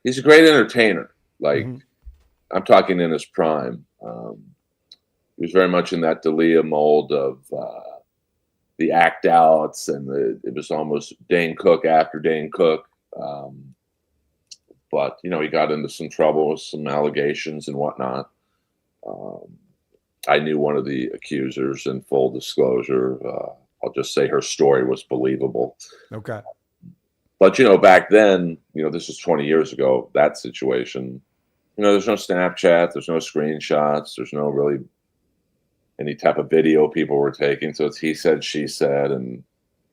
He's a great entertainer. Like I'm talking in his prime. He was very much in that D'Elia mold of the act outs, and it was almost Dane Cook after Dane Cook. But he got into some trouble with some allegations and whatnot. I knew one of the accusers, in full disclosure. I'll just say her story was believable. Okay. But, back then, this is 20 years ago, that situation, there's no Snapchat, there's no screenshots, there's no really any type of video people were taking. So it's he said, she said, and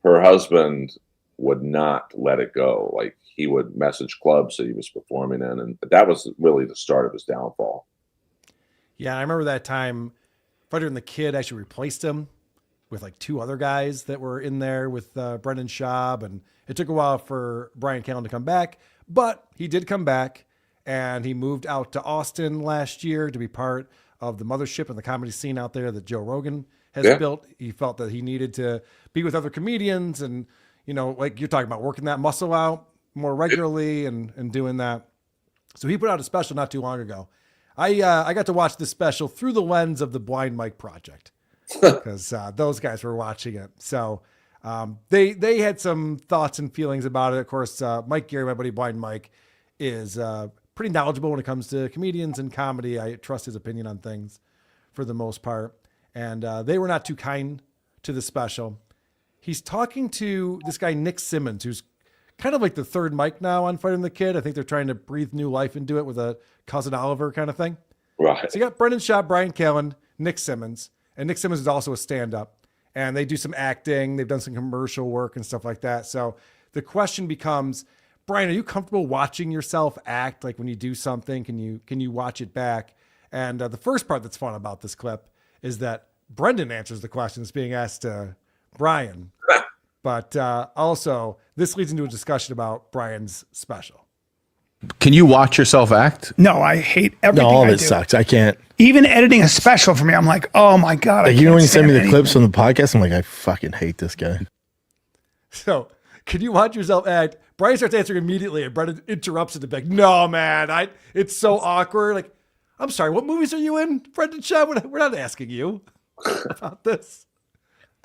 her husband would not let it go. Like, he would message clubs that he was performing in, and that was really the start of his downfall. Yeah, I remember that time Fighter and the Kid actually replaced him with like two other guys that were in there with Brendan Schaub, and it took a while for Bryan Callen to come back, but he did come back, and he moved out to Austin last year to be part of the mothership and the comedy scene out there that Joe Rogan has built. He felt that he needed to be with other comedians and, like you're talking about, working that muscle out more regularly and doing that. So he put out a special not too long ago. I got to watch this special through the lens of the Blind Mike Project because those guys were watching it. So they had some thoughts and feelings about it. Of course, Mike Geary, my buddy Blind Mike, is pretty knowledgeable when it comes to comedians and comedy. I trust his opinion on things for the most part. And they were not too kind to the special. He's talking to this guy, Nick Simmons, who's kind of like the third Mike now on Fighting the Kid. I think they're trying to breathe new life into it with a Cousin Oliver kind of thing. Right. So you got Brendan Schaub, Bryan Callen, Nick Simmons. And Nick Simmons is also a stand-up. And they do some acting. They've done some commercial work and stuff like that. So the question becomes, Bryan, are you comfortable watching yourself act? Like when you do something, can you watch it back? And the first part that's fun about this clip is that Brendan answers the questions being asked to Bryan. But also, this leads into a discussion about Bryan's special. Can you watch yourself act? No, I hate everything. No, all of I it do. sucks. I can't. Even editing a special for me, I'm like, oh my God. Like, when you send me the clips from the podcast, I'm like, I fucking hate this guy. So, can you watch yourself act? Bryan starts answering immediately, and Brendan interrupts it to be like, no, man, it's so awkward. Like, I'm sorry, what movies are you in, Brendan Schaub? We're not asking you about this.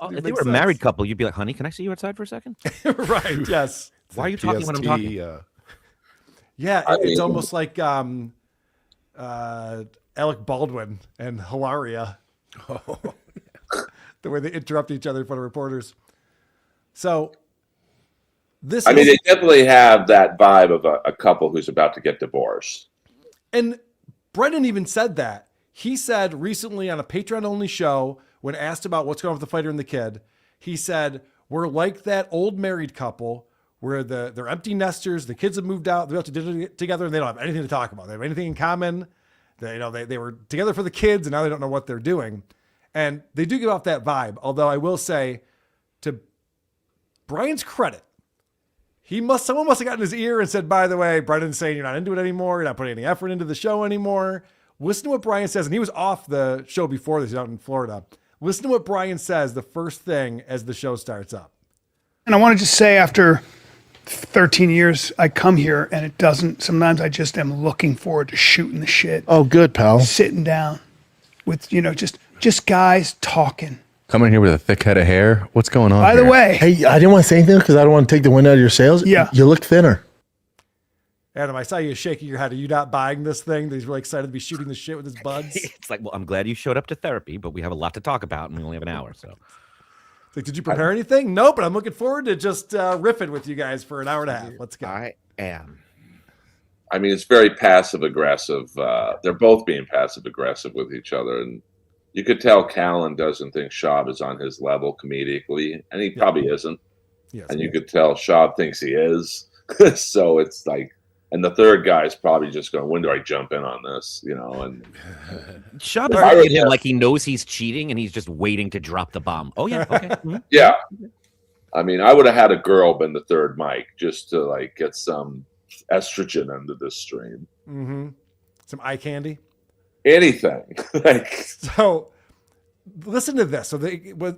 If they were a married couple, you'd be like, honey, can I see you outside for a second? Right, yes. Why are you talking when I'm talking? Yeah, it's almost like Alec Baldwin and Hilaria. The way they interrupt each other in front of reporters. So they definitely have that vibe of a couple who's about to get divorced. And Brendan even said that. He said recently on a Patreon-only show, when asked about what's going on with the Fighter and the Kid, he said, we're like that old married couple where they're empty nesters, the kids have moved out, they're out to dinner together, and they don't have anything to talk about. They have anything in common. They were together for the kids, and now they don't know what they're doing. And they do give off that vibe, although I will say, to Bryan's credit, someone must have gotten his ear and said, by the way, Brendan's saying you're not into it anymore, you're not putting any effort into the show anymore. Listen to what Bryan says, and he was off the show before this, he's out in Florida. Listen to what Bryan says the first thing as the show starts up. And I want to just say, after 13 years, I come here and it doesn't. Sometimes I just am looking forward to shooting the shit. Oh, good, pal. Sitting down with, just guys talking. Coming here with a thick head of hair. What's going on? By the way, hey, I didn't want to say anything because I don't want to take the wind out of your sails. Yeah. You look thinner. Adam, I saw you shaking your head. Are you not buying this thing? That he's really excited to be shooting the shit with his buds. It's like, well, I'm glad you showed up to therapy, but we have a lot to talk about, and we only have an hour, so. It's like, did you prepare anything? Nope, but I'm looking forward to just riffing with you guys for an hour and a half. Let's go. I am. I mean, it's very passive aggressive. They're both being passive aggressive with each other, and you could tell Callen doesn't think Schaub is on his level comedically, and he probably isn't. Yes, and you could tell Schaub thinks he is. So it's like, and the third guy is probably just going, when do I jump in on this? And Schaub is looking at him like he knows he's cheating and he's just waiting to drop the bomb. Oh, yeah. Okay. Yeah. I mean, I would have had a girl been the third mic just to like get some estrogen into this stream. Mm-hmm. Some eye candy. Anything. So listen to this. So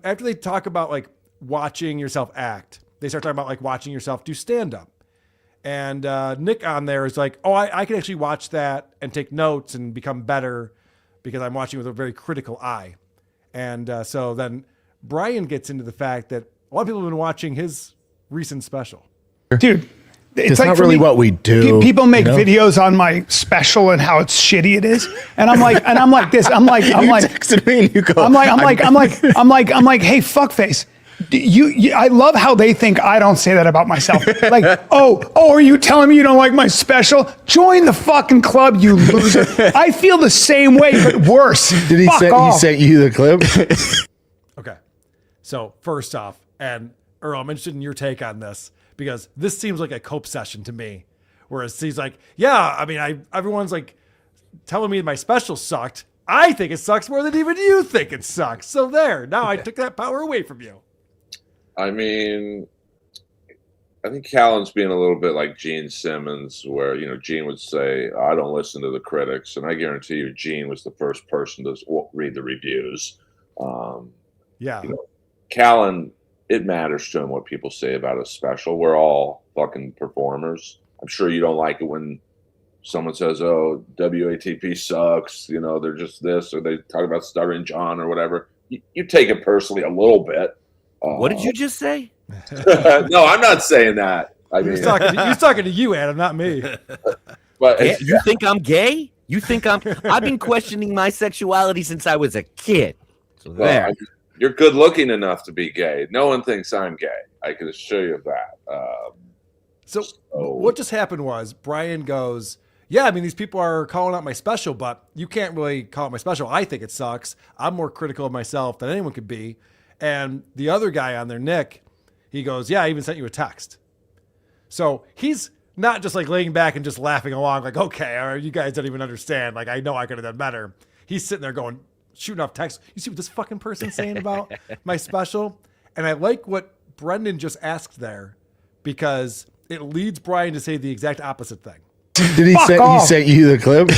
after they talk about like watching yourself act, they start talking about like watching yourself do stand-up. And Nick on there is like, oh, I can actually watch that and take notes and become better because I'm watching with a very critical eye. And so then Bryan gets into the fact that a lot of people have been watching his recent special. Dude, It's like not for really me, what we do. People make you know? videos on my special and how it's shitty it is, and I'm like this. I'm like, texted me and you go. I'm like, hey, fuckface. I love how they think I don't say that about myself. Like, oh, are you telling me you don't like my special? Join the fucking club, you loser. I feel the same way, but worse. Did he Fuck he off. sent you the clip? Okay. So first off, and Earl, I'm interested in your take on this because this seems like a cope session to me. Whereas he's like, yeah, I mean, everyone's like telling me my special sucked. I think it sucks more than even you think it sucks. So there, now I took that power away from you. I mean, I think Callen's being a little bit like Gene Simmons, where, Gene would say, I don't listen to the critics. And I guarantee you, Gene was the first person to read the reviews. Yeah. Callen, it matters to him what people say about his special. We're all fucking performers. I'm sure you don't like it when someone says, oh, WATP sucks. They're just this, or they talk about Stuttering John or whatever. You take it personally a little bit. What did you just say? No, I'm not saying that. He's talking to you, Adam, not me. But You think I'm gay? I've been questioning my sexuality since I was a kid. So there. You're good looking enough to be gay. No one thinks I'm gay. I can assure you of that. So what just happened was Bryan goes, yeah, I mean, these people are calling out my special, but you can't really call it my special. I think it sucks. I'm more critical of myself than anyone could be. And the other guy on there, Nick, he goes, yeah, I even sent you a text. So he's not just like laying back and just laughing along like, okay, or you guys don't even understand. Like, I know I could have done better. He's sitting there going, shooting off texts. You see what this fucking person's saying about my special? And I like what Brendan just asked there because it leads Bryan to say the exact opposite thing. Did he sent you the clip?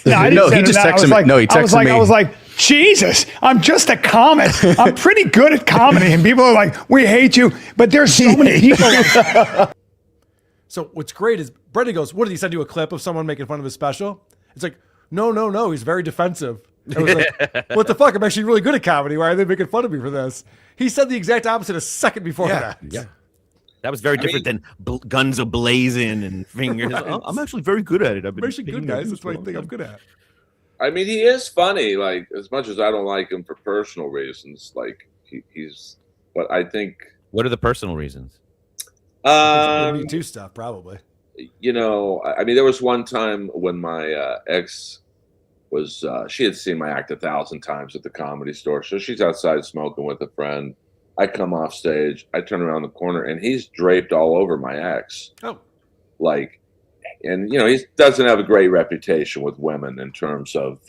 No, he just texted me. No, he texted me. I was like, Jesus, I'm just a comic. I'm pretty good at comedy. And people are like, we hate you. But there's so many people. So what's great is Brendan goes, what did he send you a clip of someone making fun of his special? It's like, no. He's very defensive. I was like, what the fuck? I'm actually really good at comedy. Why are they making fun of me for this? He said the exact opposite a second before that. Yeah. That was very different than guns a-blazing and fingers. Oh, I'm actually very good at it. I'm actually good, guys. That's what I think I'm good at. I mean, he is funny. Like, as much as I don't like him for personal reasons, like he's. But I think. What are the personal reasons? Me Too stuff, probably. I mean, there was one time when my ex was. She had seen my act 1,000 times at the Comedy Store, so she's outside smoking with a friend. I come off stage, I turn around the corner, and he's draped all over my ex. Oh. And he doesn't have a great reputation with women in terms of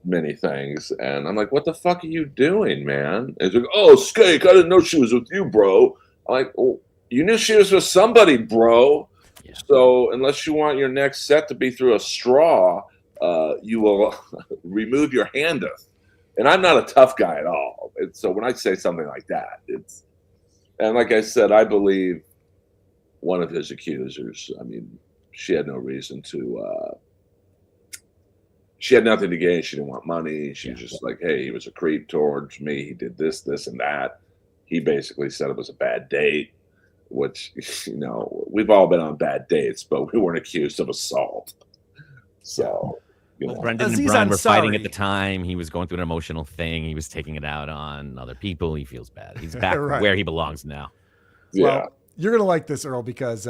many things. And I'm like, what the fuck are you doing, man? And he's like, oh, Skake, I didn't know she was with you, bro. I'm like, oh, you knew she was with somebody, bro. Yeah. So unless you want your next set to be through a straw, you will remove your handeth. And I'm not a tough guy at all. So when I say something like that, and like I said, I believe one of his accusers, I mean, she had no reason to, she had nothing to gain. She didn't want money. She was just like, hey, he was a creep towards me. He did this, and that. He basically said it was a bad date, which, we've all been on bad dates, but we weren't accused of assault. So... Brendan and Bryan were fighting at the time. He was going through an emotional thing. He was taking it out on other people. He feels bad. He's back where he belongs now. Yeah. Well, you're going to like this, Earl, because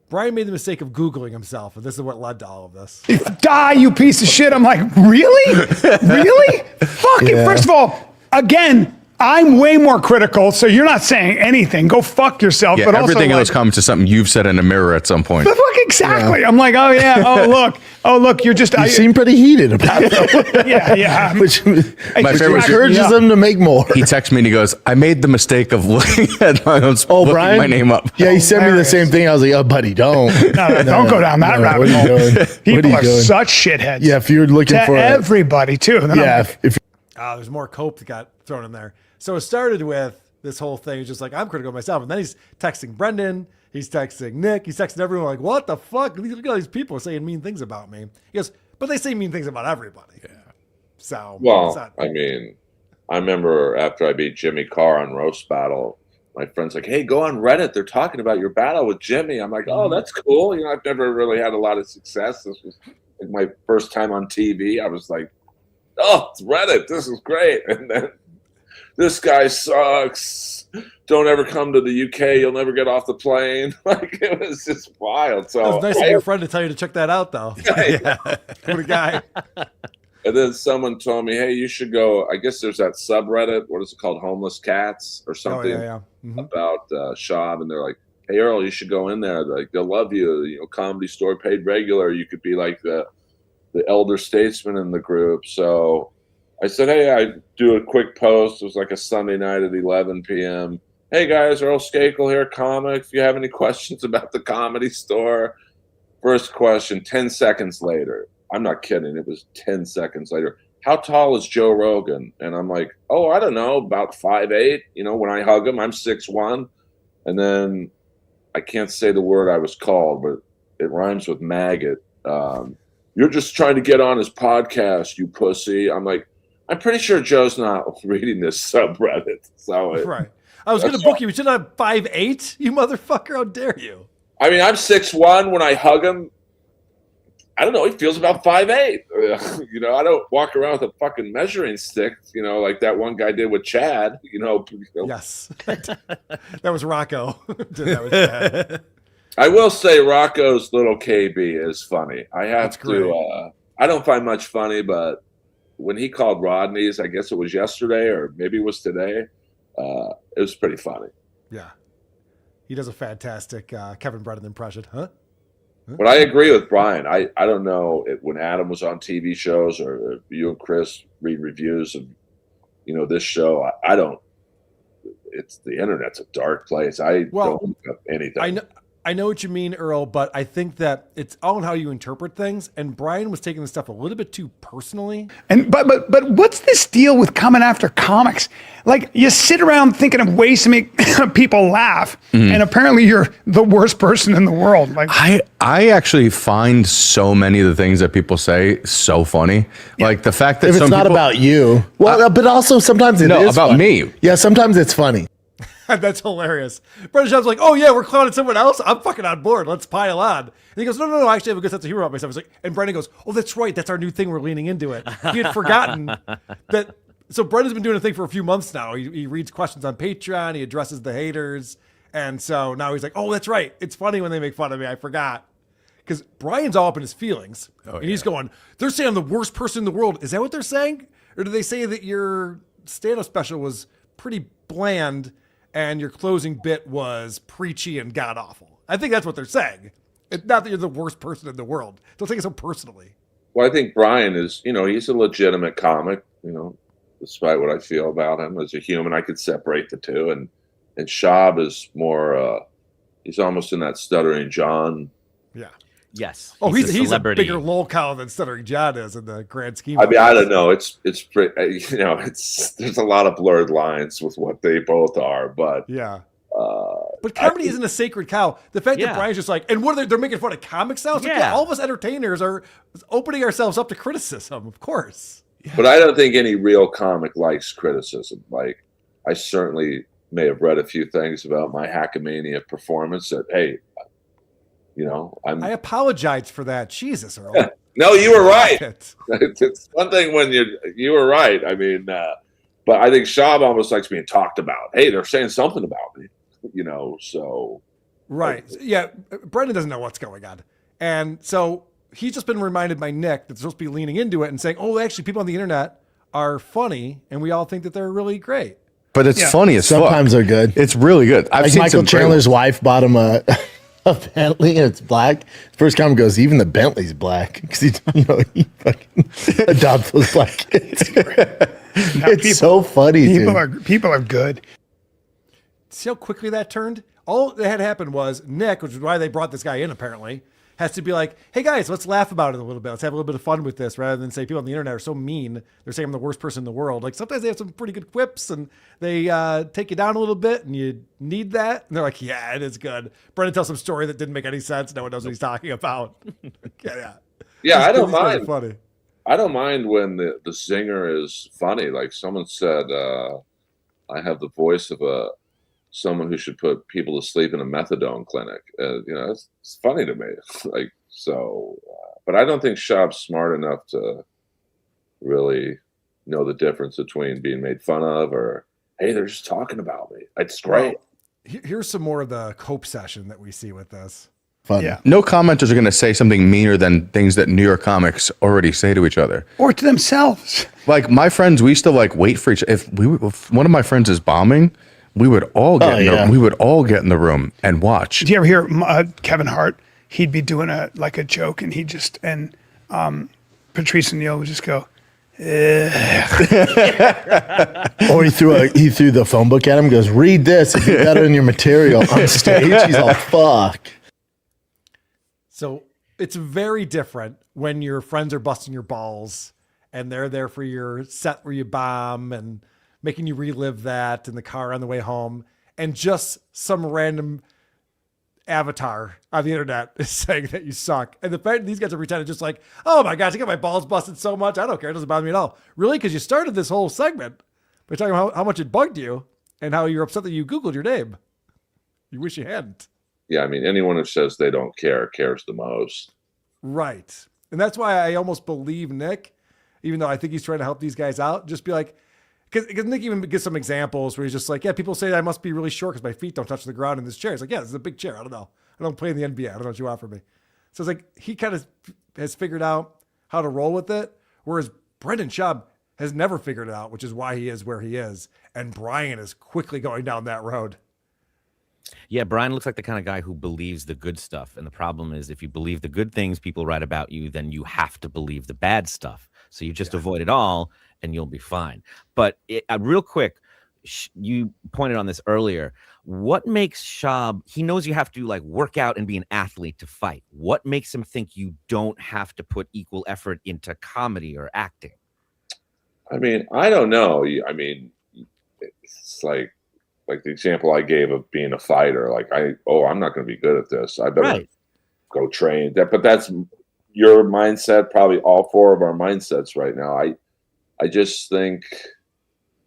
Bryan made the mistake of Googling himself, and this is what led to all of this. Die, you piece of shit. I'm like, really? Really? Fucking, first of all, again, I'm way more critical, so you're not saying anything. Go fuck yourself. Yeah, but everything also, else comes to something you've said in a mirror at some point. But fuck, exactly. Yeah. I'm like, oh yeah, oh look, you're just. You seem pretty heated about it. Yeah. Which my favorite encourages them to make more. He texts me and he goes, "I made the mistake of looking at my own. Bryan, my name up." Yeah, he sent me the same thing. I was like, oh, buddy, don't. No, don't go down that rabbit hole. People are such shitheads. Yeah, if you're looking for everybody too. If there's more cope that got thrown in there. So it started with this whole thing. He's just like, I'm critical of myself. And then he's texting Brendan. He's texting Nick. He's texting everyone like, what the fuck? Look at all these people saying mean things about me. He goes, but they say mean things about everybody. Yeah. So, well, I mean, I remember after I beat Jimmy Carr on Roast Battle, my friend's like, hey, go on Reddit. They're talking about your battle with Jimmy. I'm like, oh, that's cool. You know, I've never really had a lot of success. This was like my first time on TV. I was like, oh, it's Reddit. This is great. And then this guy sucks. Don't ever come to the UK. You'll never get off the plane. Like, it was just wild. So it was nice of your friend to tell you to check that out, though. Yeah. What a guy. And then someone told me, hey, you should go. I guess there's that subreddit. What is it called? Homeless Cats or something about Schaub. And they're like, hey, Earl, you should go in there. Like, they'll love you. You know, Comedy Store paid regular. You could be like the elder statesman in the group. So I said, hey, I do a quick post. It was like a Sunday night at 11 p.m. Hey, guys, Earl Skakel here, comic. If you have any questions about the Comedy Store. First question, 10 seconds later. I'm not kidding. It was 10 seconds later. How tall is Joe Rogan? And I'm like, oh, I don't know, about 5'8". You know, when I hug him, I'm 6'1". And then I can't say the word I was called, but it rhymes with maggot. You're just trying to get on his podcast, you pussy. I'm like, I'm pretty sure Joe's not reading this subreddit. So right. I was going to book you. You should have 5'8", you motherfucker. How dare you? I mean, I'm 6'1". When I hug him, I don't know. He feels about 5'8". You know, I don't walk around with a fucking measuring stick, you know, like that one guy did with Chad, you know. Yes. That was Rocco. That was Chad. I will say Rocco's little KB is funny. I have to, I don't find much funny, but when he called Rodney's, I guess it was yesterday or maybe it was today, it was pretty funny. Yeah. He does a fantastic Kevin Brennan impression, huh? But I agree with Brian. I don't know when Adam was on TV shows or you and Chris read reviews of, you know, this show. I don't. It's the internet's a dark place. Don't look up anything. I know what you mean, Earl, but I think that it's all in how you interpret things. And Brian was taking this stuff a little bit too personally. And but what's this deal with coming after comics? Like, you sit around thinking of ways to make people laugh, and apparently you're the worst person in the world. Like, I actually find so many of the things that people say so funny. Yeah. Like the fact that if it's not about you, well, but also sometimes it is about funny. me. Yeah, sometimes it's funny. That's hilarious. Brendan Schaub's like, oh yeah, we're clowning someone else. I'm fucking on board. Let's pile on. And he goes, no, I actually have a good sense of humor about myself. He's like, and Brendan goes, oh, that's right. That's our new thing. We're leaning into it. He had forgotten that. So Brendan's been doing a thing for a few months now. He reads questions on Patreon. He addresses the haters. And so now he's like, oh, that's right. It's funny when they make fun of me. I forgot. Because Brian's all up in his feelings. And he's going, they're saying I'm the worst person in the world. Is that what they're saying? Or do they say that your stand-up special was pretty bland and your closing bit was preachy and god-awful? I think that's what they're saying. It's not that you're the worst person in the world. Don't take it so personally. Well, I think Brian is, you know, he's a legitimate comic, you know, despite what I feel about him as a human. I could separate the two. And Schaub is more, he's almost in that Stuttering John. Yeah. Yes. Oh, he's a bigger lolcow than Stuttering John is in the grand scheme. I mean, I don't know. It's pretty, you know, there's a lot of blurred lines with what they both are, but yeah. But comedy isn't a sacred cow. The fact that Brian's just like, and what are they're making fun of comics now? It's like, all of us entertainers are opening ourselves up to criticism, of course. But I don't think any real comic likes criticism. Like, I certainly may have read a few things about my Hackamania performance that, hey, you know, I apologize for that. Jesus, Earl. No, you were right. It's one thing when you were right. I mean, but I think Schaub almost likes being talked about. Hey, they're saying something about me, you know, so. Right. Yeah. Brendan doesn't know what's going on. And so he's just been reminded by Nick that they're supposed to be leaning into it and saying, oh, actually, people on the internet are funny and we all think that they're really great. But it's funny as fuck. Sometimes they're good. It's really good. I've seen Michael Chandler's wife bought him a Bentley and it's black. First comment goes, even the Bentley's black because he fucking adopts those black kids. It's so funny. People are good. See how quickly that turned? All that had happened was Nick, which is why they brought this guy in apparently, has to be like, hey guys, let's laugh about it a little bit. Let's have a little bit of fun with this, rather than say people on the internet are so mean. They're saying I'm the worst person in the world. Like sometimes they have some pretty good quips and they take you down a little bit and you need that. And they're like, yeah, it is good. Brendan tells some story that didn't make any sense. No one knows what he's talking about. Yeah, I don't These guys are mind. funny. I don't mind when the singer is funny. Like someone said, I have the voice of someone who should put people to sleep in a methadone clinic. It's funny to me. Like so, but I don't think Schaub's smart enough to really know the difference between being made fun of or hey, they're just talking about me. It's great. Well, here's some more of the cope session that we see with this. Fun. Yeah. No commenters are going to say something meaner than things that New York comics already say to each other or to themselves. Like my friends, we used to like wait for each. If one of my friends is bombing, we would all get in the room and watch. Did you ever hear Kevin Hart? He'd be doing a joke, and Patrice and Neil would just go. Or he threw the phone book at him. And goes, read this. If you got it in your material on stage, he's all fuck. So it's very different when your friends are busting your balls and they're there for your set where you bomb and making you relive that in the car on the way home, and just some random avatar on the internet is saying that you suck. And the fact that these guys are pretending just like, oh my gosh, I got my balls busted so much. I don't care. It doesn't bother me at all. Really? Because you started this whole segment by talking about how much it bugged you and how you're upset that you Googled your name. You wish you hadn't. Yeah, I mean, anyone who says they don't care cares the most. Right. And that's why I almost believe Nick, even though I think he's trying to help these guys out. Just be like, because Nick even gives some examples where he's just like, yeah, people say that I must be really short because my feet don't touch the ground in this chair. It's like, yeah, this is a big chair. I don't know. I don't play in the NBA. I don't know what you want from me. So it's like he kind of has figured out how to roll with it, whereas Brendan Schaub has never figured it out, which is why he is where he is. And Bryan is quickly going down that road. Yeah, Bryan looks like the kind of guy who believes the good stuff. And the problem is if you believe the good things people write about you, then you have to believe the bad stuff. So you just avoid it all and you'll be fine. But real quick, you pointed on this earlier. What makes Schaub, he knows you have to like work out and be an athlete to fight. What makes him think you don't have to put equal effort into comedy or acting? I mean, I don't know. I mean, it's like the example I gave of being a fighter. Like I'm not going to be good at this. I better go train. But that's your mindset. Probably all four of our mindsets right now. I just think,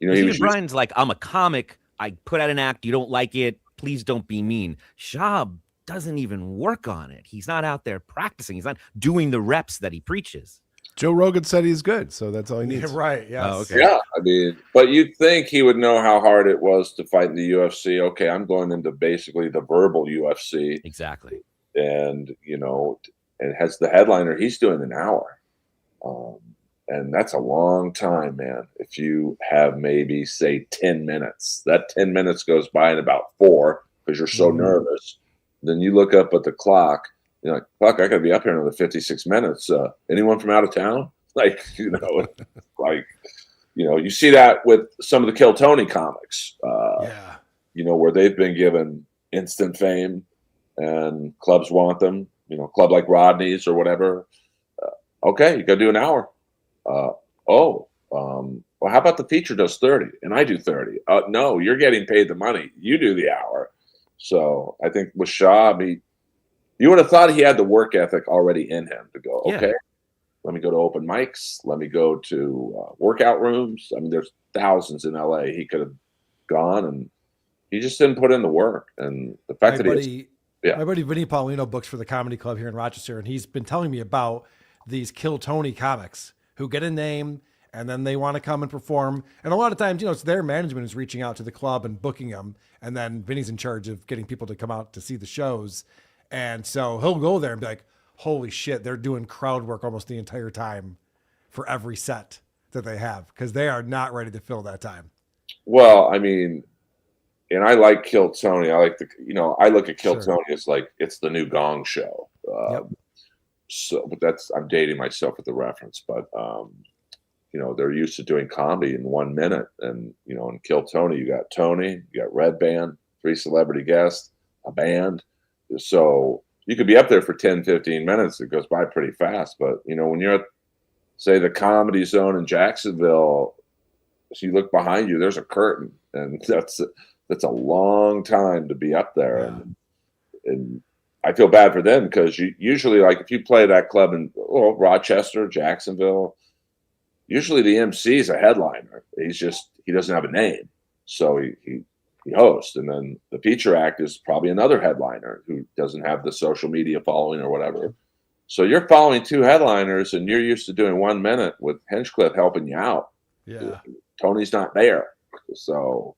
Bryan's like, I'm a comic. I put out an act. You don't like it. Please don't be mean. Schaub doesn't even work on it. He's not out there practicing. He's not doing the reps that he preaches. Joe Rogan said he's good, so that's all he needs. Right. Yes. Oh, okay. Yeah. I mean, but you'd think he would know how hard it was to fight in the UFC. Okay, I'm going into basically the verbal UFC. Exactly. And, and has the headliner, he's doing an hour. And that's a long time, man. If you have maybe, say, 10 minutes, that 10 minutes goes by in about 4 because you're so nervous. Then you look up at the clock. You're like, fuck, I got to be up here another 56 minutes. Anyone from out of town? You see that with some of the Kill Tony comics, where they've been given instant fame and clubs want them, club like Rodney's or whatever. Okay, you got to do an hour. Well, how about the feature does 30 and I do 30? No, you're getting paid the money. You do the hour. So I think with Schaub, you would have thought he had the work ethic already in him to go, okay, let me go to open mics. Let me go to workout rooms. I mean, there's thousands in LA. He could have gone and he just didn't put in the work. And the fact my buddy Vinny Paulino books for the Comedy Club here in Rochester. And he's been telling me about these Kill Tony comics who get a name and then they want to come and perform. And a lot of times, it's their management who's reaching out to the club and booking them. And then Vinny's in charge of getting people to come out to see the shows. And so he'll go there and be like, holy shit, they're doing crowd work almost the entire time for every set that they have because they are not ready to fill that time. Well, I mean, and I like Kill Tony. I like I look at Kill Tony as like it's the new Gong Show. So, but I'm dating myself with the reference, but they're used to doing comedy in 1 minute, and in Kill Tony, you got Tony, you got Red Band, 3 celebrity guests, a band. So you could be up there for 10, 15 minutes. It goes by pretty fast. But, when you're at, say, the Comedy Zone in Jacksonville, so you look behind you, there's a curtain. And that's a long time to be up there. And I feel bad for them because usually, like, if you play that club in Rochester, Jacksonville, usually the MC is a headliner. He doesn't have a name. So he hosts. And then the feature act is probably another headliner who doesn't have the social media following or whatever. So you're following two headliners and you're used to doing 1 minute with Hinchcliffe helping you out. Yeah. Tony's not there. So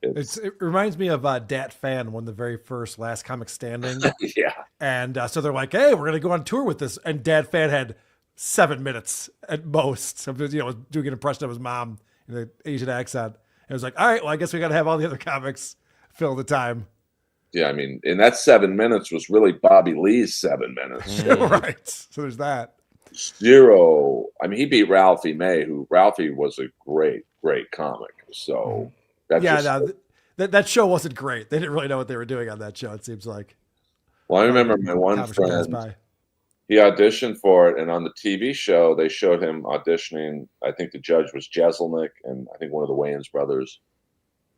it reminds me of Dat Fan, one of the very first Last Comic Standing. Yeah. And so they're like, hey, we're going to go on tour with this. And Dat Fan had 7 minutes at most. So, doing an impression of his mom in an Asian accent. And it was like, all right, well, I guess we got to have all the other comics fill the time. Yeah, I mean, and that 7 minutes was really Bobby Lee's 7 minutes. Right. So there's that. Zero. I mean, he beat Ralphie May, who Ralphie was a great, great comic. So that show wasn't great. They didn't really know what they were doing on that show, it seems like. Well, I remember my one friend, he auditioned for it, and on the TV show, they showed him auditioning. I think the judge was Jeselnik, and I think one of the Wayans brothers.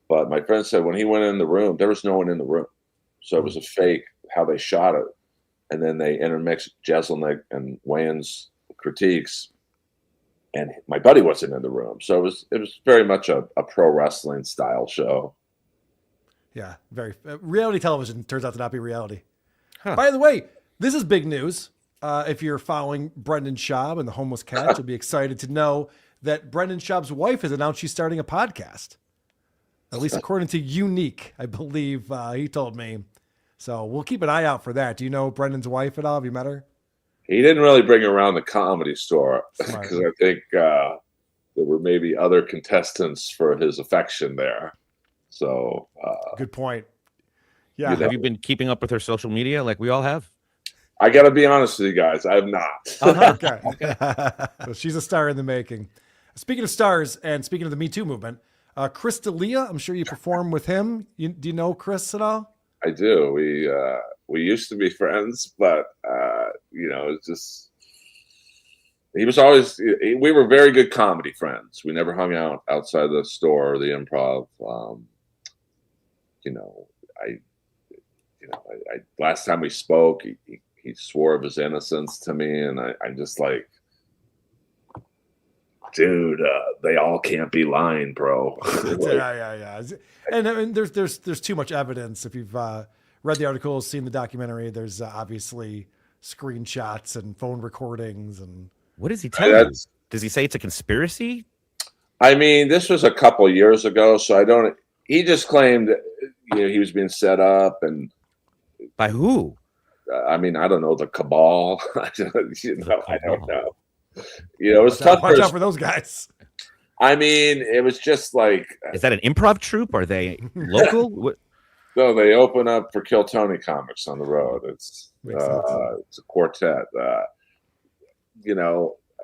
But my friend said when he went in the room, there was no one in the room. So it was a fake how they shot it. And then they intermixed Jeselnik and Wayans critiques. And my buddy wasn't in the room. So it was very much a pro wrestling style show. Yeah, very. Reality television turns out to not be reality. By the way, this is big news. If you're following Brendan Schaub and the Homeless Cat, you'll be excited to know that Brendan Schaub's wife has announced she's starting a podcast. At least according to Unique, I believe he told me. So we'll keep an eye out for that. Do you know Brendan's wife at all? Have you met her? He didn't really bring her around the Comedy Store because I think there were maybe other contestants for his affection there. So good point. Yeah. Have you been keeping up with her social media like we all have? I got to be honest with you guys. I have not. Okay. So she's a star in the making. Speaking of stars and speaking of the Me Too movement, Chris D'Elia, I'm sure you perform with him. Do you know Chris at all? I do. We used to be friends, but it's just he was always. We were very good comedy friends. We never hung out outside the store or the Improv. I last time we spoke, he swore of his innocence to me, and I'm just like, dude, they all can't be lying, bro. Yeah. And I mean, there's too much evidence. If you've read the articles, seen the documentary, there's obviously screenshots and phone recordings. And what does he tell you? Does he say it's a conspiracy? I mean, this was a couple years ago, so I don't. He just claimed he was being set up, and by who? I mean, I don't know, the cabal. I don't know. It was tough. Watch out for those guys. I mean, it was just like. Is that an improv troupe? Are they local? What? No, they open up for Kill Tony Comics on the road. It's a quartet. I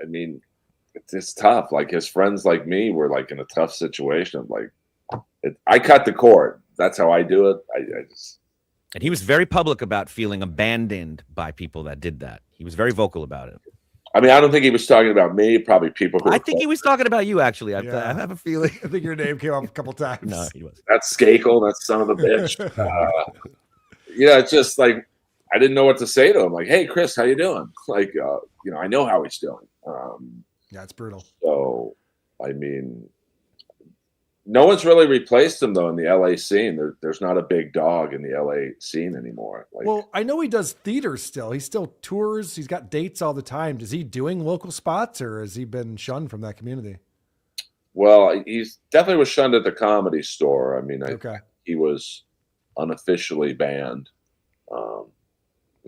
mean, it's tough. Like his friends, like me, were like in a tough situation. Like, I cut the cord. That's how I do it. I just. And he was very public about feeling abandoned by people that did that. He was very vocal about it. I mean, I don't think he was talking about me. Probably people who. I think he was talking about you. Actually, I have a feeling. I think your name came up a couple times. No, he wasn't. That's Skakel. That son of a bitch. It's just like I didn't know what to say to him. Like, hey, Chris, how you doing? Like, I know how he's doing. Yeah, it's brutal. So, I mean, no one's really replaced him though in the LA scene. There's not a big dog in the LA scene anymore. Like, well, I know he does theater still. He still tours. He's got dates all the time. Is he doing local spots, or has he been shunned from that community? Well, he's definitely was shunned at the Comedy Store. I mean, he was unofficially banned.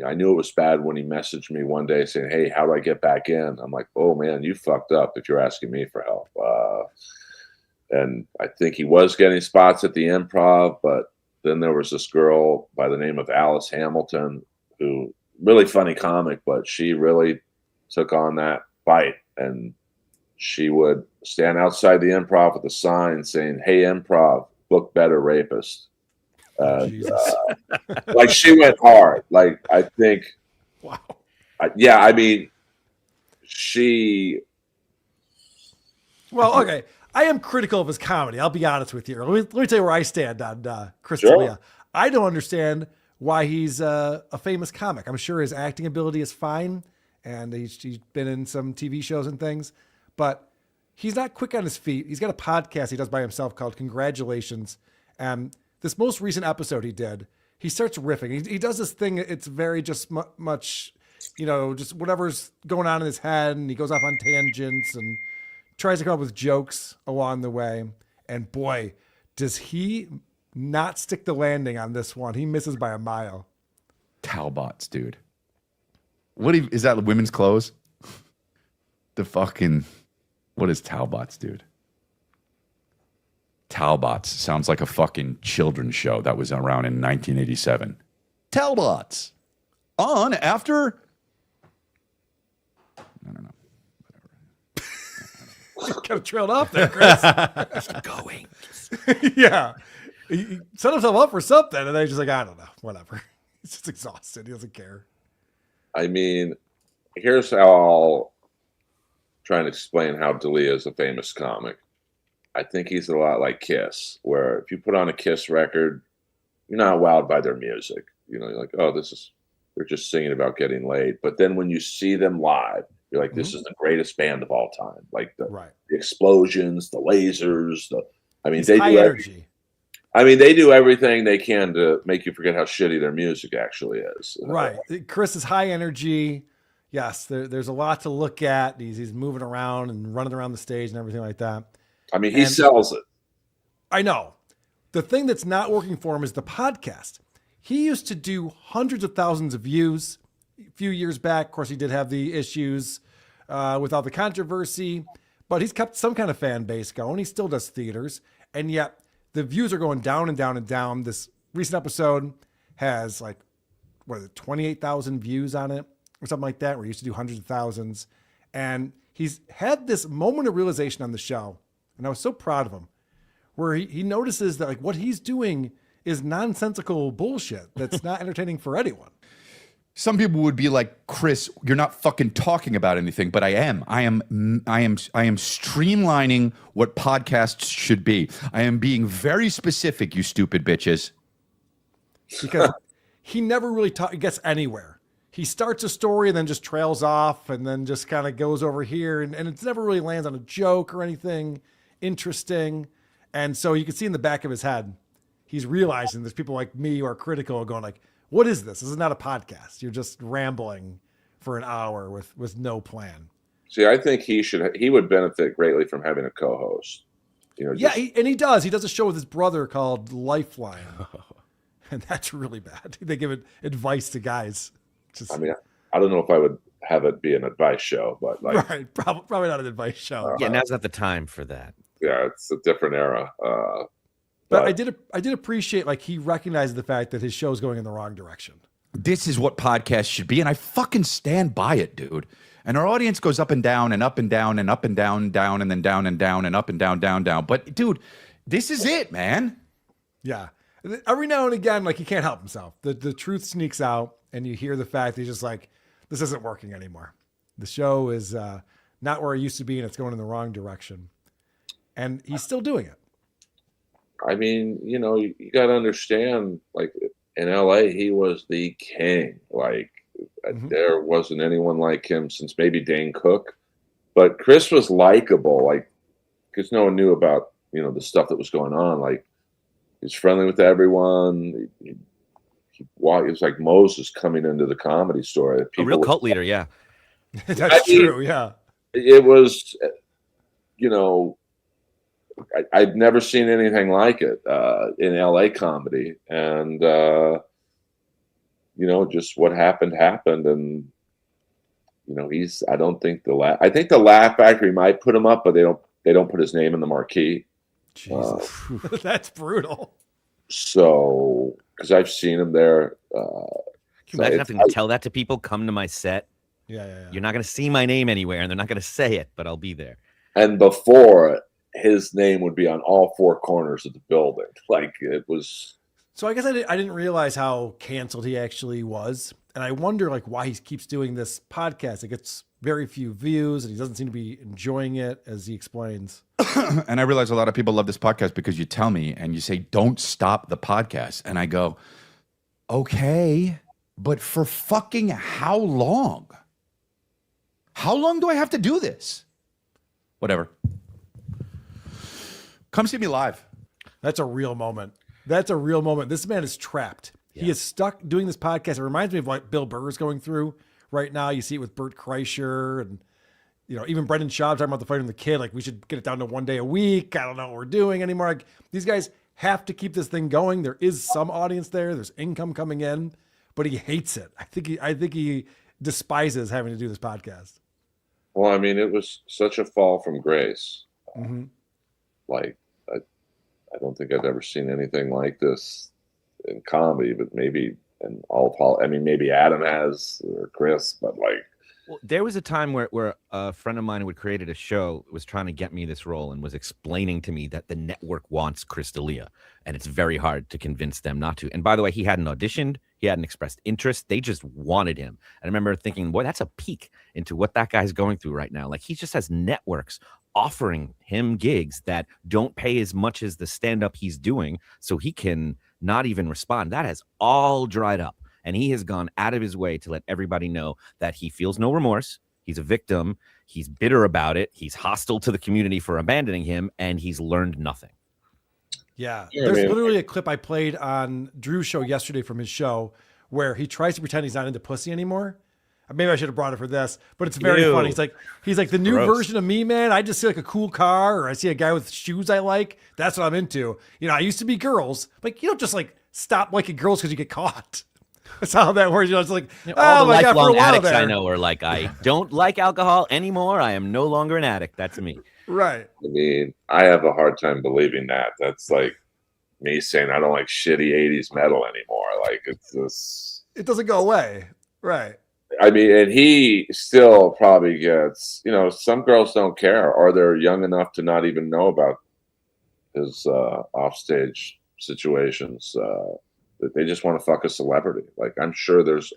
I knew it was bad when he messaged me one day saying, "Hey, how do I get back in?" I'm like, "Oh man, you fucked up if you're asking me for help." And I think he was getting spots at the Improv, but then there was this girl by the name of Alice Hamilton, who really funny comic, but she really took on that fight, and she would stand outside the Improv with a sign saying, "Hey, Improv, book better rapist." And, like she went hard. Like I think. Wow. Yeah, I mean, she. Well, okay. I am critical of his comedy. I'll be honest with you. Let me tell you where I stand on Chris D'Elia. I don't understand why he's a famous comic. I'm sure his acting ability is fine, and he's been in some TV shows and things, but he's not quick on his feet. He's got a podcast he does by himself called Congratulations. This most recent episode he did, he starts riffing. He does this thing. It's very just much, just whatever's going on in his head, and he goes off on tangents and tries to come up with jokes along the way. And boy, does he not stick the landing on this one. He misses by a mile. Talbots, dude. Is that women's clothes? What is Talbots, dude? Talbots sounds like a fucking children's show that was around in 1987. Talbots on after. I don't know. Kind of trailed off there, Chris. Keep going. Yeah. He set himself up for something, and then he's just like, I don't know, whatever. He's just exhausted. He doesn't care. I mean, here's how I'll try and explain how D'Elia is a famous comic. I think he's a lot like Kiss, where if you put on a Kiss record, you're not wowed by their music. You're like, oh, they're just singing about getting laid. But then when you see them live, you're like, this is the greatest band of all time. Like the explosions, the lasers, they high do energy. They do everything they can to make you forget how shitty their music actually is. Right. Chris is high energy. Yes, there's a lot to look at. He's moving around and running around the stage and everything like that. He sells it. I know. The thing that's not working for him is the podcast. He used to do hundreds of thousands of views a few years back. Of course, he did have the issues with all the controversy, but he's kept some kind of fan base going. He still does theaters, and yet the views are going down and down and down. This recent episode has 28,000 views on it or something like that, where he used to do hundreds of thousands. And he's had this moment of realization on the show, and I was so proud of him, where he notices that what he's doing is nonsensical bullshit that's not entertaining for anyone. Some people would be like, Chris, you're not fucking talking about anything, but I am. I am streamlining what podcasts should be. I am being very specific, you stupid bitches. Because he never really gets anywhere. He starts a story and then just trails off and then just kind of goes over here, and it never really lands on a joke or anything interesting. And so you can see in the back of his head, he's realizing there's people like me who are critical going like, what is this? This is not a podcast. You're just rambling for an hour with no plan. See, I think he would benefit greatly from having a co-host. And he does. He does a show with his brother called Lifeline. And that's really bad. They give advice to guys. I don't know if I would have it be an advice show, but right, probably not an advice show. Now's not the time for that. Yeah, it's a different era. But I did appreciate he recognized the fact that his show's going in the wrong direction. This is what podcasts should be, and I fucking stand by it, dude. And our audience goes up and down and up and down and up and down, down and then down and down and up and down, down, down. But dude, this is it, man. Yeah. Every now and again, he can't help himself. The truth sneaks out, and you hear the fact he's just this isn't working anymore. The show is not where it used to be, and it's going in the wrong direction. And he's still doing it. You got to understand, in LA, he was the king. There wasn't anyone like him since maybe Dane Cook. But Chris was likable, because no one knew about, the stuff that was going on. He's friendly with everyone. He was like Moses coming into the Comedy Store. A real cult leader, yeah. That's true, yeah. It was, I'd never seen anything like it in LA comedy. And, just what happened. And, I don't think I think the Laugh Factory might put him up, but they don't put his name in the marquee. Jesus. That's brutal. So, because I've seen him there. Can you imagine having to tell that to people? Come to my set. Yeah. You're not going to see my name anywhere, and they're not going to say it, but I'll be there. And before, his name would be on all four corners of the building. It was So I guess I didn't realize how canceled he actually was. And I wonder like why he keeps doing this podcast. It gets very few views and he doesn't seem to be enjoying it, as he explains. And I realize a lot of people love this podcast because you tell me and you say, don't stop the podcast. And I go, okay, but for fucking how long? How long do I have to do this? Whatever. Come see me live. That's a real moment. That's a real moment. This man is trapped. Yeah. He is stuck doing this podcast. It reminds me of what Bill Burr is going through right now. You see it with Bert Kreischer and, you know, even Brendan Schaub talking about the fighting the kid. Like, we should get it down to 1 day a week. I don't know what we're doing anymore. Like, these guys have to keep this thing going. There is some audience there. There's income coming in, but he hates it. I think he despises having to do this podcast. Well, I mean, it was such a fall from grace. Mm-hmm. Like, I don't think I've ever seen anything like this in comedy, but maybe in maybe Adam has or Chris, but like. Well, there was a time where a friend of mine who had created a show was trying to get me this role and was explaining to me that the network wants Chris D'Elia, and it's very hard to convince them not to. And by the way, he hadn't auditioned. He hadn't expressed interest. They just wanted him. And I remember thinking, boy, that's a peek into what that guy's going through right now. Like, he just has networks offering him gigs that don't pay as much as the stand-up he's doing, so he can not even respond. That has all dried up. And he has gone out of his way to let everybody know that he feels no remorse. He's a victim. He's bitter about it. He's hostile to the community for abandoning him, and he's learned nothing. Yeah. There's literally a clip I played on Drew's show yesterday from his show where he tries to pretend he's not into pussy anymore. Maybe I should have brought it for this, but it's very funny. He's like the new version of me, man. I just see like a cool car, or I see a guy with shoes I like. That's what I'm into. You know, I used to be girls. Like, you don't just like stop liking girls because you get caught. That's how that works. You know, it's like, all the lifelong addicts I know are like, I don't like alcohol anymore. I am no longer an addict. That's me. Right. I mean, I have a hard time believing that. That's like me saying I don't like shitty 80s metal anymore. Like, it's just. It doesn't go away. Right. I mean, and he still probably gets, you know, some girls don't care, or they're young enough to not even know about his offstage situations. That they just want to fuck a celebrity. Like, I'm sure there's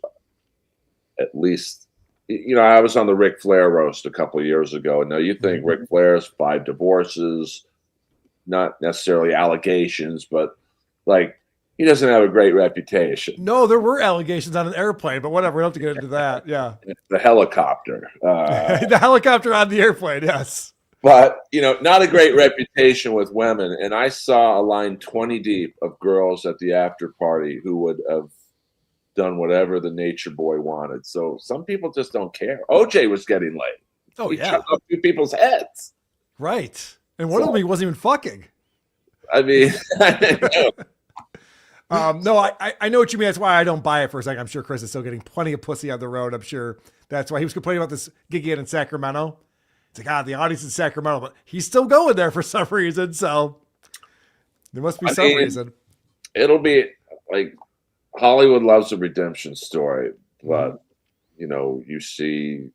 at least, you know, I was on the Ric Flair roast a couple of years ago. And now you think Ric Flair's 5 divorces, not necessarily allegations, but like, he doesn't have a great reputation. No, there were allegations on an airplane, but whatever. We don't have to get into that. Yeah. The helicopter. The helicopter on the airplane, yes. But, you know, not a great reputation with women. And I saw a line 20 deep of girls at the after party who would have done whatever the nature boy wanted. So some people just don't care. OJ was getting laid. Oh, he yeah. chopped off 2 people's heads. Right. And one of them he wasn't even fucking. I mean, no, I know what you mean. That's why I don't buy it for a second. I'm sure Chris is still getting plenty of pussy on the road. I'm sure that's why he was complaining about this gig he had in Sacramento. It's like, the audience in Sacramento, but he's still going there for some reason. So there must be some reason. It'll be like Hollywood loves a redemption story, but you know, you see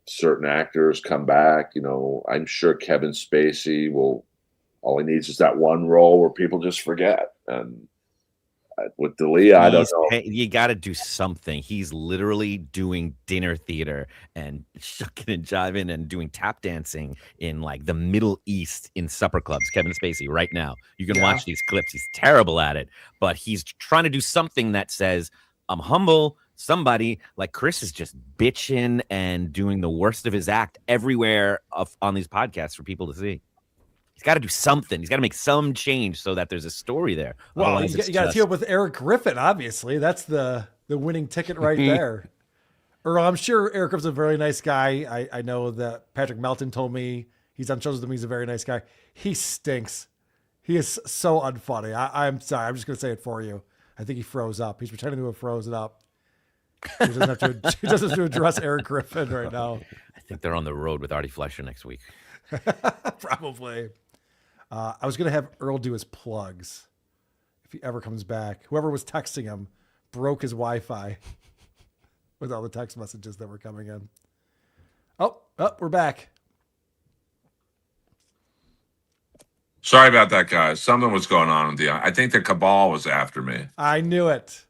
certain actors come back. You know, I'm sure Kevin Spacey will. All he needs is that one role where people just forget. And with D'Elia, I don't know. You got to do something. He's literally doing dinner theater and shucking and jiving and doing tap dancing in like the Middle East in supper clubs. Kevin Spacey right now. You can watch these clips. He's terrible at it, but he's trying to do something that says, I'm humble. Somebody like Chris is just bitching and doing the worst of his act everywhere on these podcasts for people to see. He's got to do something. He's got to make some change so that there's a story there. Well, you got to team up with Eric Griffin, obviously. That's the winning ticket right there. Earl, I'm sure Eric Griffin's a very nice guy. I know that Patrick Melton told me he's on shows with him. He's a very nice guy. He stinks. He is so unfunny. I'm sorry. I'm just going to say it for you. I think he froze up. He's pretending to have frozen up. He doesn't have to address Eric Griffin right now. I think they're on the road with Artie Fleischer next week. Probably. I was going to have Earl do his plugs if he ever comes back. Whoever was texting him broke his Wi-Fi with all the text messages that were coming in. Oh, we're back. Sorry about that, guys. Something was going on with I think the cabal was after me. I knew it.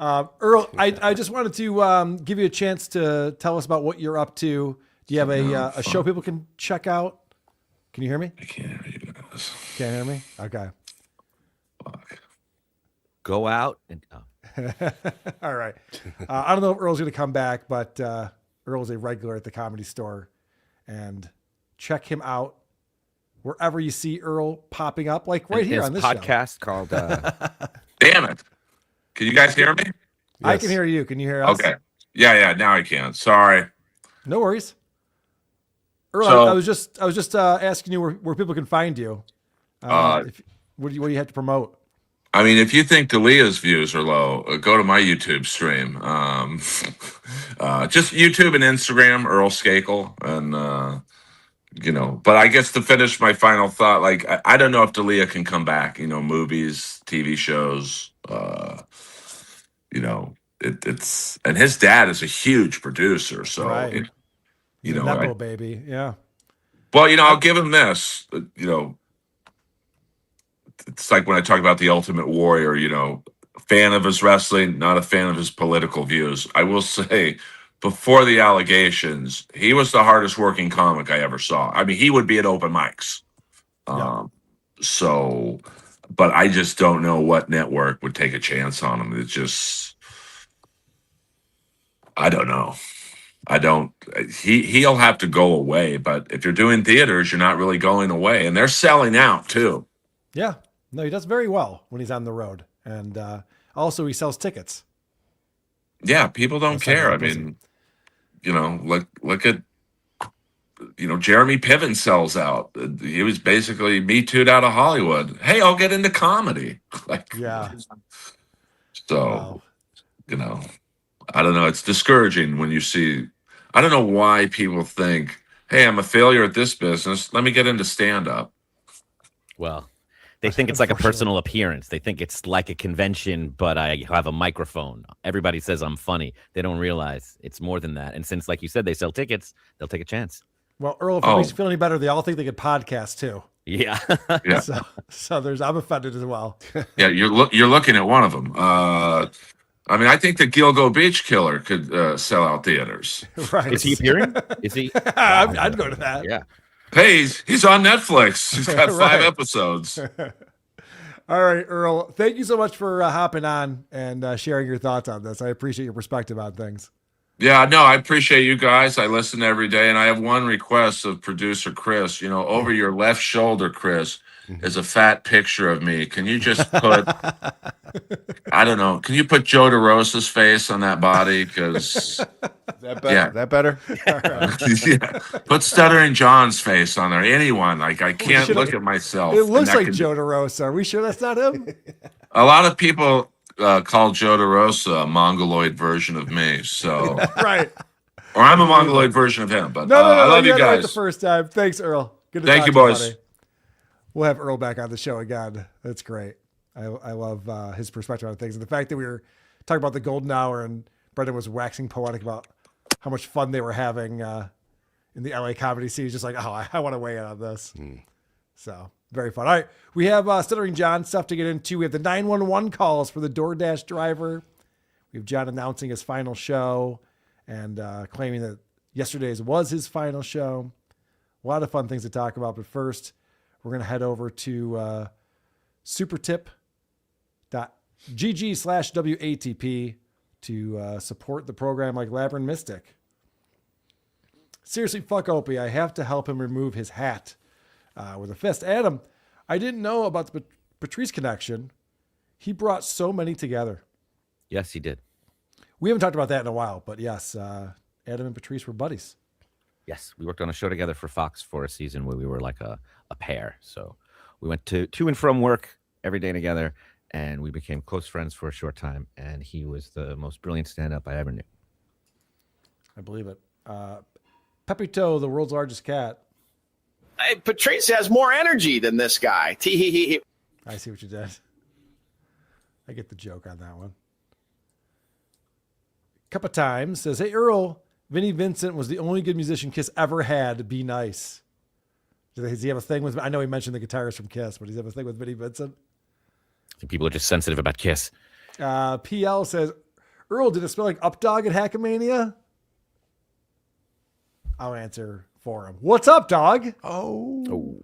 Earl, I just wanted to give you a chance to tell us about what you're up to. Do you have a show people can check out? Can you hear me? I can't hear you guys. Can't hear me? Okay. Fuck. Go out and. All right. I don't know if Earl's going to come back, but Earl's a regular at the Comedy Store. And check him out wherever you see Earl popping up, like right here on this podcast called. Damn it. Can you guys hear me? I can hear you. Can you hear us? Okay. Yeah. Now I can. Sorry. No worries. Earl, So- I was just asking you where people can find you. What do you have to promote? I mean, if you think Delia's views are low, go to my YouTube stream. Just YouTube and Instagram, Earl Skakel. And, but I guess to finish my final thought, like, I don't know if Delia can come back, movies, TV shows, it's, and his dad is a huge producer. So, Right. Nepo baby. Yeah. Well, I'll give him this, it's like when I talk about the Ultimate Warrior, fan of his wrestling, not a fan of his political views. I will say, before the allegations, he was the hardest working comic I ever saw. I mean, he would be at open mics. But I just don't know what network would take a chance on him. It's just, I don't know. He'll have to go away, but if you're doing theaters, you're not really going away, and they're selling out too. Yeah. No, he does very well when he's on the road. And also he sells tickets. Yeah, people don't care. I mean, look at, Jeremy Piven sells out. He was basically Me Too'd out of Hollywood. Hey, I'll get into comedy. Yeah. So, I don't know. It's discouraging when you see, I don't know why people think, hey, I'm a failure at this business. Let me get into stand-up. Well, they think it's like a personal appearance. They think it's like a convention, but I have a microphone. Everybody says I'm funny. They don't realize it's more than that. And since, like you said, they sell tickets, they'll take a chance. Well, Earl, if it makes you feel any better, they all think they could podcast too. Yeah. Yeah. So I'm offended as well. Yeah, you're looking at one of them. I mean, I think the Gilgo Beach Killer could sell out theaters. Right. Is he appearing? Is he? I'd go to that. Yeah. Hey, he's on Netflix. He's got 5 episodes. All right, Earl. Thank you so much for hopping on and sharing your thoughts on this. I appreciate your perspective on things. Yeah, no, I appreciate you guys. I listen every day, and I have one request of producer Chris. Over your left shoulder, Chris, is a fat picture of me. Can you just put, I don't know, can you put Joe DeRosa's face on that body? Because That better? yeah. Put Stuttering John's face on there. Anyone. Like, I can't look at myself. It looks and that like Joe DeRosa. Are we sure that's not him? A lot of people call Joe DeRosa a mongoloid version of me. So Right. Or I'm a mongoloid version of him. But No, I love you had it right guys. the first time. Thanks, Earl. Good to Thank talk you, to boys. buddy. We'll have Earl back on the show again. That's great. I love his perspective on things. And the fact that we were talking about the golden hour and Brendan was waxing poetic about how much fun they were having in the LA comedy scene. He's just like, I want to weigh in on this. So very fun. All right. We have Stuttering John stuff to get into. We have the 911 calls for the DoorDash driver. We have John announcing his final show and claiming that yesterday's was his final show. A lot of fun things to talk about. But first, we're going to head over to supertip.gg/WATP to support the program like Labyrinth Mystic. Seriously, fuck Opie. I have to help him remove his hat with a fist. Adam, I didn't know about the Patrice connection. He brought so many together. Yes, he did. We haven't talked about that in a while, but yes, Adam and Patrice were buddies. Yes, we worked on a show together for Fox for a season where we were like a pair. So we went to and from work every day together, and we became close friends for a short time. And he was the most brilliant stand-up I ever knew. I believe it. Pepito, the world's largest cat. Patrice has more energy than this guy. I see what you did. I get the joke on that one. Cup of Time says, hey, Earl, Vinnie Vincent was the only good musician Kiss ever had. Be nice. Does he have a thing with? I know he mentioned the guitarist from Kiss, but does he have a thing with Vinnie Vincent? I think people are just sensitive about Kiss. PL says, Earl, did it smell like Updog at Hackamania? I'll answer for him. What's up, dog? Oh.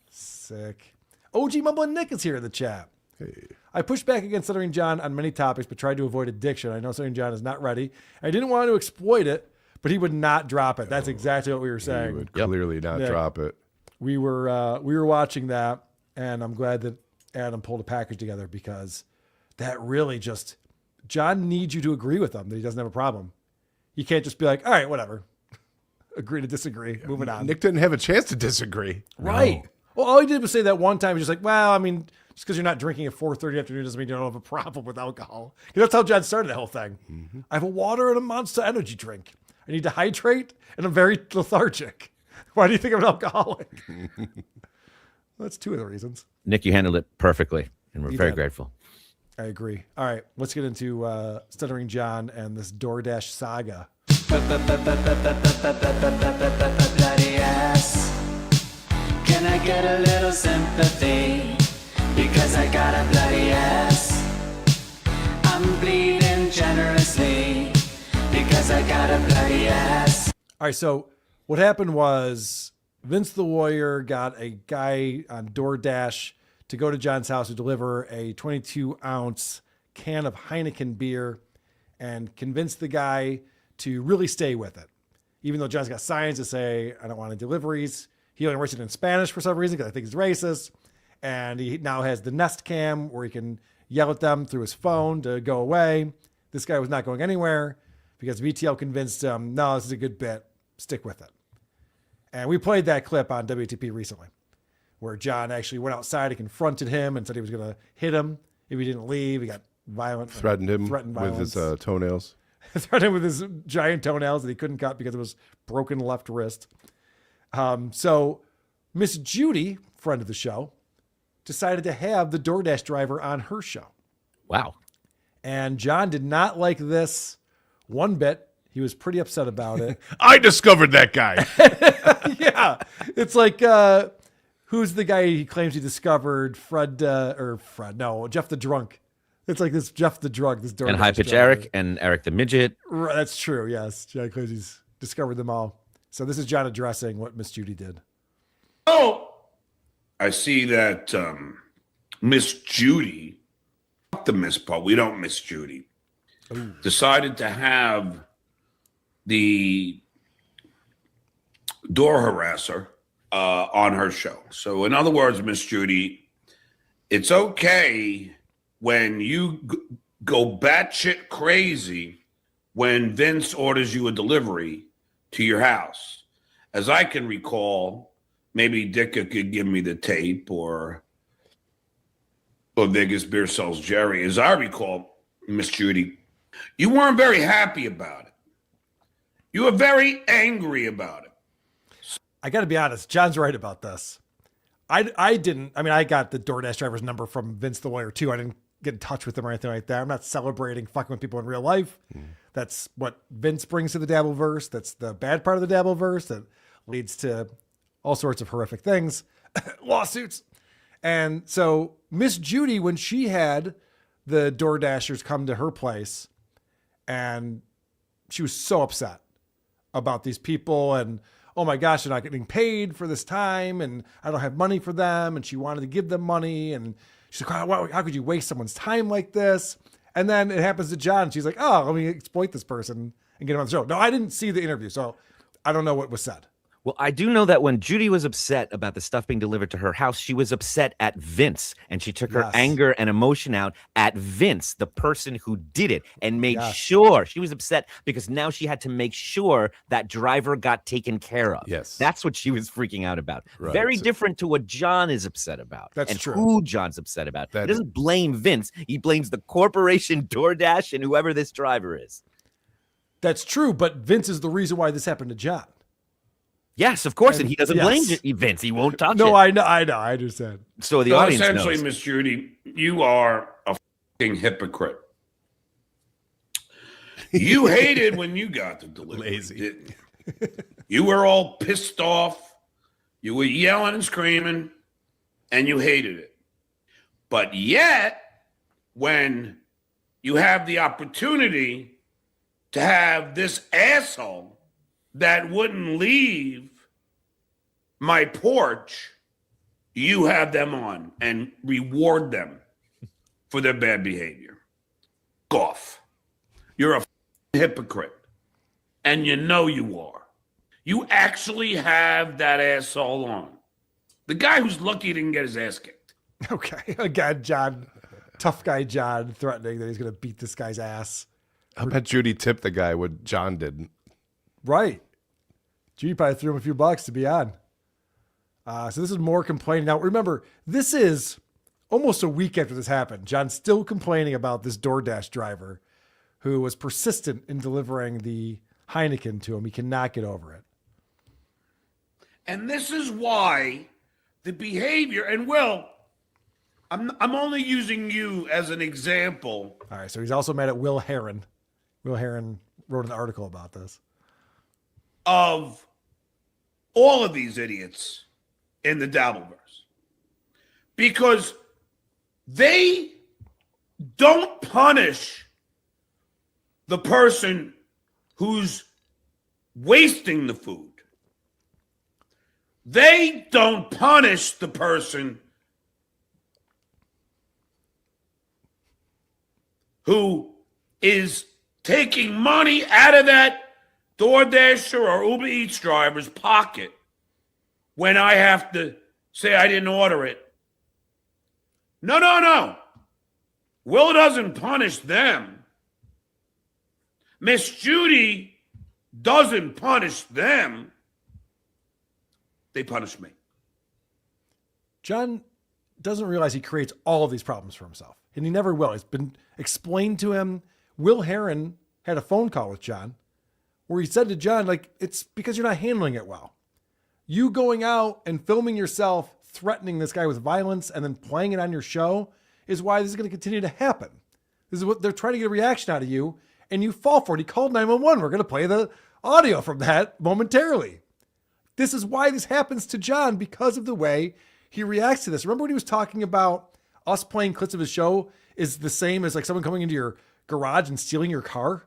Sick. OG Mumbling Nick is here in the chat. Hey. I pushed back against Stuttering John on many topics, but tried to avoid addiction. I know Stuttering John is not ready. I didn't want to exploit it, but he would not drop it. That's exactly what we were saying. He would clearly not drop it. We were watching that, and I'm glad that Adam pulled a package together because that really just John needs you to agree with him that he doesn't have a problem. You can't just be like, all right, whatever. Agree to disagree. Moving on. Nick didn't have a chance to disagree. Right. No. Well, all he did was say that one time. He's just like, well, I mean, just because you're not drinking at 4:30 afternoon doesn't mean you don't have a problem with alcohol. That's how John started that whole thing. Mm-hmm. I have a water and a Monster Energy drink. I need to hydrate, and I'm very lethargic. Why do you think I'm an alcoholic? That's two of the reasons. Nick, you handled it perfectly, and we're very did. grateful. I agree. All right, let's get into Stuttering John and this DoorDash saga. Bloody ass. Can I get a little sympathy? Because I got a bloody ass. I'm bleeding generously because I got a bloody ass. All right, so what happened was Vince the Warrior got a guy on DoorDash to go to John's house to deliver a 22-ounce can of Heineken beer and convince the guy to really stay with it. Even though John's got signs to say, I don't want any deliveries. He only writes it in Spanish for some reason because I think he's racist. And he now has the Nest Cam where he can yell at them through his phone to go away. This guy was not going anywhere because VTL convinced him, no, this is a good bit. Stick with it. And we played that clip on WATP recently where John actually went outside and confronted him and said he was going to hit him if he didn't leave. He got violent. Threatened him with his toenails. Threatened him with his giant toenails that he couldn't cut because it was broken left wrist. So Miss Judy, friend of the show, decided to have the DoorDash driver on her show. Wow. And John did not like this one bit. He was pretty upset about it. I discovered that guy. Yeah. It's like, who's the guy he claims he discovered? Jeff the Drunk. It's like this Jeff the Drunk, this DoorDash and High Pitch driver. Eric and Eric the Midget. Right, that's true, yes. John claims he's discovered them all. So this is John addressing what Miss Judy did. Oh, I see that Miss Judy, fuck the Miss Paul, we don't Miss Judy, decided to have the door harasser on her show. So in other words, Miss Judy, it's okay when you go batshit crazy when Vince orders you a delivery to your house. As I can recall, maybe Dicka could give me the tape or Vegas Beer Sells Jerry. As I recall, Miss Judy, you weren't very happy about it. You were very angry about it. I got to be honest, John's right about this. I got the DoorDash driver's number from Vince the Warrior too. I didn't get in touch with him or anything like that. I'm not celebrating fucking with people in real life. That's what Vince brings to the Dabbleverse. That's the bad part of the Dabbleverse that leads to all sorts of horrific things, lawsuits. And so Miss Judy, when she had the DoorDashers come to her place, and she was so upset about these people and, oh my gosh, they're not getting paid for this time and I don't have money for them. And she wanted to give them money. And she's like, how could you waste someone's time like this? And then it happens to John. She's like, oh, let me exploit this person and get him on the show. No, I didn't see the interview, so I don't know what was said. Well, I do know that when Judy was upset about the stuff being delivered to her house, she was upset at Vince, and she took her anger and emotion out at Vince, the person who did it, and made sure she was upset because now she had to make sure that driver got taken care of. Yes. That's what she was freaking out about. Right. Very different to what John is upset about. That's and true. Who John's upset about. He doesn't blame Vince. He blames the corporation DoorDash and whoever this driver is. That's true, but Vince is the reason why this happened to John. Yes, of course, and he doesn't blame Vince. He won't touch it. No, I know, I understand. So the audience essentially, knows. Miss Judy, you are a fucking hypocrite. You hated when you got the delivery, didn't you? You were all pissed off. You were yelling and screaming, and you hated it. But yet, when you have the opportunity to have this asshole that wouldn't leave my porch, you have them on and reward them for their bad behavior. Off. You're a hypocrite. And you know you are. You actually have that asshole on. The guy who's lucky didn't get his ass kicked. Okay. Again, John, tough guy John, threatening that he's going to beat this guy's ass. I bet Judy tipped the guy what John didn't. Right. Judy probably threw him a few bucks to be on. So this is more complaining. Now, remember, this is almost a week after this happened. John's still complaining about this DoorDash driver who was persistent in delivering the Heineken to him. He cannot get over it. And this is why the behavior, and Will, I'm only using you as an example. All right, so he's also mad at Will Heron. Will Heron wrote an article about this. Of all of these idiots in the Dabbleverse. Because they don't punish the person who's wasting the food. They don't punish the person who is taking money out of that DoorDasher or Uber Eats driver's pocket when I have to say I didn't order it. No. Will doesn't punish them. Miss Judy doesn't punish them. They punish me. John doesn't realize he creates all of these problems for himself, and he never will. It's been explained to him. Will Heron had a phone call with John where he said to John, like, it's because you're not handling it well. You going out and filming yourself threatening this guy with violence and then playing it on your show is why this is going to continue to happen. This is what they're trying to get a reaction out of you, and you fall for it. He called 911. We're going to play the audio from that momentarily. This is why this happens to John, because of the way he reacts to this. Remember when he was talking about us playing clips of his show is the same as like someone coming into your garage and stealing your car?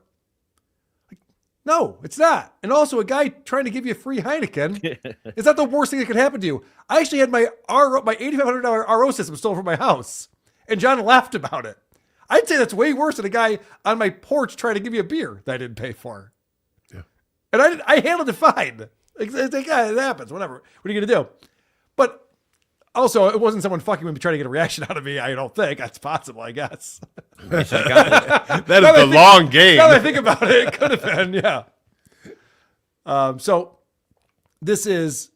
Like, no, it's not. And also a guy trying to give you a free Heineken is not the worst thing that could happen to you. I actually had my $8,500 RO system stolen from my house, and John laughed about it. I'd say that's way worse than a guy on my porch trying to give you a beer that I didn't pay for. Yeah. And I handled it fine. It happens, whatever. What are you going to do? But also, it wasn't someone fucking with me trying to get a reaction out of me. I don't think. That's possible, I guess. That is the long game. Now that I think about it, it could have been, yeah. So this is,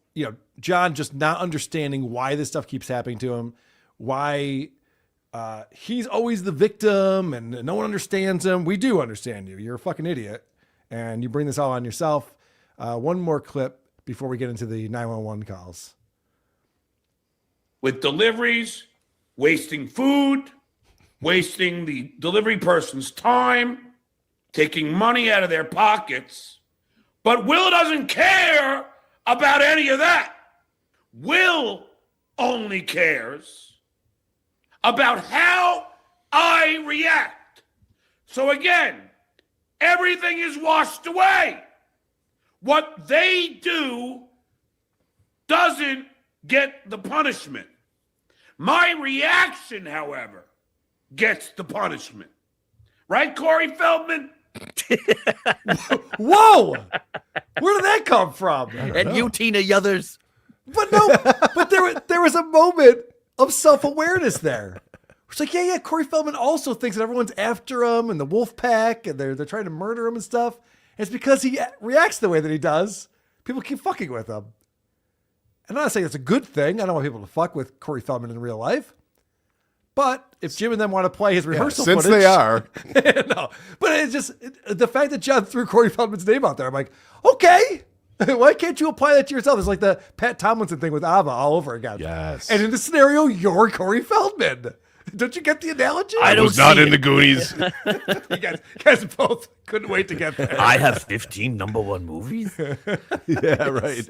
John just not understanding why this stuff keeps happening to him, why he's always the victim and no one understands him. We do understand you. You're a fucking idiot. And you bring this all on yourself. One more clip before we get into the 911 calls. With deliveries, wasting food, wasting the delivery person's time, taking money out of their pockets. But Will doesn't care about any of that. Will only cares about how I react. So again, everything is washed away. What they do doesn't get the punishment. My reaction, however, gets the punishment. Right, Corey Feldman? Whoa! Where did that come from? And you, Tina Yothers. But no, but there was a moment of self-awareness there. It's like, yeah, Corey Feldman also thinks that everyone's after him and the wolf pack and they're trying to murder him and stuff. And it's because he reacts the way that he does. People keep fucking with him. And I'm not saying it's a good thing. I don't want people to fuck with Corey Feldman in real life. But if Jim and them want to play his rehearsal since footage. they are. No, but it's just the fact that John threw Corey Feldman's name out there. I'm like, okay, why can't you apply that to yourself? It's like the Pat Tomlinson thing with Ava all over again. Yes. And in this scenario, you're Corey Feldman. Don't you get the analogy? I was not in the Goonies. You guys both couldn't wait to get there. I have 15 number one movies. Yeah, right.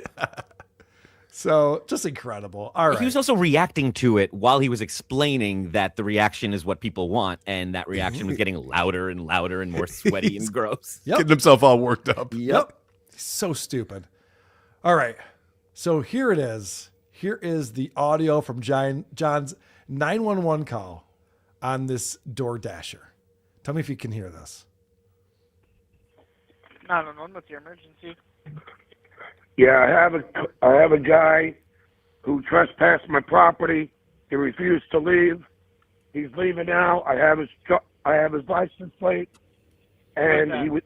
So just incredible. All right. He was also reacting to it while he was explaining that the reaction is what people want, and that reaction was getting louder and louder and more sweaty and gross. Getting himself all worked up. Yep. So stupid. All right. So here it is. Here is the audio from John's 911 call on this DoorDasher. Tell me if you can hear this. 911, what's your emergency? Yeah, I have a guy who trespassed my property. He refused to leave. He's leaving now. I have his license plate, and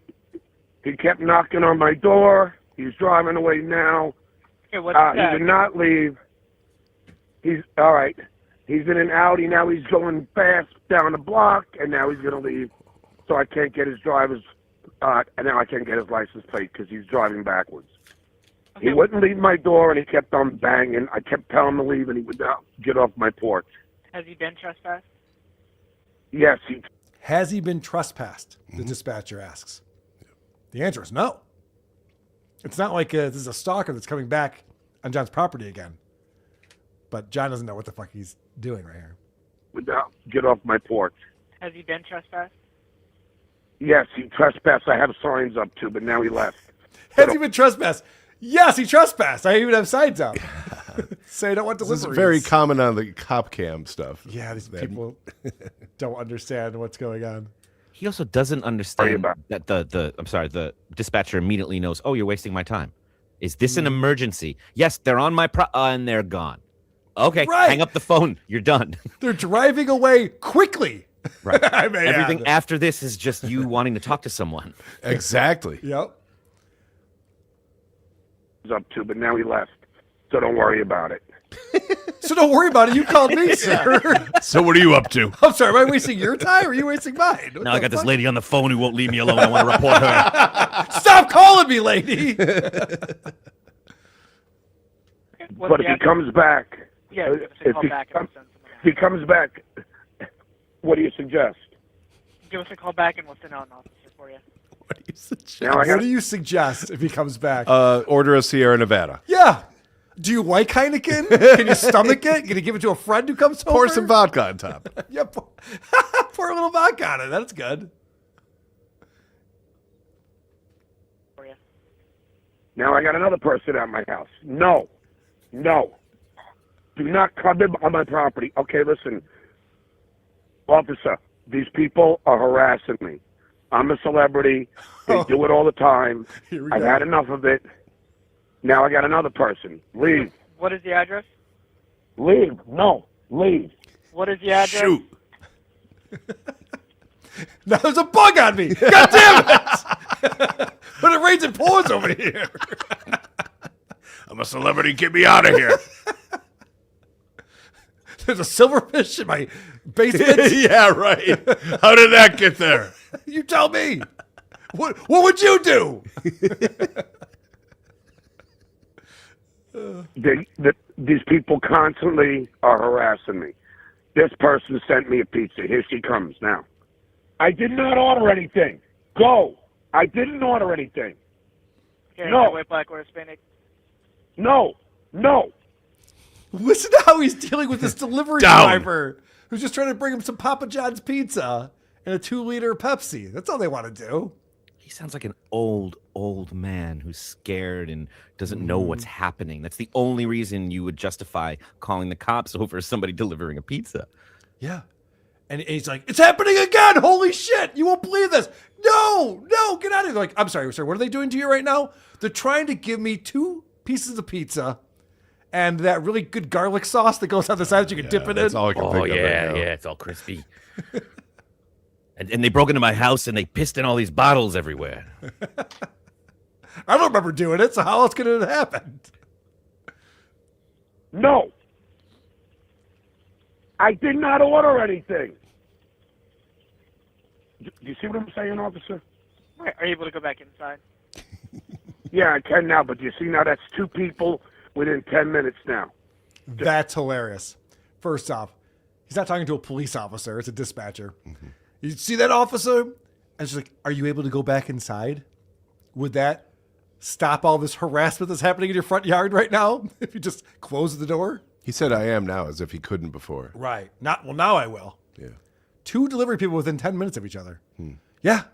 he kept knocking on my door. He's driving away now. Okay, what's He did not leave. He's all right. He's in an Audi now. He's going fast down the block, and now he's going to leave. So I can't get his driver's, and now I can't get his license plate because he's driving backwards. Okay. He wouldn't leave my door, and he kept on banging. I kept telling him to leave, and he would not get off my porch. Has he been trespassed? Yes, Has he been trespassed? The dispatcher asks. The answer is no. It's not like this is a stalker that's coming back on John's property again. But John doesn't know what the fuck he's doing right here. Would not get off my porch. Has he been trespassed? Yes, he trespassed. I have signs up too, but now he left. Has he been trespassed? Yes, he trespassed. I even have signs up. Say I don't want This deliveries. is very common on the cop cam stuff. Yeah, these people don't understand what's going on. He also doesn't understand that the dispatcher immediately knows, oh, you're wasting my time. Is this an emergency? Yes, they're on my and they're gone. Okay, hang up the phone. You're done. They're driving away quickly. Right. I may Everything add. after this is just you wanting to talk to someone. Exactly. Yep. He's up to, but now he left. So don't worry about it. So don't worry about it. You called me, sir. So what are you up to? I'm sorry. Am I wasting your time or are you wasting mine? What Now I the got this fuck? lady on the phone who won't leave me alone. I want to report her. Stop calling me, lady. But if he comes back, Yeah, if he comes back, what do you suggest? Give us a call back and we'll send out an officer for you. What do you suggest if he comes back? Order a Sierra Nevada. Yeah. Do you like Heineken? Can you stomach it? Can you give it to a friend who comes over? Pour some vodka on top. Yeah, pour a little vodka on it. That's good. Now I got another person at my house. No. Do not come in on my property. Okay, listen. Officer, these people are harassing me. I'm a celebrity. They do it all the time. I've had enough of it. Now I got another person. Leave. What is the address? Leave. No. Leave. What is the address? Shoot. Now there's a bug on me. God damn it. But it rains and pours over here. I'm a celebrity. Get me out of here. There's a silverfish in my basement. Yeah, right. How did that get there? You tell me. What would you do? These people constantly are harassing me. This person sent me a pizza. Here she comes now. I did not order anything. Go. I didn't order anything. Okay, No. white, black, or Hispanic? No. Listen to how he's dealing with this delivery Down. driver who's just trying to bring him some Papa John's pizza and a 2-liter Pepsi. That's all they want to do. He sounds like an old man who's scared and doesn't know what's happening. That's the only reason you would justify calling the cops over somebody delivering a pizza. Yeah. And he's like, it's happening again. Holy shit. You won't believe this. No, get out of here. They're like, I'm sorry, sir. What are they doing to you right now? They're trying to give me 2 pieces of pizza and that really good garlic sauce that goes on the side that you can dip it in. That's all I can think of right now. It's all crispy. and they broke into my house and they pissed in all these bottles everywhere. I don't remember doing it, so how else could it have happened? No. I did not order anything. Do you see what I'm saying, officer? Right. Are you able to go back inside? Yeah, I can now, but you see now that's 2 people within 10 minutes now. That's hilarious. First off, he's not talking to a police officer. It's a dispatcher. You see that, officer? And she's like, are you able to go back inside? Would that stop all this harassment that's happening in your front yard right now if you just close the door? He said I am now, as if he couldn't before. Right. Now I will. Yeah. 2 delivery people within 10 minutes of each other. Yeah.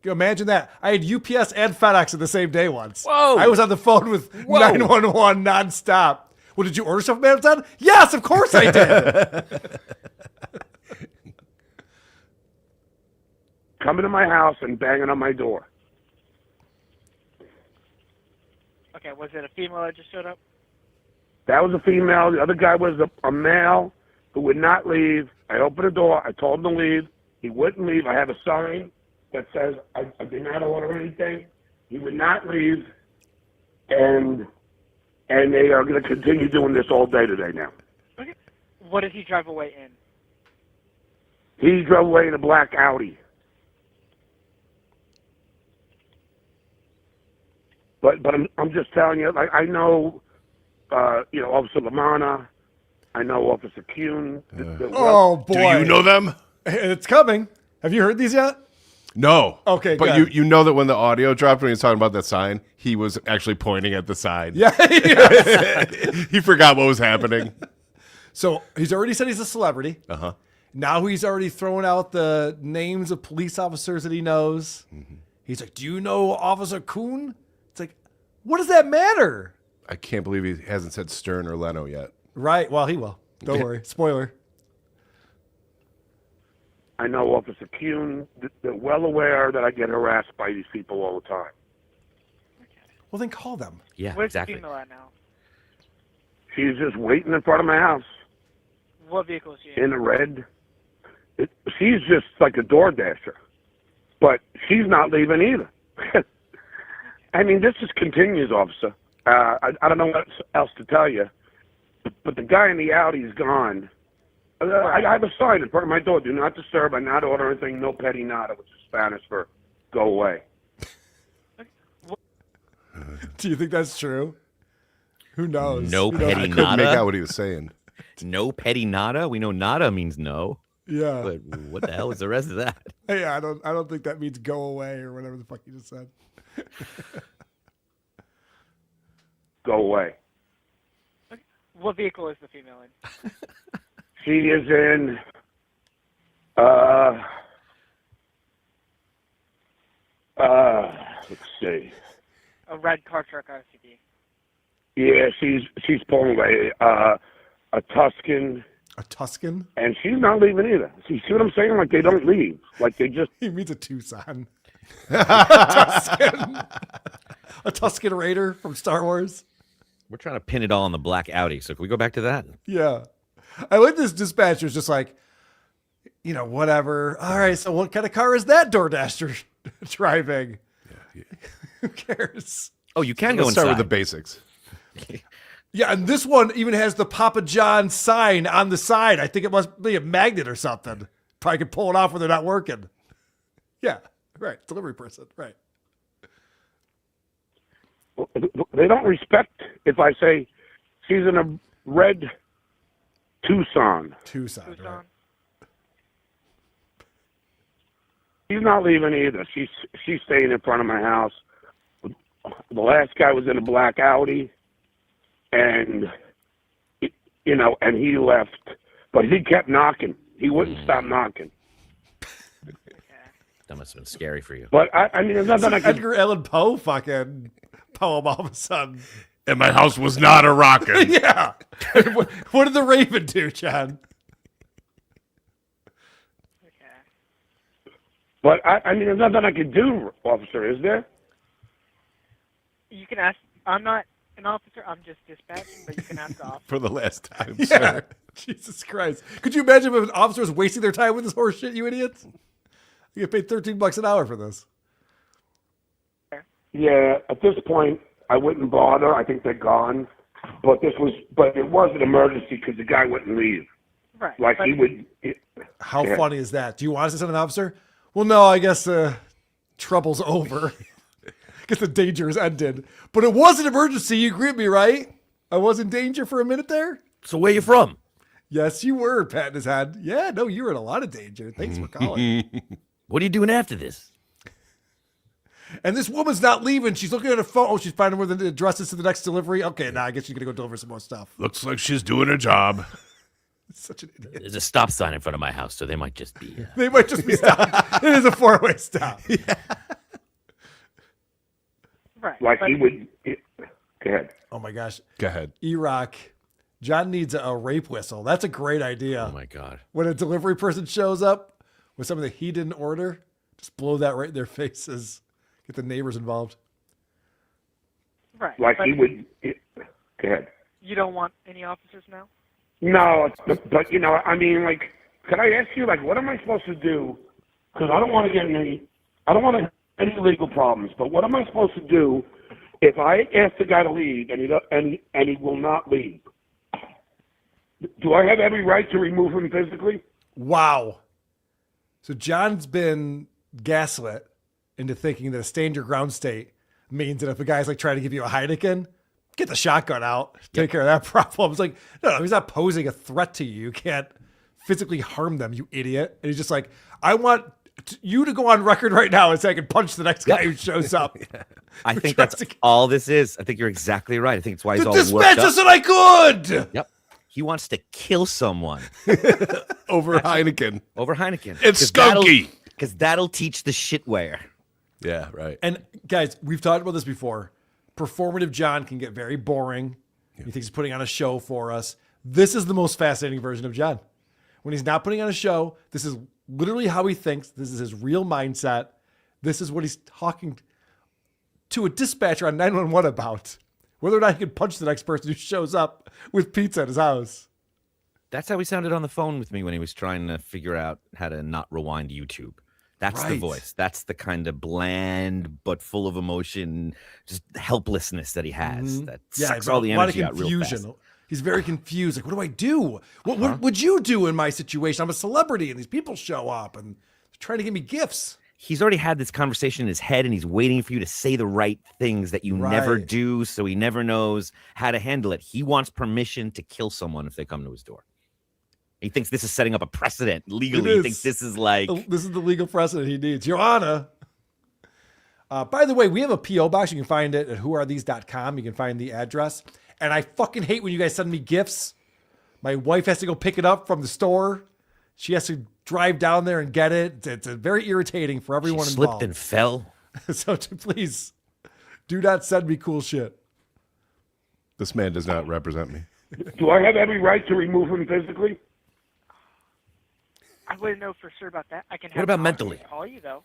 Imagine that. I had UPS and FedEx in the same day once. Whoa. I was on the phone with 911 nonstop. Well, did you order stuff from Amazon? Yes, of course I did. Coming to my house and banging on my door. Okay, was it a female that just showed up? That was a female. The other guy was a male who would not leave. I opened the door. I told him to leave. He wouldn't leave. I have a sign that says I did not order anything. He would not leave. And they are going to continue doing this all day today now. Okay. What did he drive away in? He drove away in a black Audi. But I'm just telling you, like, I know, Officer Lamana. I know Officer Kuhn. Oh, boy. Do you know them? It's coming. Have you heard these yet? No. Okay, but good. you know that when the audio dropped, when he was talking about that sign, he was actually pointing at the sign. Yeah. He forgot what was happening. So he's already said he's a celebrity. Uh-huh. Now he's already throwing out the names of police officers that he knows. He's like, do you know Officer Kuhn? It's like, what does that matter? I can't believe he hasn't said Stern or Leno yet. Right. Well, he will. Don't worry. Spoiler. I know Officer Kuhn. They're well aware that I get harassed by these people all the time. Well, then call them. Yeah, Where's exactly. the female at now? She's just waiting in front of my house What vehicle is she in? in a red. She's just like a DoorDasher. But she's not leaving either. I mean, this just continues, officer. I don't know what else to tell you. But the guy in the Audi is gone. I have a sign in front of my door. Do not disturb. I not order anything. No petty nada, which is Spanish for go away. Do you think that's true? Who knows? No Who knows? petty I couldn't nada. make out what he was saying. No petty nada. We know nada means no. Yeah. But what the hell is the rest of that? Hey, I don't think that means go away or whatever the fuck you just said. Go away. What vehicle is the female in? She is in. Let's see. A red car truck SUV. Yeah, she's pulling away. A Tuscan. A Tuscan? And she's not leaving either. See what I'm saying? Like, they don't leave. Like, they just... He means a Tucson. A Tuscan Raider from Star Wars. We're trying to pin it all on the black Audi. So can we go back to that? Yeah. I like this dispatcher's just like, whatever. All right, so what kind of car is that DoorDasher driving? Yeah. Who cares? Oh, you can Let's go inside. start with the basics. Yeah, and this one even has the Papa John sign on the side. I think it must be a magnet or something. Probably could pull it off when they're not working. Yeah, right. Delivery person, right. They don't respect if I say she's in a red Tucson. Tucson, right. She's not leaving either. She's staying in front of my house. The last guy was in a black Audi, and and he left, but he kept knocking. He wouldn't stop knocking. That must have been scary for you. But I mean, there's nothing I can. Edgar Allan Poe fucking poem all of a sudden. And my house was not a rockin'. Yeah. What did the Raven do, John? But I mean, there's nothing I can do, officer. Is there? You can ask. I'm not an officer. I'm just dispatching, but you can ask the officer. For the last time, Yeah. sir. Jesus Christ. Could you imagine if an officer was wasting their time with this horse shit, you idiots? You get paid $13 an hour for this. Yeah. At this point, I wouldn't bother. I think they're gone. But it was an emergency because the guy wouldn't leave. Right. Like he would. How Yeah. funny is that? Do you want us to send an officer? Well, no, I guess trouble's over. I guess the danger is ended. But it was an emergency. You agree with me, right? I was in danger for a minute there. So where you from? Yes, you were, patting his head. Yeah, no, you were in a lot of danger. Thanks for calling. What are you doing after this? And this woman's not leaving. She's looking at her phone. Oh, she's finding where the address is to the next delivery. Okay, now I guess she's going to go deliver some more stuff. Looks like she's doing her job. Such an idiot. There's a stop sign in front of my house, so they might just be. They might just be stopped. It is a 4-way stop. Right. Like he would. Go ahead. Oh my gosh. Go ahead. E-Rock. John needs a rape whistle. That's a great idea. Oh my God. When a delivery person shows up with something that he didn't order, just blow that right in their faces. Get the neighbors involved. Right. Like but he would. Go ahead. You don't want any officers now? No, but you know, I mean, like, could I ask you, like, what am I supposed to do? Because I don't want to get I don't want to have any legal problems. But what am I supposed to do if I ask the guy to leave and he will not leave? Do I have every right to remove him physically? Wow. So John's been gaslit into thinking that a stand your ground state means that if a guy's like trying to give you a Heineken, get the shotgun out, take care of that problem. It's like, no, he's not posing a threat to you. You can't physically harm them, you idiot. And he's just like, I want you to go on record right now and say I can punch the next guy who shows up. I think that's all this is. I think you're exactly right. I think it's why he's all This worked man up. just said I could. Yep. He wants to kill someone. Over Heineken. Over Heineken. It's skunky. Because that'll teach the shitware. Yeah, right. And guys, we've talked about this before. Performative John can get very boring. He thinks he's putting on a show for us. This is the most fascinating version of John. When he's not putting on a show, this is literally how he thinks. This is his real mindset. This is what he's talking to a dispatcher on 911 about. Whether or not he can punch the next person who shows up with pizza at his house. That's how he sounded on the phone with me when he was trying to figure out how to not rewind YouTube. That's the Right. voice. That's the kind of bland but full of emotion, just helplessness that he has. That sucks all the energy out real fast. He's very confused. Like, what do I do? What would you do in my situation? I'm a celebrity, and these people show up and they're trying to give me gifts. He's already had this conversation in his head, and he's waiting for you to say the right things that you never Right. do, so he never knows how to handle it. He wants permission to kill someone if they come to his door. He thinks this is setting up a precedent legally. He thinks this is like... This is the legal precedent he needs. Your Honor. By the way, we have a P.O. box. You can find it at whoarethese.com. You can find the address. And I fucking hate when you guys send me gifts. My wife has to go pick it up from the store. She has to drive down there and get it. It's very irritating for everyone She involved. slipped and fell. So please, do not send me cool shit. This man does not represent me. Do I have every right to remove him physically? I wouldn't know for sure about that. I can. What about mentally? Call you though.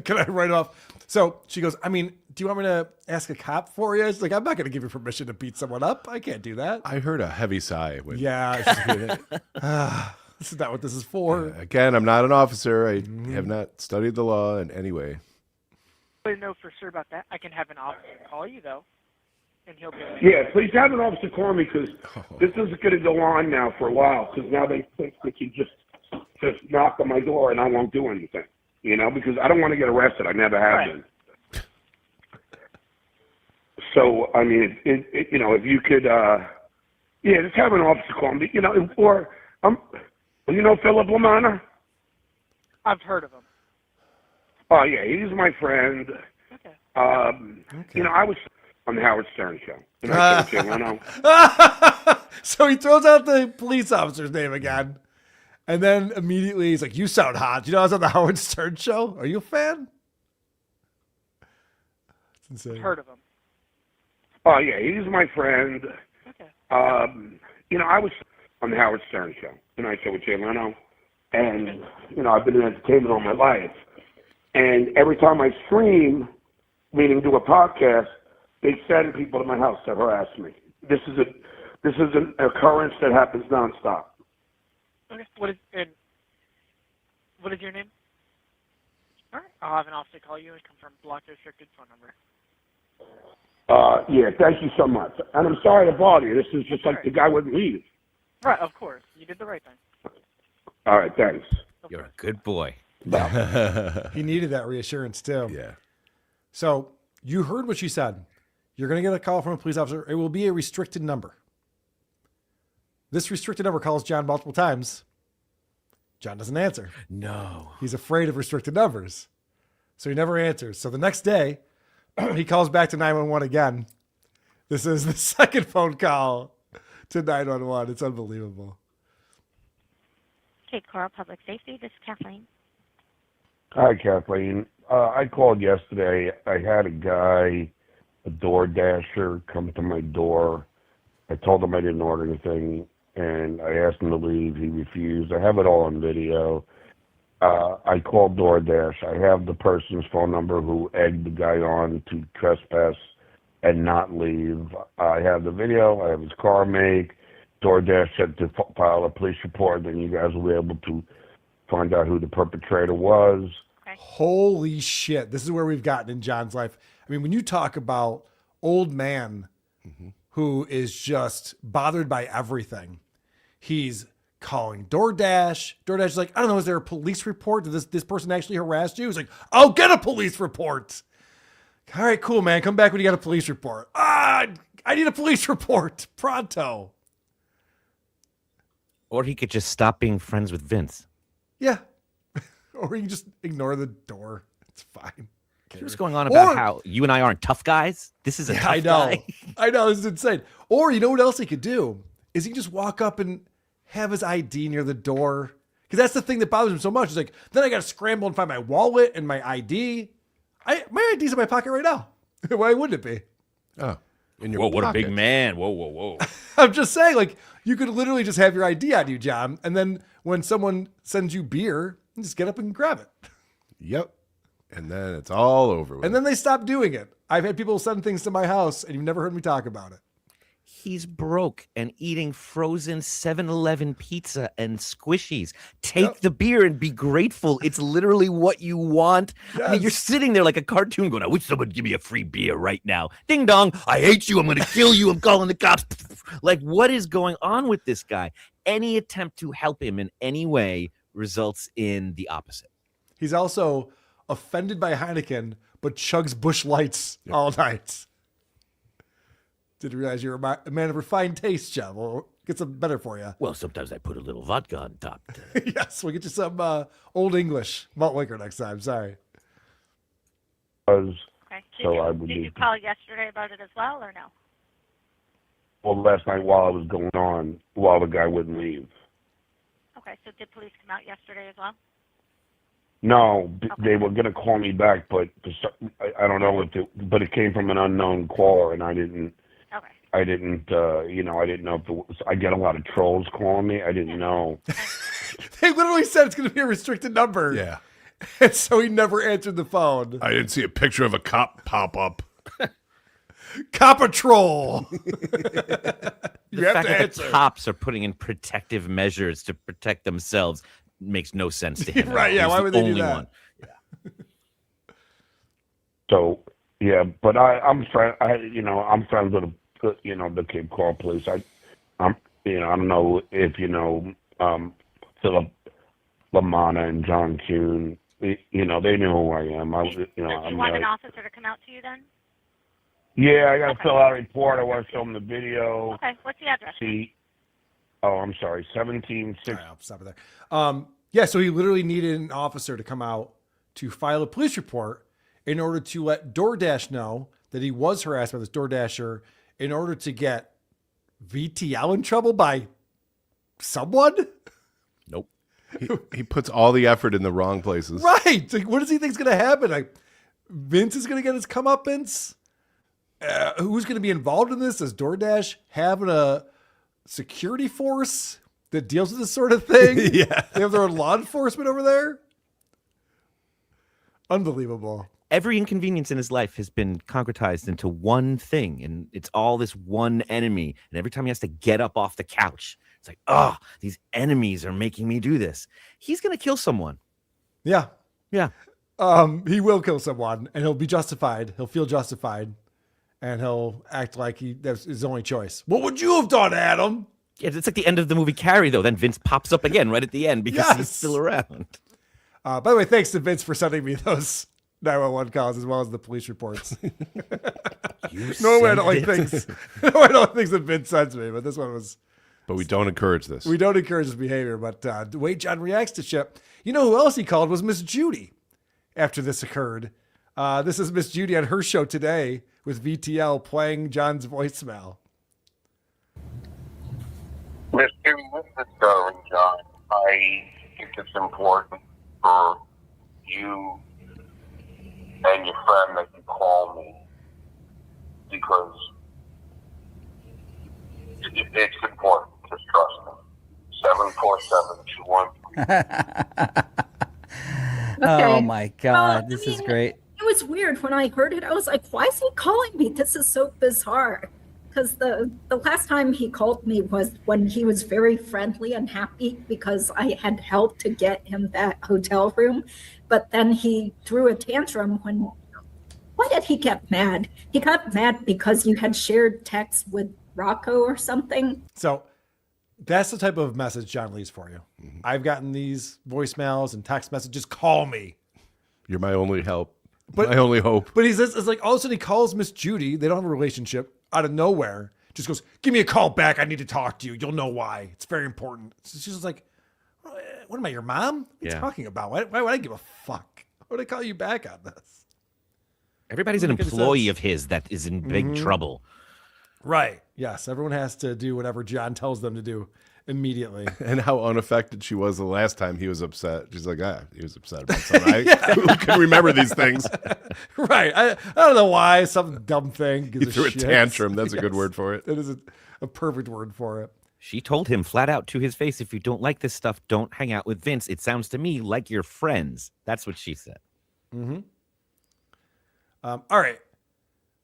Can I write off? So she goes, I mean, do you want me to ask a cop for you? It's like, I'm not going to give you permission to beat someone up. I can't do that. I heard a heavy sigh. When... Yeah. This is not what this is for. Again, I'm not an officer. I have not studied the law in any way. I wouldn't know for sure about that. I can have an officer call you though, and he'll be. Yeah, please have an officer call me because this isn't going to go on now for a while because now they think they can just knock on my door and I won't do anything. You know, because I don't want to get arrested. I never have been. So, I mean, you know, if you could, just have an officer call me, you know, or, you know Philip Lamanna? I've heard of him. Oh, yeah, he's my friend. Okay. You know, I was on the Howard Stern show. And I said, you know. So he throws out the police officer's name again. And then immediately he's like, you sound hot. You know, I was on the Howard Stern show. Are you a fan? It's insane. Heard of him. Oh, yeah, he's my friend. Okay. You know, I was on the Howard Stern show, Tonight Show with Jay Leno. And, you know, I've been in entertainment all my life. And every time I stream, meaning do a podcast, they send people to my house to harass me. This is an occurrence that happens nonstop. Okay. What is your name? All right. I'll have an officer call you and confirm blocked restricted phone number. Yeah, thank you so much. And I'm sorry to bother you. This is just like the guy wouldn't leave. Right. Of course. You did the right thing. All right, thanks. You're a good boy. He needed that reassurance too. Yeah. So you heard what she said. You're going to get a call from a police officer. It will be a restricted number. This restricted number calls John multiple times. John doesn't answer. No. He's afraid of restricted numbers. So he never answers. So the next day, he calls back to 911 again. This is the second phone call to 911. It's unbelievable. Cape Coral Public Safety, this is Kathleen. Hi, Kathleen. I called yesterday. I had a guy, a DoorDasher, come to my door. I told him I didn't order anything, and I asked him to leave. He refused. I have it all on video. I called DoorDash. I have the person's phone number who egged the guy on to trespass and not leave. I have the video. I have his car make. DoorDash said to file a police report, then you guys will be able to find out who the perpetrator was. Holy shit. This is where we've gotten in John's life. I mean, when you talk about old man who is just bothered by everything, he's calling DoorDash. DoorDash is like, I don't know, is there a police report? Did this person actually harassed you? He's like, I'll get a police report. All right, cool, man. Come back when you got a police report. I need a police report. Pronto. Or he could just stop being friends with Vince. Yeah. Or you can just ignore the door. It's fine. He was going on about how you and I aren't tough guys. This is a tough guy. I know. This is insane. Or you know what else he could do? Is he can just walk up and have his ID near the door. Because that's the thing that bothers him so much. It's like, then I got to scramble and find my wallet and my ID. My ID's in my pocket right now. Why wouldn't it be? Oh, in your Whoa, what a pocket. big man. Whoa, whoa, whoa. I'm just saying, like, you could literally just have your ID on you, John. And then when someone sends you beer, you just get up and grab it. Yep. And then it's all over with. And then they stop doing it. I've had people send things to my house and you've never heard me talk about it. He's broke and eating frozen 7-Eleven pizza and squishies. Take the beer and be grateful. It's literally what you want. I mean, you're sitting there like a cartoon going, I wish someone would give me a free beer right now. Ding dong. I hate you. I'm going to kill you. I'm calling the cops. Like, what is going on with this guy? Any attempt to help him in any way results in the opposite. He's also offended by Heineken, but chugs Busch Lights all night. Didn't realize you're a man of refined taste, John. We'll get some better for you. Well, sometimes I put a little vodka on top. Yes, we'll get you some Old English malt liquor next time. Sorry. Okay. So Did you call yesterday about it as well, or no? Well, last night while I was going on, while the guy wouldn't leave. Okay, so did police come out yesterday as well? No, they were going to call me back, but I don't know but it came from an unknown caller, and I didn't. Okay. I didn't know if I get a lot of trolls calling me. I didn't know. They literally said it's going to be a restricted number. Yeah. And so he never answered the phone. I didn't see a picture of a cop pop up. Cop-a-troll. The You have fact to that answer. the cops are putting in protective measures to protect themselves makes no sense to him. Right, yeah, He's why the would they do only that? one. So yeah, but I'm friends with the Cape Coral police. I don't know if Philip LaManna and John Kuhn. They knew who I am. Do you want an officer to come out to you then? Yeah, I got to fill out a report. I want to show them the video. Okay, what's the address? I'm sorry, 176. All right, I'll stop it there. Yeah, so he literally needed an officer to come out to file a police report in order to let DoorDash know that he was harassed by this DoorDasher in order to get VTL in trouble by someone? Nope. He puts all the effort in the wrong places. Right. Like, what does he think is going to happen? Like, Vince is going to get his comeuppance? Who's going to be involved in this? Does DoorDash have a security force that deals with this sort of thing? Yeah. They have their own law enforcement over there? Unbelievable. Every inconvenience in his life has been concretized into one thing, and it's all this one enemy. And every time he has to get up off the couch, it's like, oh, these enemies are making me do this. He's going to kill someone. Yeah. Yeah. He will kill someone, and he'll be justified. He'll feel justified, and he'll act like that's his only choice. What would you have done, Adam? Yeah, it's like the end of the movie Carrie, though. Then Vince pops up again right at the end because he's still around. By the way, thanks to Vince for sending me those 911 calls as well as the police reports. Normally I don't like things. I don't like things that Vince sends me, but this one was But we don't encourage this. We don't encourage this behavior, but the way John reacts to shit. You know who else he called was Miss Judy after this occurred. This is Miss Judy on her show today with VTL playing John's voicemail. Miss Judy, this is Stuttering John. I think it's important for you and your friend that you call me because it's important. Just trust me. 747-213. Oh my God, Well, this I is mean, great. It was weird when I heard it. I was like, why is he calling me? This is so bizarre. Because the last time he called me was when he was very friendly and happy because I had helped to get him that hotel room. But then he threw a tantrum when, why did he get mad? He got mad because you had shared texts with Rocco or something. So that's the type of message John leaves for you. I've gotten these voicemails and text messages. Call me. You're my only help. My only hope. But he's it's like all of a sudden he calls Miss Judy. They don't have a relationship. Out of nowhere, just goes, give me a call back. I need to talk to you. You'll know why. It's very important. So she's just like, what am I, your mom? What are you talking about? Why would I give a fuck? Why would I call you back on this? Everybody's an employee of his that is in big trouble. Right. Yes. Everyone has to do whatever John tells them to do immediately. And how unaffected she was the last time he was upset. She's like, he was upset about something. Who can remember these things? Right. I don't know why. Some dumb thing. He threw a tantrum. That's a good word for it. That is a perfect word for it. She told him flat out to his face, if you don't like this stuff, don't hang out with Vince. It sounds to me like you're friends. That's what she said. Mm-hmm. All right.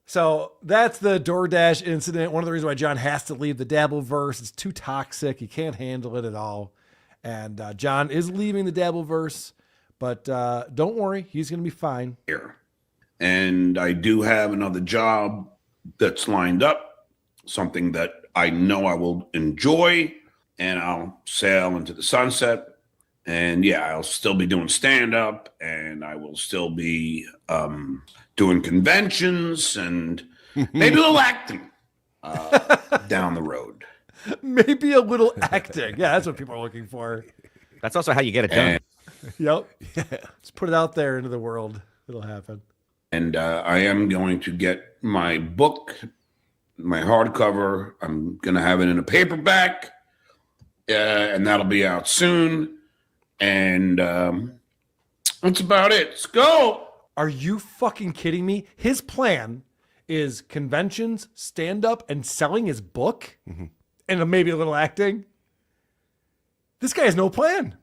So that's the DoorDash incident. One of the reasons why John has to leave the Dabbleverse. It's too toxic. He can't handle it at all. And John is leaving the Dabbleverse, but don't worry. He's going to be fine. Here. And I do have another job that's lined up, something that I know I will enjoy, and I'll sail into the sunset. And yeah, I'll still be doing stand-up, and I will still be doing conventions and maybe a little acting down the road. Maybe a little acting. Yeah, that's what people are looking for. That's also how you get it done. Yep. Yeah. Let's put it out there into the world. It'll happen. And I am going to get my book, my hardcover. I'm going to have it in a paperback, and that'll be out soon. And that's about it. Let's go. Are you fucking kidding me? His plan is conventions, stand-up, and selling his book? Mm-hmm. And maybe a little acting? This guy has no plan.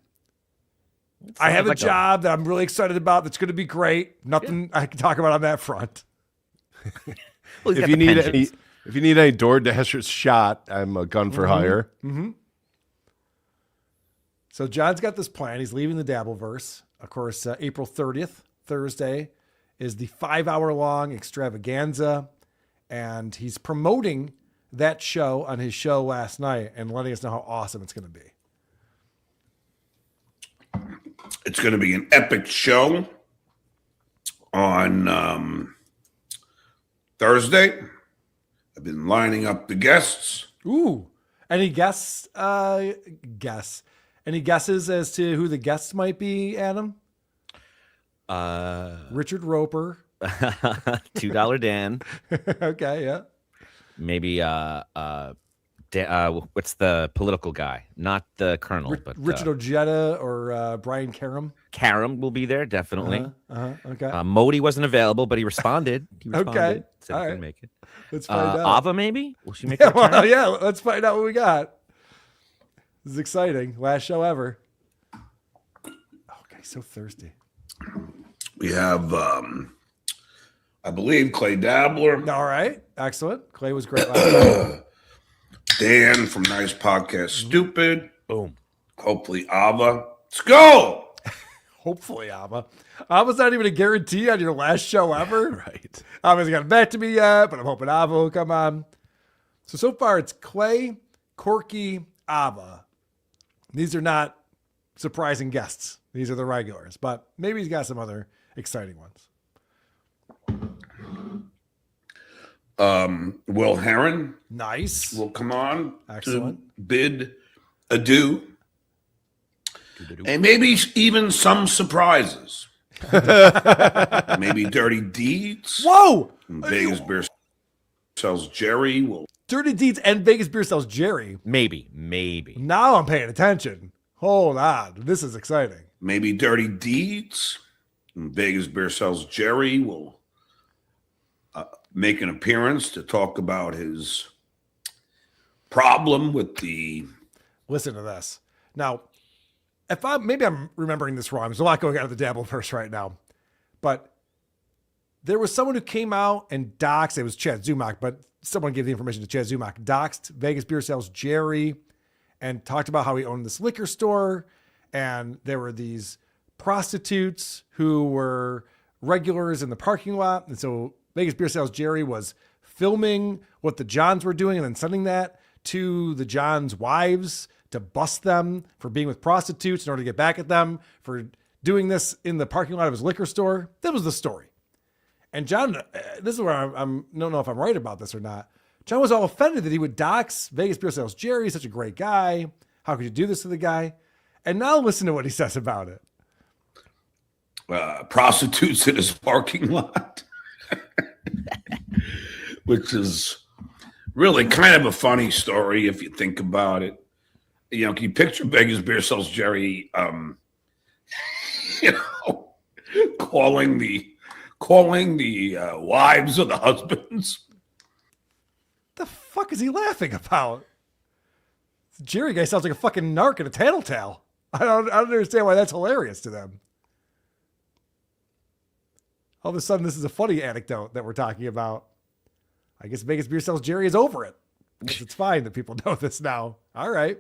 I have a job that I'm really excited about that's going to be great. Nothing I can talk about on that front. If you need any DoorDashers shot, I'm a gun for hire. Mm-hmm. So John's got this plan. He's leaving the Dabbleverse. Of course, April 30th, Thursday, is the 5-hour-long extravaganza. And he's promoting that show on his show last night and letting us know how awesome it's going to be. It's going to be an epic show on Thursday. I've been lining up the guests. Ooh. Any guests? Any guesses as to who the guests might be, Adam? Richard Roper. $2 Dan. Okay, yeah. Maybe what's the political guy? Not the colonel, but Richard Ojeda or Bryan Callen. Callen will be there, definitely. Okay. Modi wasn't available, but he responded. Okay. Said he can make it. Let's find out. Ava, maybe? Will she make it? a return? Yeah, let's find out what we got. This is exciting. Last show ever. Okay, so thirsty. We have, I believe, Clay Dabbler. All right. Excellent. Clay was great last night. Dan from Nice Podcast Stupid. Boom. Hopefully, Ava. Let's go. Hopefully, Ava. Ava's not even a guarantee on your last show ever. Right. Ava's got back to me yet, but I'm hoping Ava will come on. So far, it's Clay, Corky, Ava. These are not surprising guests. These are the regulars, but maybe he's got some other exciting ones. Will Heron. Nice. Will come on. Excellent. To bid adieu. And maybe even some surprises. Maybe Dirty Deeds. Whoa! Vegas Beer Sells Jerry. Will Dirty Deeds and Vegas Beer Sells Jerry. Maybe. Now I'm paying attention. Hold on. This is exciting. Maybe Dirty Deeds. Vegas Beer Sells Jerry will make an appearance to talk about his problem with the. Listen to this. Now, maybe I'm remembering this wrong. There's a lot going on at the Dabbleverse right now. But there was someone who came out and doxed, it was Chad Zumach, but someone gave the information to Chad Zumach, doxed Vegas Beer Sells Jerry and talked about how he owned this liquor store. And there were these prostitutes who were regulars in the parking lot. And so Vegas Beer Sells Jerry was filming what the Johns were doing and then sending that to the Johns' wives to bust them for being with prostitutes in order to get back at them for doing this in the parking lot of his liquor store. That was the story. And John, this is where I don't know if I'm right about this or not. John was all offended that he would dox Vegas Beer Sells Jerry. He's such a great guy. How could you do this to the guy? And now listen to what he says about it. Prostitutes in his parking lot, which is really kind of a funny story if you think about it. You know, can you picture Vegas Beer Sells Jerry, calling the wives of the husbands? The fuck is he laughing about? This Jerry guy sounds like a fucking narc and a tattletale. I don't understand why that's hilarious to them. All of a sudden, this is a funny anecdote that we're talking about. I guess Vegas Beer Sells Jerry is over it. I guess it's fine that people know this now. All right.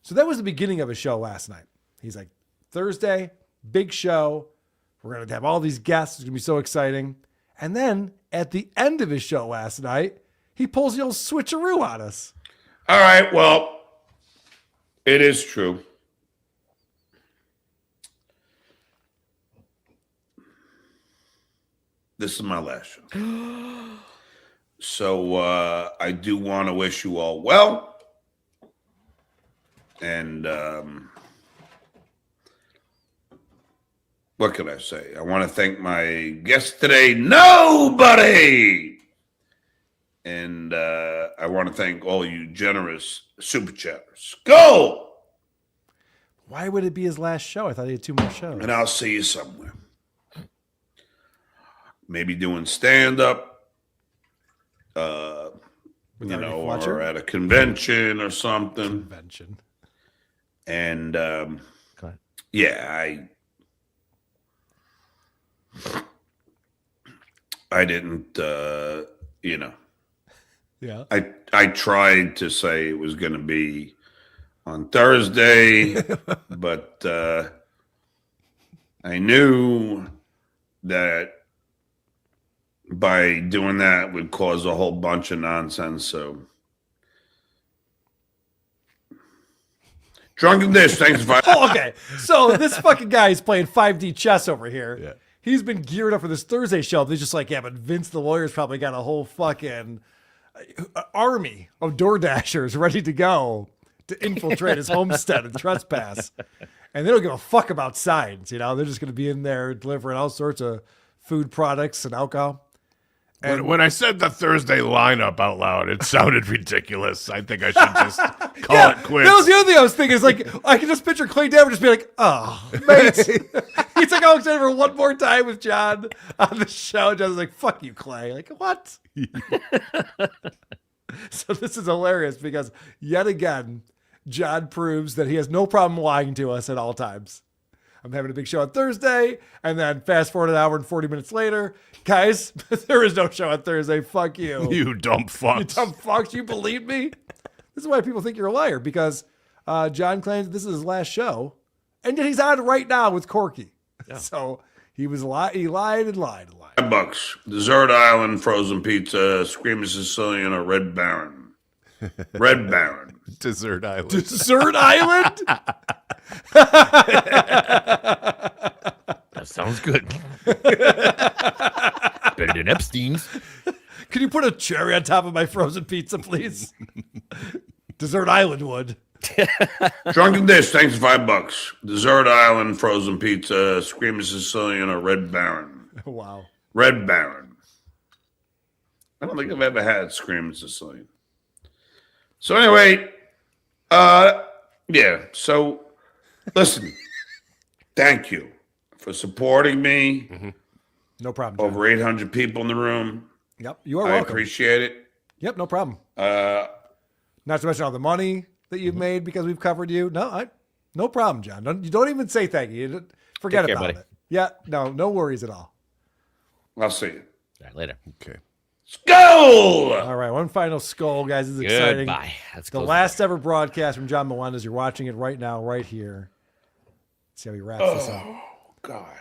So that was the beginning of his show last night. He's like, Thursday, big show. We're going to have all these guests. It's going to be so exciting. And then at the end of his show last night, he pulls the old switcheroo on us. All right. Well, it is true. This is my last show. So I do want to wish you all well. And what can I say? I want to thank my guest today, Nobody. And I want to thank all you generous super chatters. Go! Why would it be his last show? I thought he had 2 more shows. And I'll see you somewhere. Maybe doing stand-up, or at a convention or something. And I didn't, Yeah. I tried to say it was going to be on Thursday, but I knew that by doing that would cause a whole bunch of nonsense. So, Drunken Dish, thanks for. Oh, okay. So this fucking guy is playing 5D chess over here. Yeah. He's been geared up for this Thursday show. They're just like, yeah, but Vince the lawyer's probably got a whole fucking army of DoorDashers ready to go to infiltrate his homestead and trespass. And they don't give a fuck about signs, They're just going to be in there delivering all sorts of food products and alcohol. And when I said the Thursday lineup out loud, it sounded ridiculous. I think I should just call it quits. That was the other thing I was thinking. Is like, I can just picture Clay David just be like, oh, mate. He's like, I'll excited for one more time with John on the show. John's like, fuck you, Clay. Like, what? So this is hilarious because yet again, John proves that he has no problem lying to us at all times. I'm having a big show on Thursday, and then fast forward an hour and 40 minutes later, guys, there is no show on Thursday. Fuck you. You dumb fucks. You dumb fucks. You believe me? This is why people think you're a liar, because John claims this is his last show, and yet he's on right now with Corky. Yeah. So he lied and lied and lied. $5. Dessert Island, frozen pizza, Screaming Sicilian, or Red Baron. Red Baron. Dessert Island. Dessert Island? That sounds good. Better than Epstein's. Could you put a cherry on top of my frozen pizza, please? Dessert Island would. Drunken Dish, thanks for $5. Dessert Island, frozen pizza, Screaming Sicilian, or Red Baron. Wow. Red Baron. I don't think I've ever had Screaming Sicilian. So anyway, yeah. So listen, thank you for supporting me. Mm-hmm. No problem, John. Over 800 people in the room. Yep, you are I welcome. appreciate it. Yep, no problem. Not to mention all the money that you've made because we've covered you. No problem, John. You don't even say thank you. Forget Take care, about buddy. it. Yeah, no worries at all. I'll see you. All right, later. Okay. Skull! All right, one final skull, guys. This is exciting. Goodbye. Let's the close last ever broadcast from John Melendez. You're watching it right now, right here. Let's see how he wraps this up. Oh, God.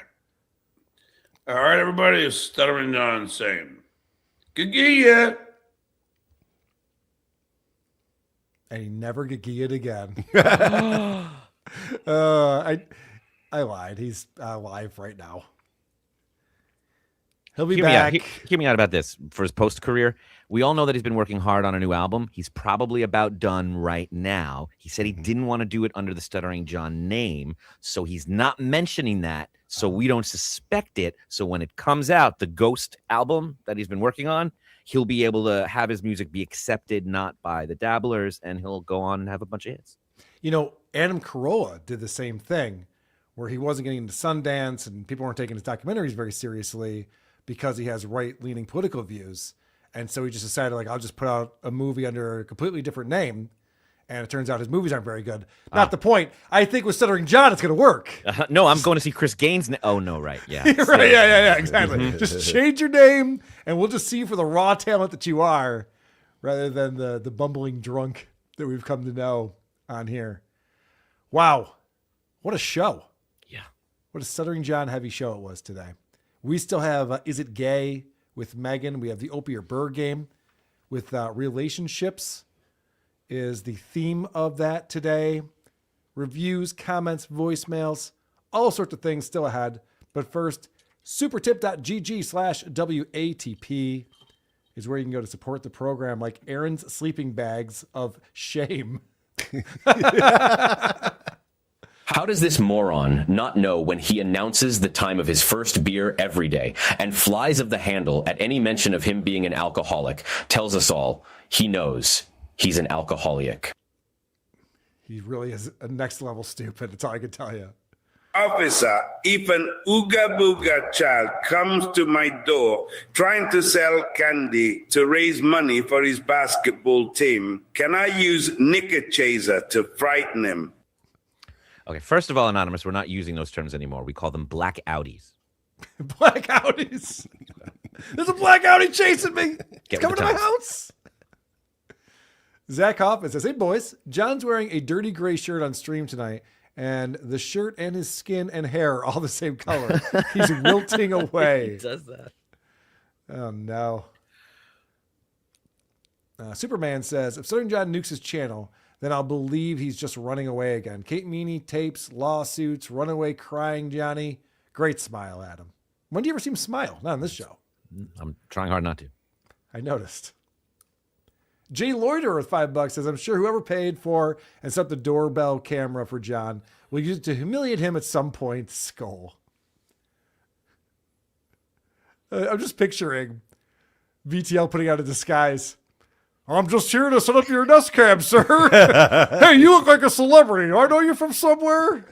All right, everybody. It's Stuttering John saying, Gagia. And he never get geared again. I lied. He's live right now. He'll be back. Hear me out about this. For his post career, we all know that he's been working hard on a new album. He's probably about done right now. He said he didn't want to do it under the Stuttering John name, so he's not mentioning that, so we don't suspect it. So when it comes out, the Ghost album that he's been working on, he'll be able to have his music be accepted not by the dabblers, and he'll go on and have a bunch of hits. You know, Adam Carolla did the same thing, where he wasn't getting into Sundance and people weren't taking his documentaries very seriously because he has right-leaning political views. And so he just decided, like, I'll just put out a movie under a completely different name. And it turns out his movies aren't very good. Not the point. I think with Stuttering John, it's going to work. No, I'm going to see Chris Gaines. Oh, no, right. Yeah. Right. Yeah, exactly. Just change your name and we'll just see you for the raw talent that you are rather than the bumbling drunk that we've come to know on here. Wow. What a show. Yeah. What a Stuttering John heavy show it was today. We still have Is It Gay with Megan. We have the Opie or Burr game with relationships is the theme of that today. Reviews, comments, voicemails, all sorts of things still ahead. But first, supertip.gg/WATP is where you can go to support the program, like Aaron's sleeping bags of shame. How does this moron not know when he announces the time of his first beer every day and flies of the handle at any mention of him being an alcoholic? Tells us all he knows he's an alcoholic. He really is a next level stupid. That's all I can tell you. Officer, if an Ooga Booga child comes to my door trying to sell candy to raise money for his basketball team, can I use Knicker Chaser to frighten him? Okay, first of all, Anonymous, we're not using those terms anymore. We call them black Audis. Black Audis. There's a black Audi chasing me. It's coming to my house. Zach Hoffman says, hey, boys, John's wearing a dirty gray shirt on stream tonight, and the shirt and his skin and hair are all the same color. He's wilting away. He does that. Oh, no. Superman says, if Stuttering John nukes his channel, then I'll believe he's just running away again. Kate Meany, tapes, lawsuits, runaway crying Johnny. Great smile, Adam. When do you ever see him smile? Not on this show. I'm trying hard not to. I noticed. Jay Loiter with $5 says, I'm sure whoever paid for and set up the doorbell camera for John will use it to humiliate him at some point. Skull. I'm just picturing VTL putting out a disguise. I'm just here to set up your desk cam, sir. Hey, you look like a celebrity. I know you from somewhere.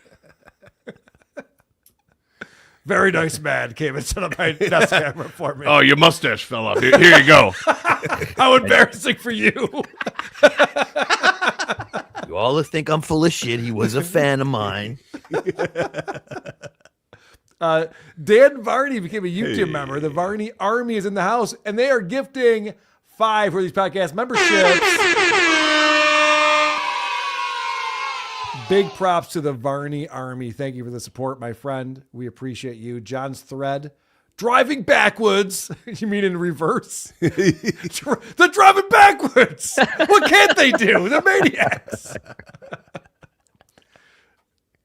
Very nice man came and set up my desk camera for me. Oh, your mustache fell off. Here you go. How embarrassing for you. You all think I'm full of shit. He was a fan of mine. Dan Varney became a YouTube member. The Varney Army is in the house, and they are gifting 5 for these podcast memberships. Big props to the Varney Army. Thank you for the support, my friend. We appreciate you. John's thread. Driving backwards. You mean in reverse? They're driving backwards. What can't they do? They're maniacs.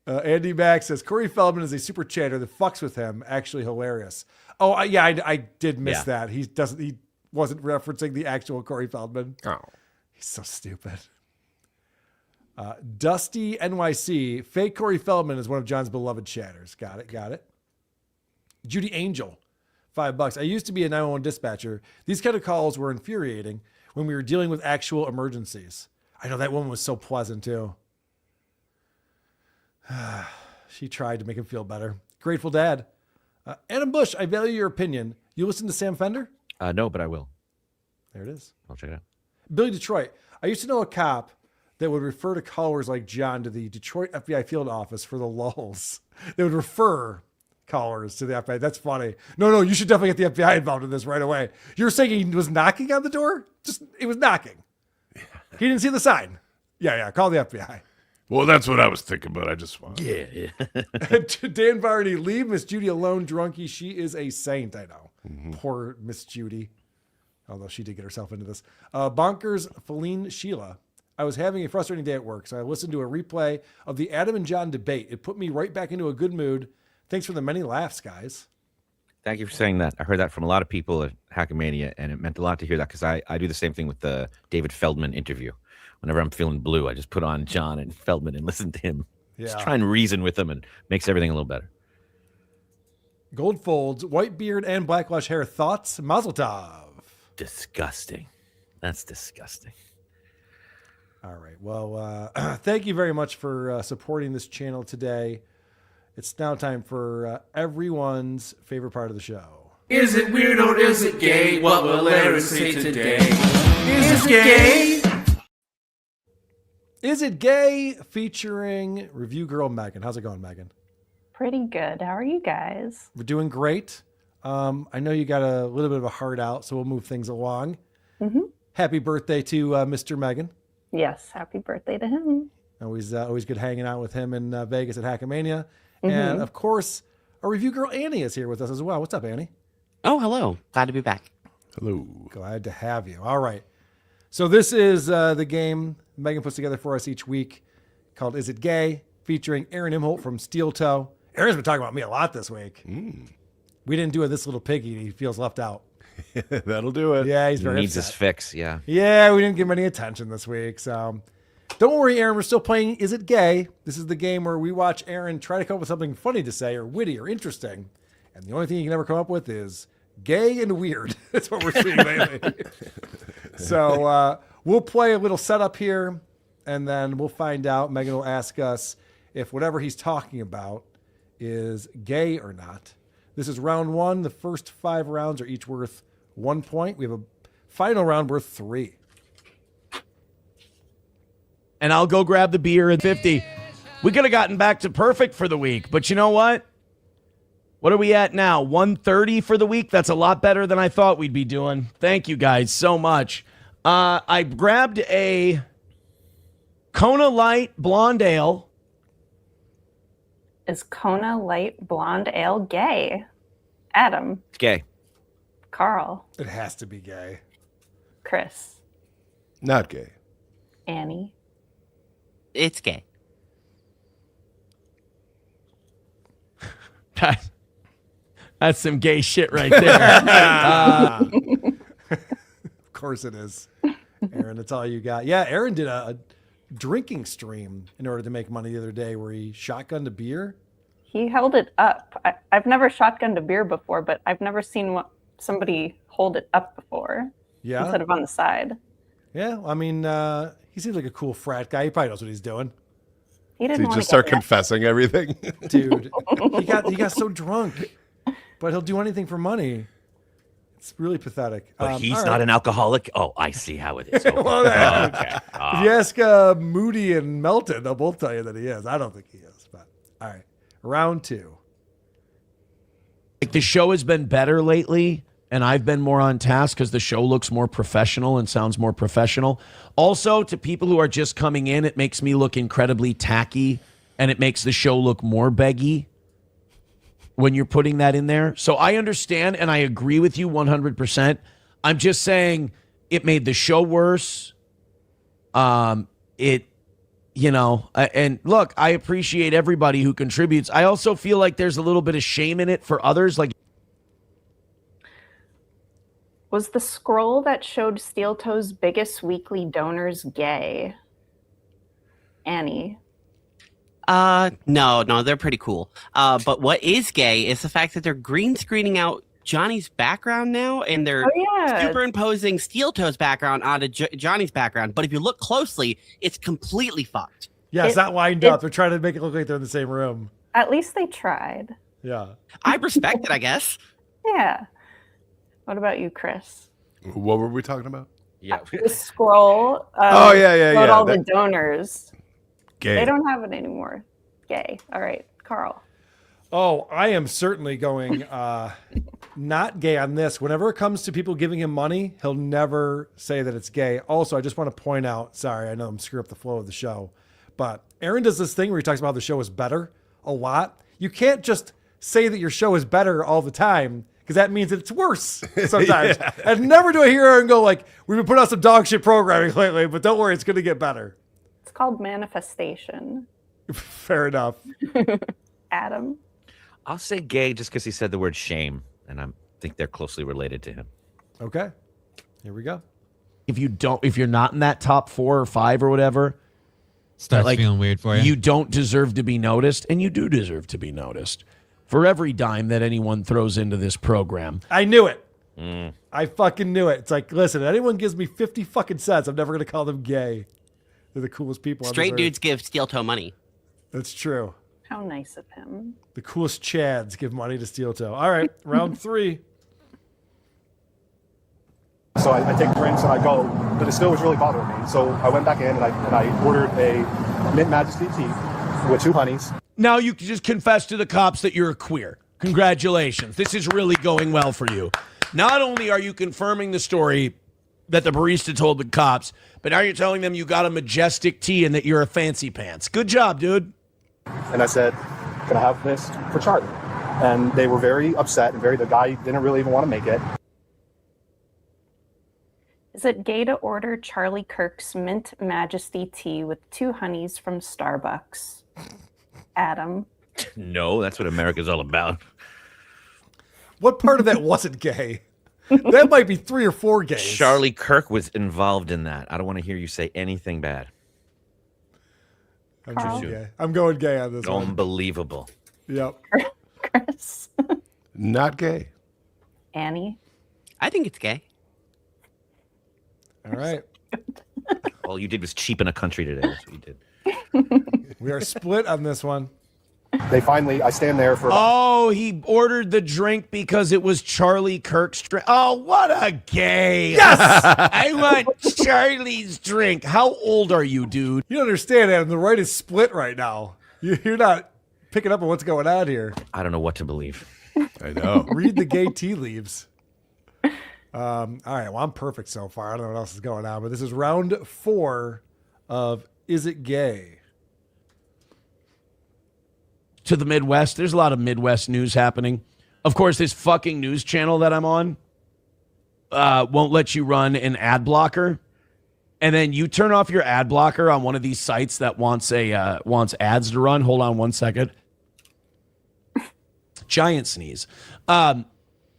Andy Mack says, Corey Feldman is a super chatter that fucks with him. Actually hilarious. Oh, yeah, I did miss that. He wasn't referencing the actual Corey Feldman. Oh. He's so stupid. Dusty NYC, fake Corey Feldman is one of John's beloved chatters. Got it. Judy Angel, $5. I used to be a 911 dispatcher. These kind of calls were infuriating when we were dealing with actual emergencies. I know that woman was so pleasant too. She tried to make him feel better. Grateful Dad. Adam Bush, I value your opinion. You listen to Sam Fender? No, but I will. There it is. I'll check it out. Billy Detroit. I used to know a cop that would refer to callers like John to the Detroit FBI field office for the lulls. They would refer callers to the FBI. That's funny. No, you should definitely get the FBI involved in this right away. You're saying he was knocking on the door? It was knocking. He didn't see the sign. Yeah, call the FBI. Well, that's what I was thinking, but I just want. Yeah. Dan Varney, leave Miss Judy alone, drunkie. She is a saint, I know. Poor Miss Judy. Although she did get herself into this. Bonkers, Feline Sheila. I was having a frustrating day at work, so I listened to a replay of the Adam and John debate. It put me right back into a good mood. Thanks for the many laughs, guys. Thank you for saying that. I heard that from a lot of people at Hackamania, and it meant a lot to hear that because I do the same thing with the David Feldman interview. Whenever I'm feeling blue, I just put on John and Feldman and listen to him. Just try and reason with him and makes everything a little better. Gold folds, white beard, and blacklash hair. Thoughts? Mazel tov. Disgusting. That's disgusting. All right. Well, thank you very much for supporting this channel today. It's now time for everyone's favorite part of the show. Is it weird or is it gay? What will Aaron say today? Is it gay? Is It Gay? Featuring review girl Megan. How's it going, Megan? Pretty good. How are you guys? We're doing great. I know you got a little bit of a heart out, so we'll move things along. Happy birthday to Mr. Megan. Yes, happy birthday to him. Always good hanging out with him in Vegas at Hackamania. And of course, our review girl Annie is here with us as well. What's up, Annie? Oh, hello. Glad to be back. Hello. Glad to have you. All right. So this is the game Megan puts together for us each week called Is It Gay? Featuring Aaron Imholt from Steel Toe. Aaron's been talking about me a lot this week. We didn't do it This Little Piggy, and he feels left out. That'll do it. Yeah, he's He very needs upset. his fix, yeah. Yeah, we didn't give him any attention this week. So don't worry, Aaron. We're still playing Is It Gay? This is the game where we watch Aaron try to come up with something funny to say or witty or interesting. And the only thing he can ever come up with is gay and weird. That's what we're seeing lately. So we'll play a little setup here, and then we'll find out. Megan will ask us if whatever he's talking about is gay or not. This is round one. The first 5 rounds are each worth 1 point. We have a final round worth 3. And I'll go grab the beer at 50. We could have gotten back to perfect for the week, but you know what? What are we at now? 130 for the week? That's a lot better than I thought we'd be doing. Thank you guys so much. I grabbed a Kona Light Blonde Ale. Is Kona Light Blonde Ale gay? Adam. It's gay. Carl. It has to be gay. Chris. Not gay. Annie. It's gay. That's some gay shit right there. Of course it is. Aaron, that's all you got. Yeah, Aaron did a drinking stream in order to make money the other day where he shotgunned a beer. He held it up. I've never shotgunned a beer before, but I've never seen somebody hold it up before. Yeah. Instead of on the side. Yeah, I mean, he seems like a cool frat guy. He probably knows what he's doing. He didn't Did he want just to start get confessing everything? Dude, he got so drunk, but he'll do anything for money. It's really pathetic. But he's all not right. an alcoholic? Oh, I see how it is. Okay. Well, Okay. If you ask Moody and Melton, they'll both tell you that he is. I don't think he is, but all right. Round 2. Like the show has been better lately, and I've been more on task because the show looks more professional and sounds more professional. Also, to people who are just coming in, it makes me look incredibly tacky, and it makes the show look more beggy when you're putting that in there. So I understand, and I agree with you 100%. I'm just saying it made the show worse. And look, I appreciate everybody who contributes. I also feel like there's a little bit of shame in it for others. Like, Was the scroll that showed StutJo's biggest weekly donors gay? Annie. No, they're pretty cool. But what is gay is the fact that they're green screening out Johnny's background now, and they're superimposing StutJo's background onto Johnny's background. But if you look closely, it's completely fucked. Yeah, it's not lined up. They're trying to make it look like they're in the same room. At least they tried. Yeah. I respect it, I guess. Yeah. What about you, Chris? What were we talking about? Yeah. The scroll. Oh, yeah. Showed all the donors. Gay. They don't have it anymore. Gay. All right, Carl. Oh, I am certainly going not gay on this. Whenever it comes to people giving him money, he'll never say that it's gay. Also, I just want to point out, sorry, I know I'm screwing up the flow of the show, but Aaron does this thing where he talks about how the show is better a lot. You can't just say that your show is better all the time, because that means it's worse sometimes. Yeah. And never do I hear Aaron go like, we've been putting out some dog shit programming lately, but don't worry, it's going to get better. It's called manifestation. Fair enough. Adam. I'll say gay just because he said the word shame, and I think they're closely related to him. Okay. Here we go. If you're not in that top 4 or 5 or whatever, starts feeling weird for you. You don't deserve to be noticed, and you do deserve to be noticed. For every dime that anyone throws into this program. I knew it. I fucking knew it. It's like, listen, if anyone gives me 50 fucking cents, I'm never going to call them gay. They're the coolest people. Straight dudes give StutJo money. That's true. How nice of him. The coolest Chads give money to StutJo. All right, round 3. So I take drinks and I go, but it still was really bothering me. So I went back in and I ordered a Mint Majesty tea with 2 honeys. Now you can just confess to the cops that you're a queer. Congratulations. This is really going well for you. Not only are you confirming the story that the barista told the cops, but now you're telling them you got a majestic tea and that you're a fancy pants. Good job, dude. And I said, can I have this for Charlie? And they were very upset and the guy didn't really even want to make it. Is it gay to order Charlie Kirk's Mint Majesty tea with 2 honeys from Starbucks? Adam. No, that's what America's all about. What part of that wasn't gay? That might be 3 or 4 gays. Charlie Kirk was involved in that. I don't want to hear you say anything bad. I'm going gay on this one. Unbelievable. Yep. Chris. Not gay. Annie. I think it's gay. All right. All you did was cheapen a country today. That's what you did. We are split on this one. I stand there for... Oh, he ordered the drink because it was Charlie Kirk's drink. Oh, what a gay. Yes! I want Charlie's drink. How old are you, dude? You don't understand, Adam. The right is split right now. You're not picking up on what's going on here. I don't know what to believe. I know. Read the gay tea leaves. All right, well, I'm perfect so far. I don't know what else is going on, but this is round 4 of Is It Gay? To the Midwest. There's a lot of Midwest news happening. Of course, this fucking news channel that I'm on won't let you run an ad blocker. And then you turn off your ad blocker on one of these sites that wants ads to run. Hold on one second. Giant sneeze. The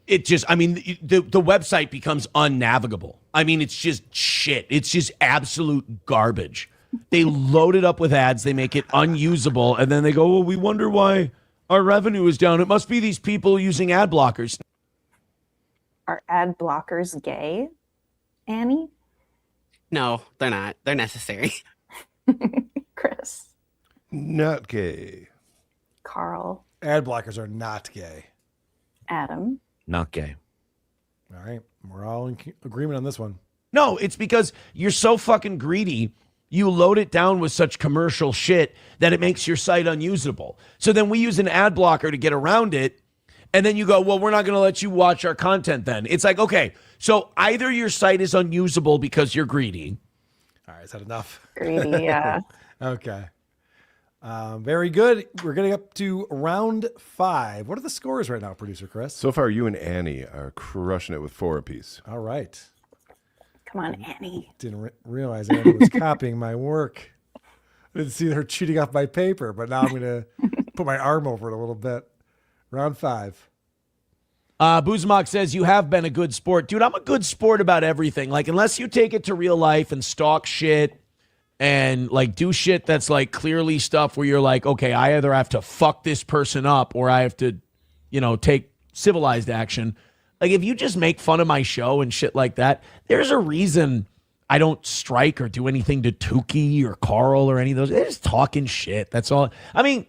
website becomes unnavigable. I mean, it's just shit. It's just absolute garbage. They load it up with ads. They make it unusable. And then they go, well, we wonder why our revenue is down. It must be these people using ad blockers. Are ad blockers gay, Annie? No, they're not. They're necessary. Chris. Not gay. Carl. Ad blockers are not gay. Adam. Not gay. All right. We're all in agreement on this one. No, it's because you're so fucking greedy. You load it down with such commercial shit that it makes your site unusable. So then we use an ad blocker to get around it. And then you go, well, we're not going to let you watch our content then. It's like, okay, so either your site is unusable because you're greedy. All right, is that enough? Greedy, yeah. Okay. Very good. We're getting up to round 5. What are the scores right now, producer Chris? So far, you and Annie are crushing it with 4 apiece. All right. Come on, Annie. Didn't realize Annie was copying my work. I didn't see her cheating off my paper, but now I'm going to put my arm over it a little bit. Round 5. Buzmak says, you have been a good sport. Dude, I'm a good sport about everything. Like, unless you take it to real life and stalk shit and, like, do shit that's, like, clearly stuff where you're like, okay, I either have to fuck this person up or I have to, you know, take civilized action. Like, if you just make fun of my show and shit like that, there's a reason I don't strike or do anything to Tukey or Carl or any of those. They're just talking shit. That's all. I mean,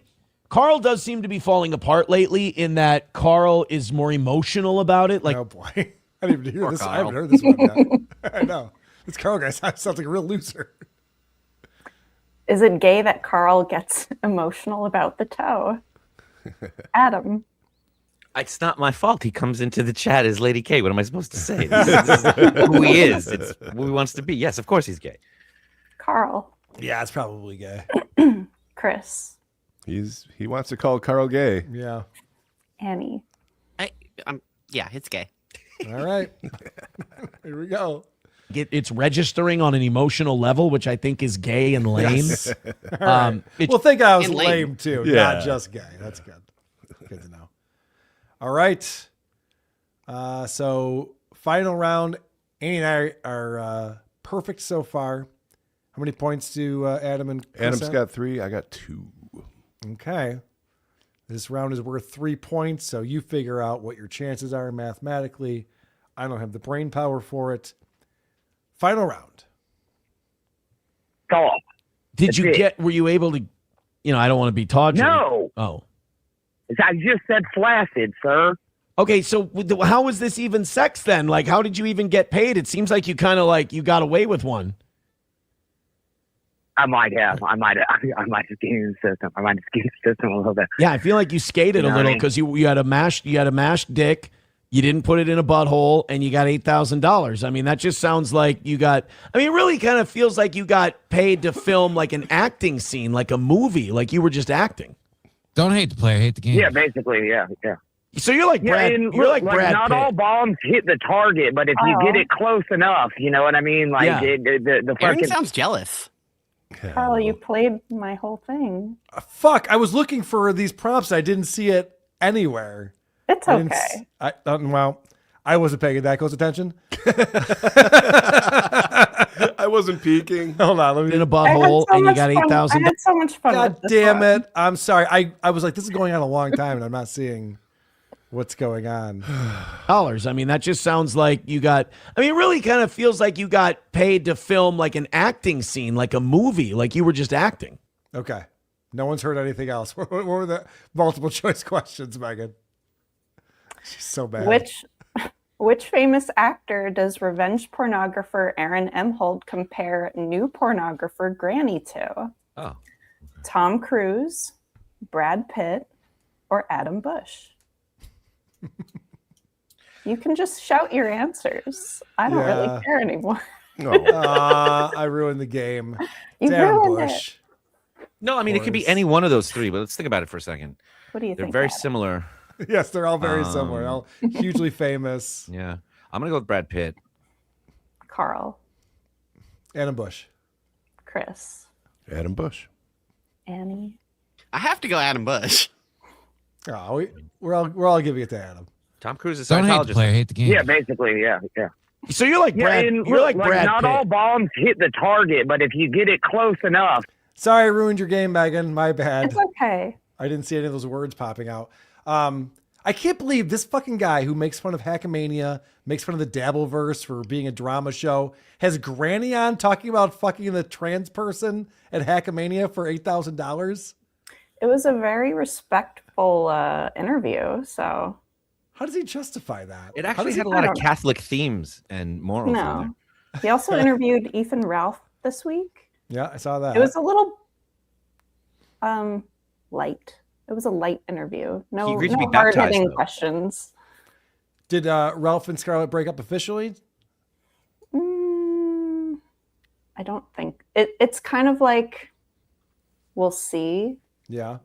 Carl does seem to be falling apart lately in that Carl is more emotional about it. Like, oh boy, I didn't even hear this. I haven't heard this one yet. I know. This Carl guy sounds like a real loser. Is it gay that Carl gets emotional about the toe? Adam. It's not my fault. He comes into the chat as Lady K. What am I supposed to say? This is who he is. It's who he wants to be. Yes, of course he's gay. Carl. Yeah, it's probably gay. Chris. He wants to call Carl gay. Yeah. Annie. Yeah, it's gay. All right. Here we go. It's registering on an emotional level, which I think is gay and lame. Yes. Well, think I was lame too, Yeah. not just gay. That's good. Good to know. All right. So final round. Annie and I are perfect so far. How many points do Adam and Chris Adam's have? got 3. I got 2. Okay. This round is worth 3 points, so you figure out what your chances are mathematically. I don't have the brain power for it. Final round. Go. Were you able to, I don't want to be tawdry. No. Oh. I just said flaccid, sir. Okay, so how was this even sex then? Like, how did you even get paid? It seems like you kind of you got away with one. I might have skated the system. I might have skated the system a little bit. Yeah, I feel like you skated a little because you had a mashed dick. You didn't put it in a butthole, and you got $8,000. I mean, that just sounds like you got. I mean, it really kind of feels like you got paid to film like an acting scene, like a movie, like you were just acting. Don't hate the player, hate the game. Yeah, basically, yeah. So you're like Brad. And You're like Brad not Pitt. all bombs hit the target, but if you get it close enough, you know what I mean. Like Yeah. the Aaron fucking sounds jealous. Carl, you played my whole thing. Fuck, I was looking for these prompts. I didn't see it anywhere. It's I didn't okay. Well, I wasn't paying that close attention. I wasn't peeking. Hold on, let me in a butthole, and you got $8,000. I had so much fun. God with this damn one. it. I'm sorry. I was like, this is going on a long time, and I'm not seeing what's going on. Dollars. I mean, that just sounds like you got. I mean, it really kind of feels like you got paid to film like an acting scene, like a movie, like you were just acting. Okay. No one's heard anything else. What were the multiple choice questions, Megan? She's so bad. Which famous actor does revenge pornographer Aaron Emhold compare new pornographer Granny to? Oh. Tom Cruise, Brad Pitt, or Adam Bush? You can just shout your answers. I don't really care anymore. I ruined the game. You Damn ruined Bush. No, I mean, it could be any one of those three, but let's think about it for a second. What do you They're think? very Adam? similar. Yes, they're all very similar. All hugely famous. Yeah. I'm going to go with Brad Pitt. Carl, Adam Bush. Chris, Adam Bush. Annie. I have to go Adam Bush. Oh, we're all giving it to Adam. Tom Cruise is a Don't hate the Scientologist. player, hate the game. yeah, basically, yeah. So you're like Brad. and You're like Brad not Pitt. all bombs hit the target, but if you get it close enough. Sorry, I ruined your game, Megan. My bad. It's okay. I didn't see any of those words popping out. I can't believe this fucking guy who makes fun of Hackamania, makes fun of the Dabbleverse for being a drama show, has Granny on talking about fucking the trans person at Hackamania for $8,000. It was a very respectful interview, so. How does he justify that? It How actually does had a he- lot of Catholic themes and morals in there. No. He also interviewed Ethan Ralph this week. Yeah, I saw that. It was a little light. It was a light interview. He No, agreed to be no baptized, hard-hitting though. questions. Did Ralph and Scarlett break up officially? I don't think it's kind of like we'll see, Yeah.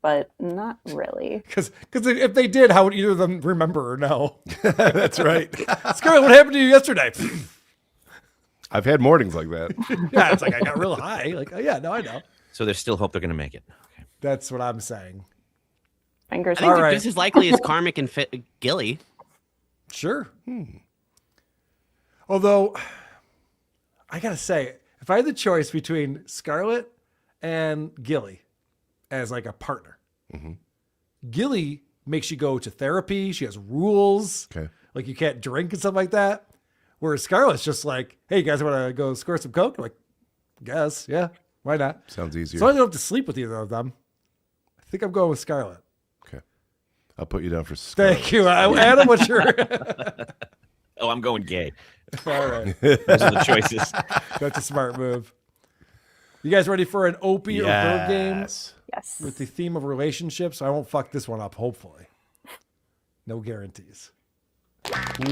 but not really. Because if they did, how would either of them remember or know? That's right. Scarlett, what happened to you yesterday? I've had mornings like that. Yeah, it's like I got real high. Like, oh yeah, no, I know. So there's still hope they're going to make it. That's what I'm saying. Fingers I think All they're right. just as likely as Karmic and Gilly. Sure. Although, I got to say, if I had the choice between Scarlett and Gilly as like a partner, Gilly makes you go to therapy. She has rules. Okay. Like you can't drink and stuff like that. Whereas Scarlett's just like, hey, you guys want to go score some Coke? I'm like, guess. Yeah. Why not? Sounds easier. So I don't have to sleep with either of them. I think I'm going with Scarlett. Okay. I'll put you down for Scarlett. Thank you. Adam, what's your... Oh, I'm going gay. All right. Those are the choices. That's a smart move. You guys ready for an Opie or Burr game? Yes. With the theme of relationships. I won't fuck this one up, hopefully. No guarantees.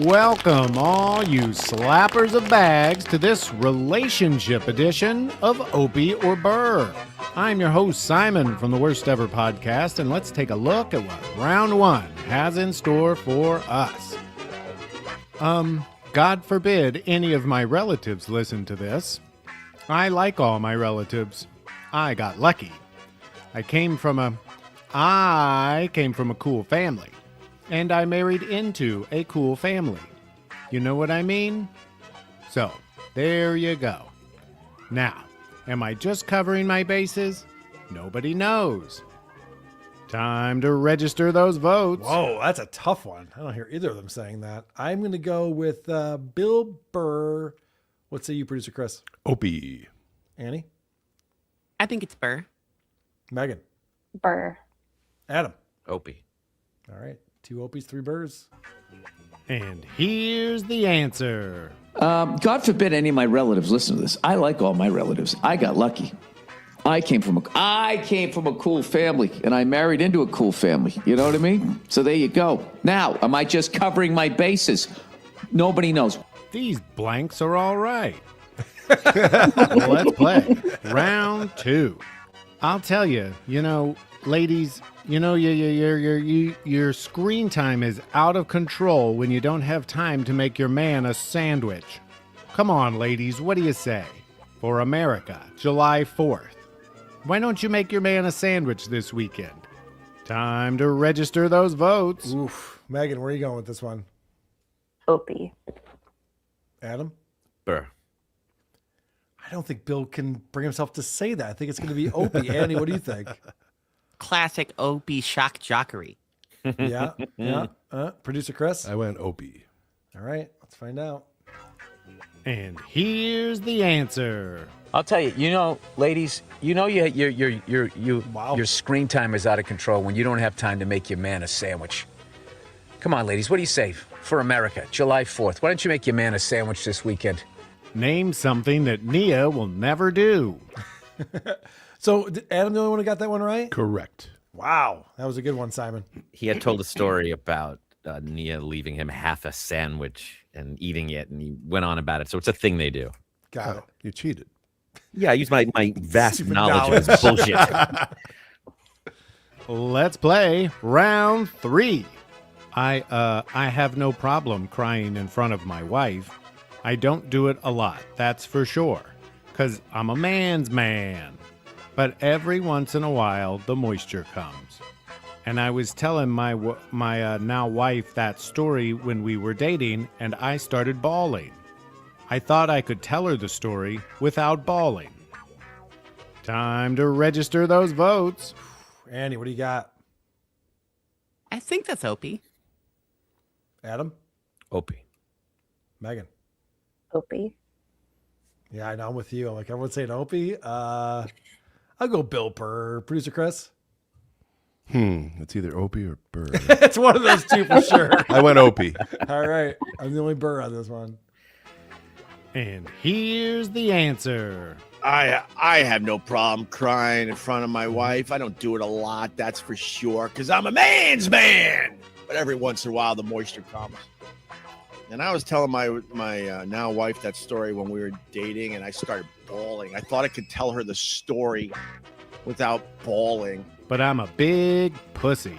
Welcome, all you slappers of bags, to this relationship edition of Opie or Burr. I'm your host, Simon, from the Worst Ever Podcast, and let's take a look at what round one has in store for us. God forbid any of my relatives listen to this. I like all my relatives. I got lucky. I came from a cool family. And I married into a cool family. You know what I mean? So, there you go. Now, am I just covering my bases? Nobody knows. Time to register those votes. Whoa, that's a tough one. I don't hear either of them saying that. I'm going to go with Bill Burr. What say you, producer Chris? Opie. Annie? I think it's Burr. Megan? Burr. Adam? Opie. All right. 2 Opies, 3 Burrs. And here's the answer. God forbid any of my relatives listen to this. I like all my relatives. I got lucky. I came from a cool family, and I married into a cool family. You know what I mean? So there you go. Now, am I just covering my bases? Nobody knows. These blanks are all right. Well, let's play round 2. I'll tell you, ladies, your screen time is out of control when you don't have time to make your man a sandwich. Come on, ladies, what do you say? For America, July 4th. Why don't you make your man a sandwich this weekend? Time to register those votes. Oof. Megan, where are you going with this one? Opie. Adam? Burr. I don't think Bill can bring himself to say that. I think it's going to be Opie. Annie, what do you think? Classic Opie shock jockery. Yeah. Producer Chris? I went Opie. All right, let's find out. And here's the answer. I'll tell you, ladies, your screen time is out of control when you don't have time to make your man a sandwich. Come on, ladies, what do you say? For America, July 4th. Why don't you make your man a sandwich this weekend? Name something that Nia will never do. So, Adam, the only one who got that one right? Correct. Wow, that was a good one, Simon. He had told a story about Nia leaving him half a sandwich and eating it, and he went on about it. So it's a thing they do. Got it. You cheated. Yeah, I used my vast knowledge of this bullshit. Let's play round 3. I have no problem crying in front of my wife. I don't do it a lot, that's for sure, because I'm a man's man. But every once in a while, the moisture comes. And I was telling my now wife that story when we were dating, and I started bawling. I thought I could tell her the story without bawling. Time to register those votes. Annie, what do you got? I think that's Opie. Adam? Opie. Megan? Opie. Yeah, I know, I'm with you. I'm like, everyone's saying Opie. I'll go Bill Burr. Producer Chris? It's either Opie or Burr. It's one of those two for sure. I went Opie. All right. I'm the only Burr on this one. And here's the answer. I have no problem crying in front of my wife. I don't do it a lot, that's for sure, because I'm a man's man. But every once in a while, the moisture comes. And I was telling my now wife that story when we were dating, and I started bawling. I thought I could tell her the story without bawling. But I'm a big pussy.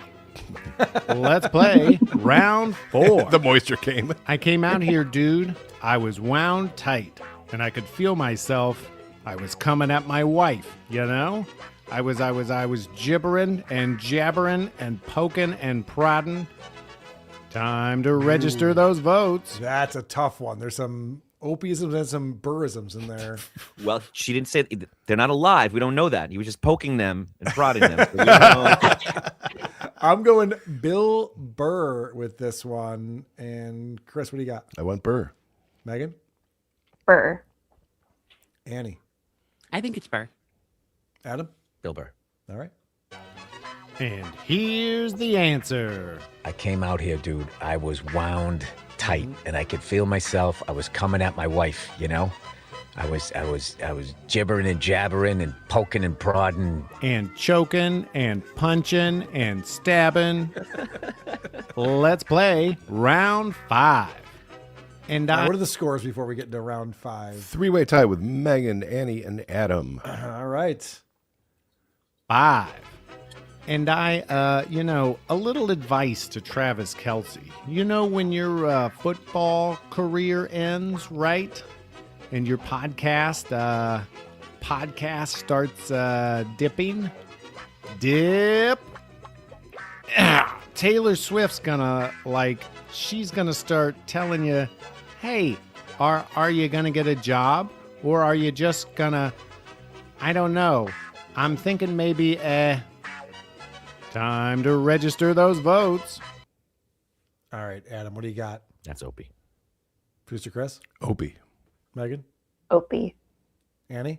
Let's play round 4. The moisture came. I came out here, dude. I was wound tight, and I could feel myself. I was coming at my wife, I was gibbering and jabbering and poking and prodding. Time to register those votes. That's a tough one. There's some Opieisms and some Burrisms in there. Well, she didn't say they're not alive. We don't know that. He was just poking them and prodding them. So we don't know. I'm going Bill Burr with this one. And Chris, what do you got? I went Burr. Megan? Burr. Annie? I think it's Burr. Adam? Bill Burr. All right. And here's the answer. I came out here, dude. I was wound tight, and I could feel myself. I was coming at my wife, you know. I was gibbering and jabbering and poking and prodding and choking and punching and stabbing. Let's play round 5. And now, what are the scores before we get into round 5? 3-way tie with Megan, Annie, and Adam. All right. 5. And I, a little advice to Travis Kelce. You know, when your football career ends, right? And your podcast starts dipping. Dip. Taylor Swift's gonna, she's gonna start telling you, hey, are you gonna get a job? Or are you just gonna, I don't know. I'm thinking maybe, time to register those votes. All right, Adam, what do you got? That's Opie. Producer Chris? Opie. Megan? Opie. Annie?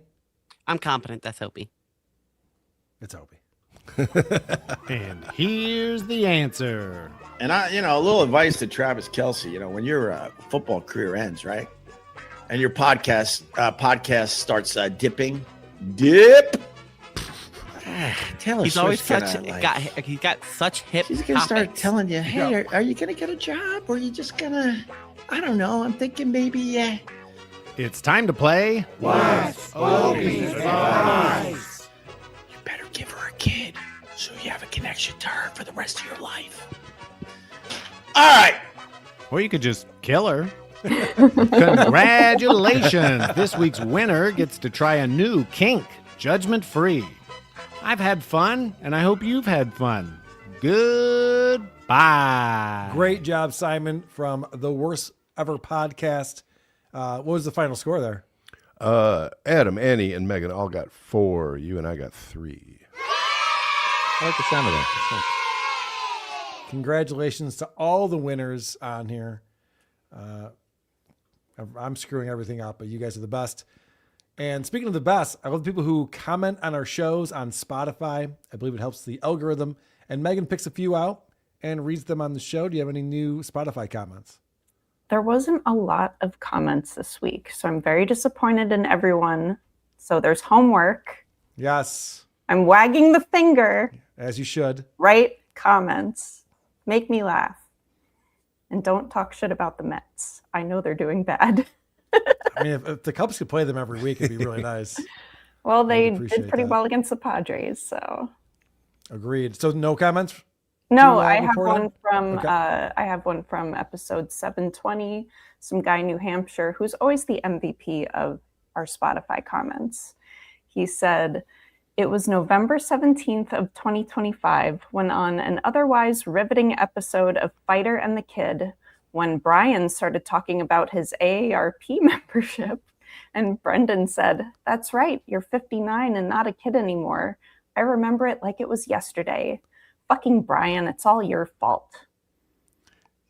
I'm confident that's Opie. It's Opie. And here's the answer. And a little advice to Travis Kelce, when your football career ends, right? And your podcast starts dipping. Dip. Taylor He's Swift's always he's got such hip. She's gonna start topics. telling you, hey, are you gonna get a job, or are you just gonna? I don't know. I'm thinking maybe. It's time to play. What's Opie's advice? You better give her a kid, so you have a connection to her for the rest of your life. All right. Or you could just kill her. Congratulations! This week's winner gets to try a new kink, judgment-free. I've had fun, and I hope you've had fun. Goodbye. Great job, Simon, from the Worst Ever Podcast. What was the final score there? Adam, Annie, and Megan all got 4. You and I got 3. I like the sound of that. Congratulations to all the winners on here. I'm screwing everything up, but you guys are the best. And speaking of the best, I love the people who comment on our shows on Spotify. I believe it helps the algorithm. And Megan picks a few out and reads them on the show. Do you have any new Spotify comments? There wasn't a lot of comments this week, so I'm very disappointed in everyone. So there's homework. Yes. I'm wagging the finger. As you should. Write comments. Make me laugh. And don't talk shit about the Mets. I know they're doing bad. I mean, if the Cubs could play them every week, it'd be really nice. Well, they did pretty well against the Padres, so. Agreed. So no comments? No, I have one from I have one from episode 720, some guy in New Hampshire who's always the MVP of our Spotify comments. He said, it was November 17th of 2025 when on an otherwise riveting episode of Fighter and the Kid, when Bryan started talking about his AARP membership, and Brendan said, that's right, you're 59 and not a kid anymore. I remember it like it was yesterday. Fucking Bryan, it's all your fault.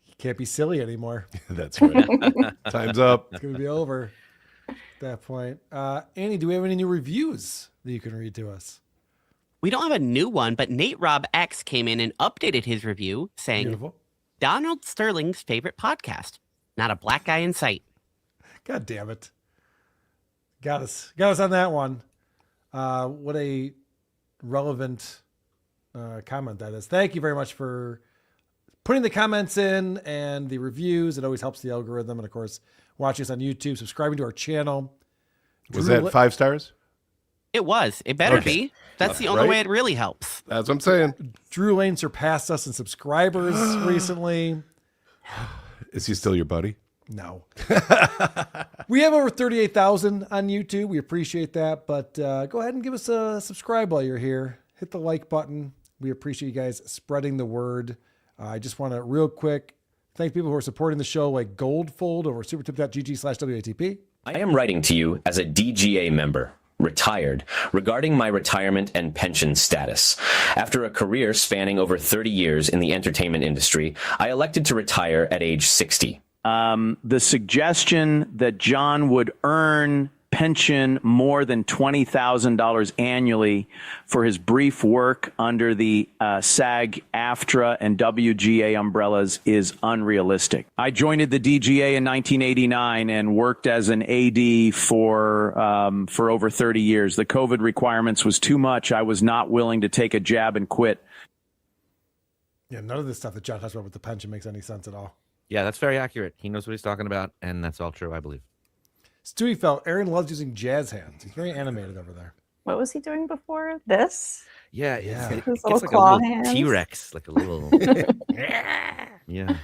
You can't be silly anymore. That's right. Time's up. It's going to be over at that point. Annie, do we have any new reviews that you can read to us? We don't have a new one, but Nate Rob X came in and updated his review saying, Beautiful. Donald Sterling's favorite podcast. Not a black guy in sight. God damn it. Got us on that one. What a relevant comment that is. Thank you very much for putting the comments in and the reviews. It always helps the algorithm. And of course, watching us on YouTube, subscribing to our channel. Was that 5 stars? It was. It better be. That's the only way it really helps. That's what I'm saying. Drew Lane surpassed us in subscribers recently. Is he still your buddy? No. We have over 38,000 on YouTube. We appreciate that. But go ahead and give us a subscribe while you're here. Hit the like button. We appreciate you guys spreading the word. I just want to real quick Thank people who are supporting the show like Goldfold over supertip.gg/WATP. I am writing to you as a DGA member, retired, regarding my retirement and pension status. After a career spanning over 30 years in the entertainment industry, I elected to retire at age 60. The suggestion that John would earn pension more than $20,000 annually for his brief work under the SAG, AFTRA, and WGA umbrellas is unrealistic. I joined the DGA in 1989 and worked as an AD for over 30 years. The COVID requirements was too much. I was not willing to take a jab and quit. Yeah, none of this stuff that John talks about with the pension makes any sense at all. Yeah, that's very accurate. He knows what he's talking about, and that's all true, I believe. Stewie felt Aaron loves using jazz hands. He's very animated over there. What was he doing before this? Yeah, His it's little like a claw little hands. T-Rex, like a little. Yeah.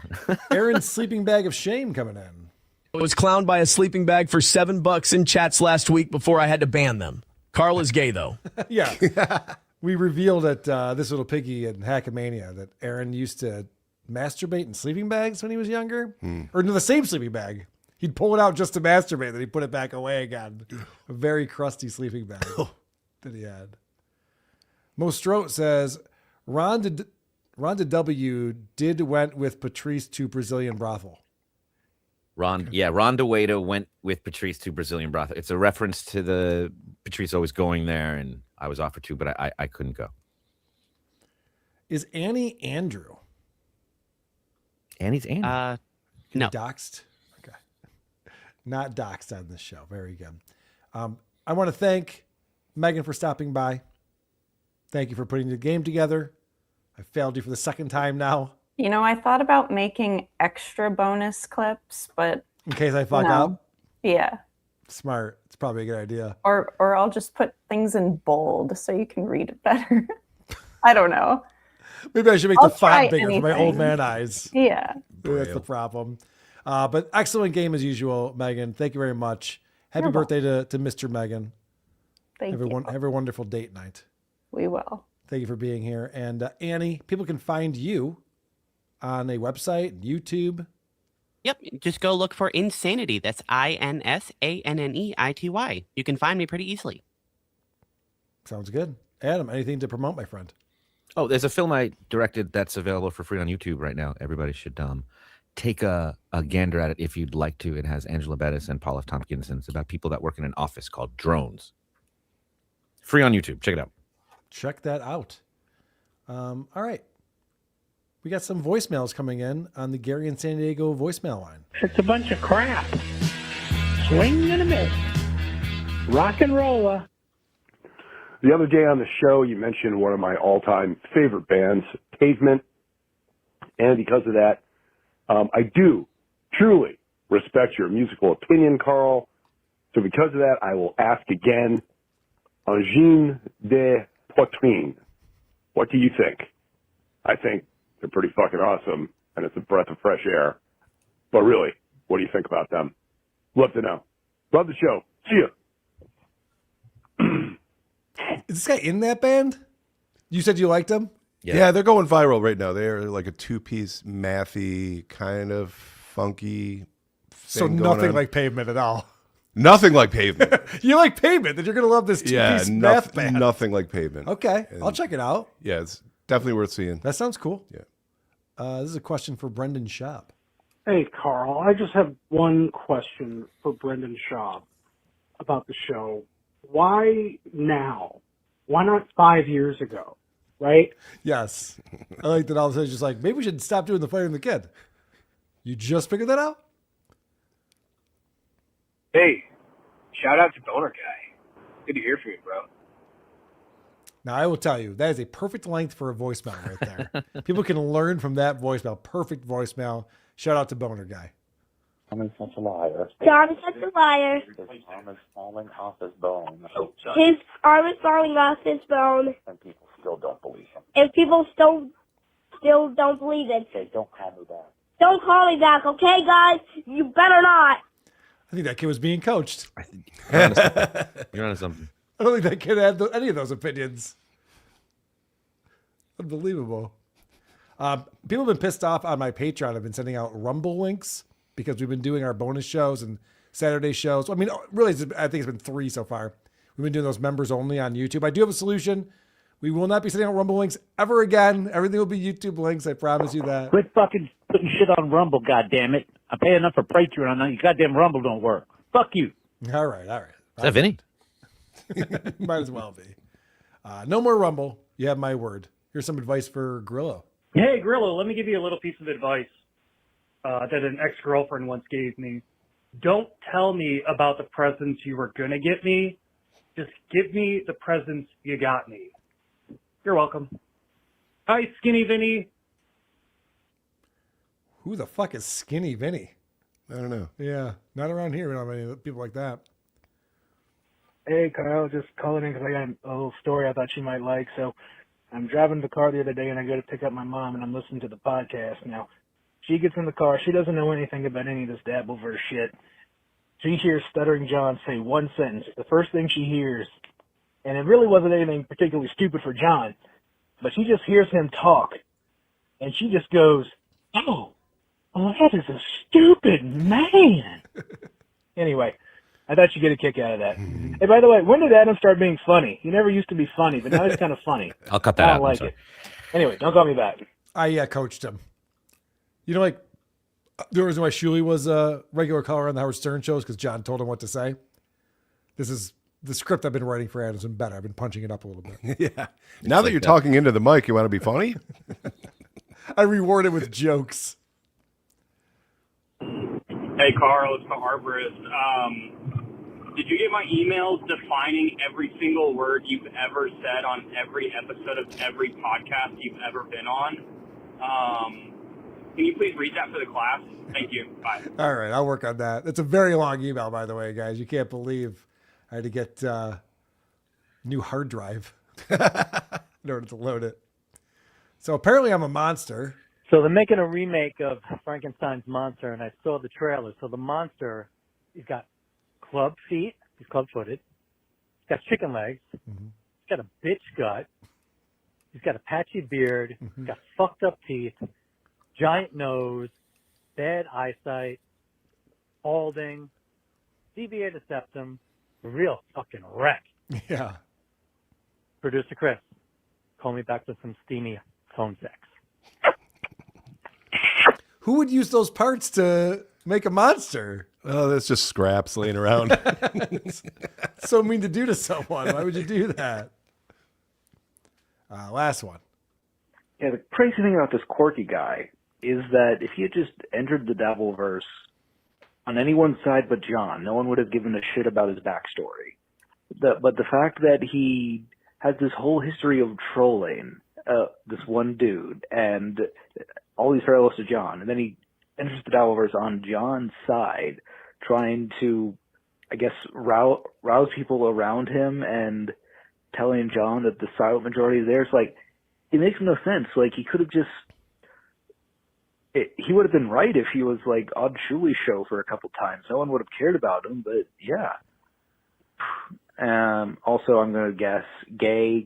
Aaron's sleeping bag of shame coming in. I was clowned by a sleeping bag for $7 in chats last week before I had to ban them. Carl is gay, though. Yeah. We revealed at This Little Piggy and Hackamania that Aaron used to masturbate in sleeping bags when he was younger. Or in the same sleeping bag. He'd pull it out just to masturbate, then he'd put it back away again. A very crusty sleeping bag that he had. Mostrote says, Rhonda W. went with Patrice to Brazilian brothel. Ronda Wada went with Patrice to Brazilian brothel. It's a reference to the Patrice always going there, and I was offered to, but I couldn't go. Is Annie Andrew? Annie's Annie. No. Doxed? Okay. Not doxed on this show. Very good. I want to thank Megan for stopping by. Thank you for putting the game together. I failed you for the second time now. You know, I thought about making extra bonus clips, but in case I fuck no. up? Yeah. Smart. It's probably a good idea. Or I'll just put things in bold so you can read it better. I don't know. Maybe I should make I'll the font try bigger for my anything. old man eyes. Yeah. Maybe that's the problem. But excellent game as usual, Megan. Thank you very much. Happy You're birthday to Mr. Megan. Thank you. Have a wonderful date night. We will. Thank you for being here. And Annie, people can find you on a website, YouTube. Yep. Just go look for Insanity. That's INSANNEITY. You can find me pretty easily. Sounds good. Adam, anything to promote, my friend? Oh, there's a film I directed that's available for free on YouTube right now. Everybody should take a gander at it if you'd like to. It has Angela Bettis and Paul F. Tompkins, and it's about people that work in an office called Drones. Free on YouTube. Check it out. Check that out. All right. We got some voicemails coming in on the Gary and San Diego voicemail line. It's a bunch of crap. Swing and a miss. Rock and rolla. The other day on the show, you mentioned one of my all-time favorite bands, Pavement. And because of that, I do truly respect your musical opinion, Carl. So because of that, I will ask again, Angine de Poitrine, what do you think? I think they're pretty fucking awesome, and it's a breath of fresh air. But really, what do you think about them? Love to know. Love the show. See ya. Is this guy in that band? You said you liked him? Yeah, they're going viral right now. They're like a two-piece, mathy, kind of funky So thing going nothing on. like Pavement at all. Nothing like Pavement. You like Pavement, then you're going to love this two-piece math band. Nothing like Pavement. Okay, And I'll check it out. Yeah, it's definitely worth seeing. That sounds cool. Yeah. This is a question for Brendan Schaub. Hey, Carl, I just have one question for Brendan Schaub about the show. Why now? Why not 5 years ago? Right? Yes. I like that all of a sudden it's just like, maybe we should stop doing the Fighting the Kid. You just figured that out? Hey, shout out to Boner Guy. Good to hear from you, bro. Now, I will tell you, that is a perfect length for a voicemail right there. People can learn from that voicemail. Perfect voicemail. Shout out to Boner Guy. Tom is such a liar. John is such a liar. His arm is falling off his bone. His arm is falling off his bone. And people still don't believe him. And people still don't believe it. Okay, don't call me back. Don't call me back, okay, guys? You better not. I think that kid was being coached. You're onto something. I don't think that kid had any of those opinions. Unbelievable. People have been pissed off on my Patreon. I've been sending out Rumble links because we've been doing our bonus shows and Saturday shows. I mean, really, I think it's been 3 so far. We've been doing those members only on YouTube. I do have a solution. We will not be sending out Rumble links ever again. Everything will be YouTube links. I promise you that. Quit fucking putting shit on Rumble, goddammit. I pay enough for Patreon. Now your goddamn Rumble don't work. Fuck you. All right. Is that Vinny? Might as well be. No more Rumble. You have my word. Here's some advice for Grillo. Hey, Grillo, let me give you a little piece of advice that an ex-girlfriend once gave me. Don't tell me about the presents you were going to get me. Just give me the presents you got me. You're welcome. Hi, Skinny Vinny. Who the fuck is Skinny Vinny? I don't know. Yeah, not around here. We don't have any people like that. Hey, Kyle, just calling in because I got a little story I thought you might like. So I'm driving the car the other day, and I go to pick up my mom, and I'm listening to the podcast. Now, she gets in the car. She doesn't know anything about any of this Dabbleverse shit. She hears Stuttering John say one sentence. The first thing she hears, and it really wasn't anything particularly stupid for John, but she just hears him talk, and she just goes, oh, that is a stupid man. Anyway, I thought you'd get a kick out of that. Hey, by the way, when did Adam start being funny? He never used to be funny, but now he's kind of funny. I'll cut that I out. don't like it. Anyway, don't call me back. I coached him. You know, like, the reason why Shuley was a regular caller on the Howard Stern shows because John told him what to say. This is the script I've been writing for Adam's been better. I've been punching it up a little bit. Yeah. Now that you're talking into the mic, you want to be funny? I reward it with jokes. Hey, Carl, it's the arborist. Did you get my emails defining every single word you've ever said on every episode of every podcast you've ever been on? Can you please read that for the class? Thank you. Bye. All right, I'll work on that. It's a very long email, by the way, guys. You can't believe I had to get new hard drive in order to load it. So apparently I'm a monster. So they're making a remake of Frankenstein's monster, and I saw the trailer. So the monster, he's got club feet. He's club-footed. He's got chicken legs. Mm-hmm. He's got a bitch gut. He's got a patchy beard. Mm-hmm. He's got fucked up teeth. Giant nose. Bad eyesight. Balding. Deviated septum. Real fucking wreck. Yeah. Producer Chris, call me back with some steamy phone sex. Who would use those parts to make a monster? Oh, that's just scraps laying around. So mean to do to someone. Why would you do that? Last one. Yeah, the crazy thing about this quirky guy is that if he had just entered the Dabbleverse on anyone's side but John, no one would have given a shit about his backstory. But the fact that he has this whole history of trolling this one dude and all these parallels to John, and then he enters the Dabbleverse on John's side, trying to, I guess, rouse people around him and telling John that the silent majority is there. It's like, it makes no sense. Like, he could have just, he would have been right if he was like on Shuli's show for a couple times. No one would have cared about him, but yeah. Also, I'm going to guess gay,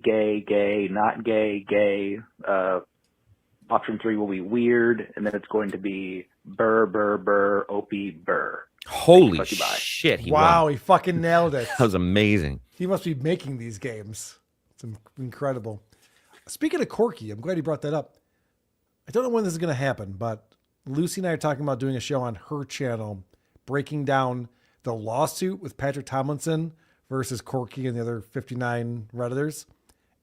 not gay. Option 3 will be weird, and then it's going to be Burr, Opie, Burr. Holy shit. Wow, he fucking nailed it. That was amazing. He must be making these games. It's incredible. Speaking of quirky, I'm glad you brought that up. I don't know when this is going to happen, but Lucy and I are talking about doing a show on her channel, breaking down the lawsuit with Patrick Tomlinson versus Corky and the other 59 Redditors,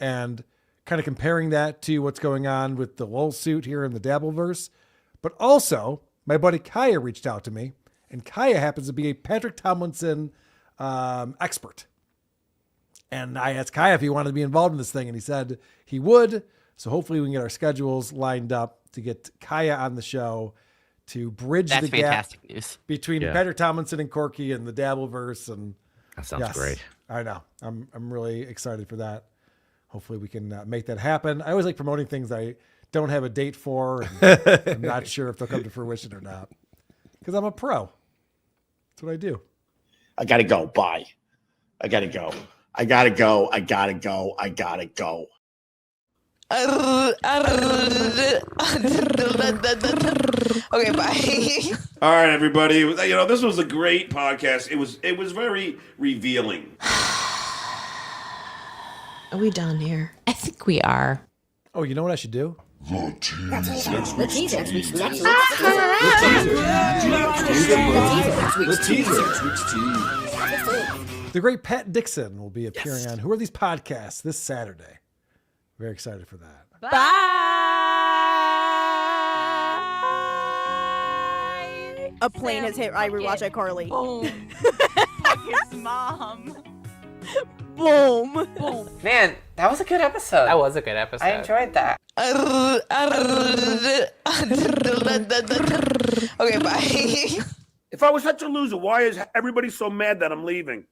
and kind of comparing that to what's going on with the LOL suit here in the Dabbleverse. But also, my buddy Kaya reached out to me, and Kaya happens to be a Patrick Tomlinson expert. And I asked Kaya if he wanted to be involved in this thing, and he said he would. So hopefully we can get our schedules lined up to get Kaya on the show to bridge the gap fantastic news. between Patrick Tomlinson and Corky and the Dabbleverse. And that sounds great. I know. I'm really excited for that. Hopefully we can make that happen. I always like promoting things I don't have a date for. And I'm not sure if they'll come to fruition or not. Because I'm a pro. That's what I do. I got to go. Bye. I got to go. I got to go. Okay, bye. All right, everybody. This was a great podcast. It was very revealing. Are we done here? I think we are. Oh, you know what I should do? The The great Pat Dixon will be appearing on Who Are These Podcasts this Saturday. Very excited for that. Bye. A plane has hit I Rewatch iCarly. Boom. His mom. Boom. Boom. Man, that was a good episode. That was a good episode. I enjoyed that. Okay, bye. If I was such a loser, why is everybody so mad that I'm leaving?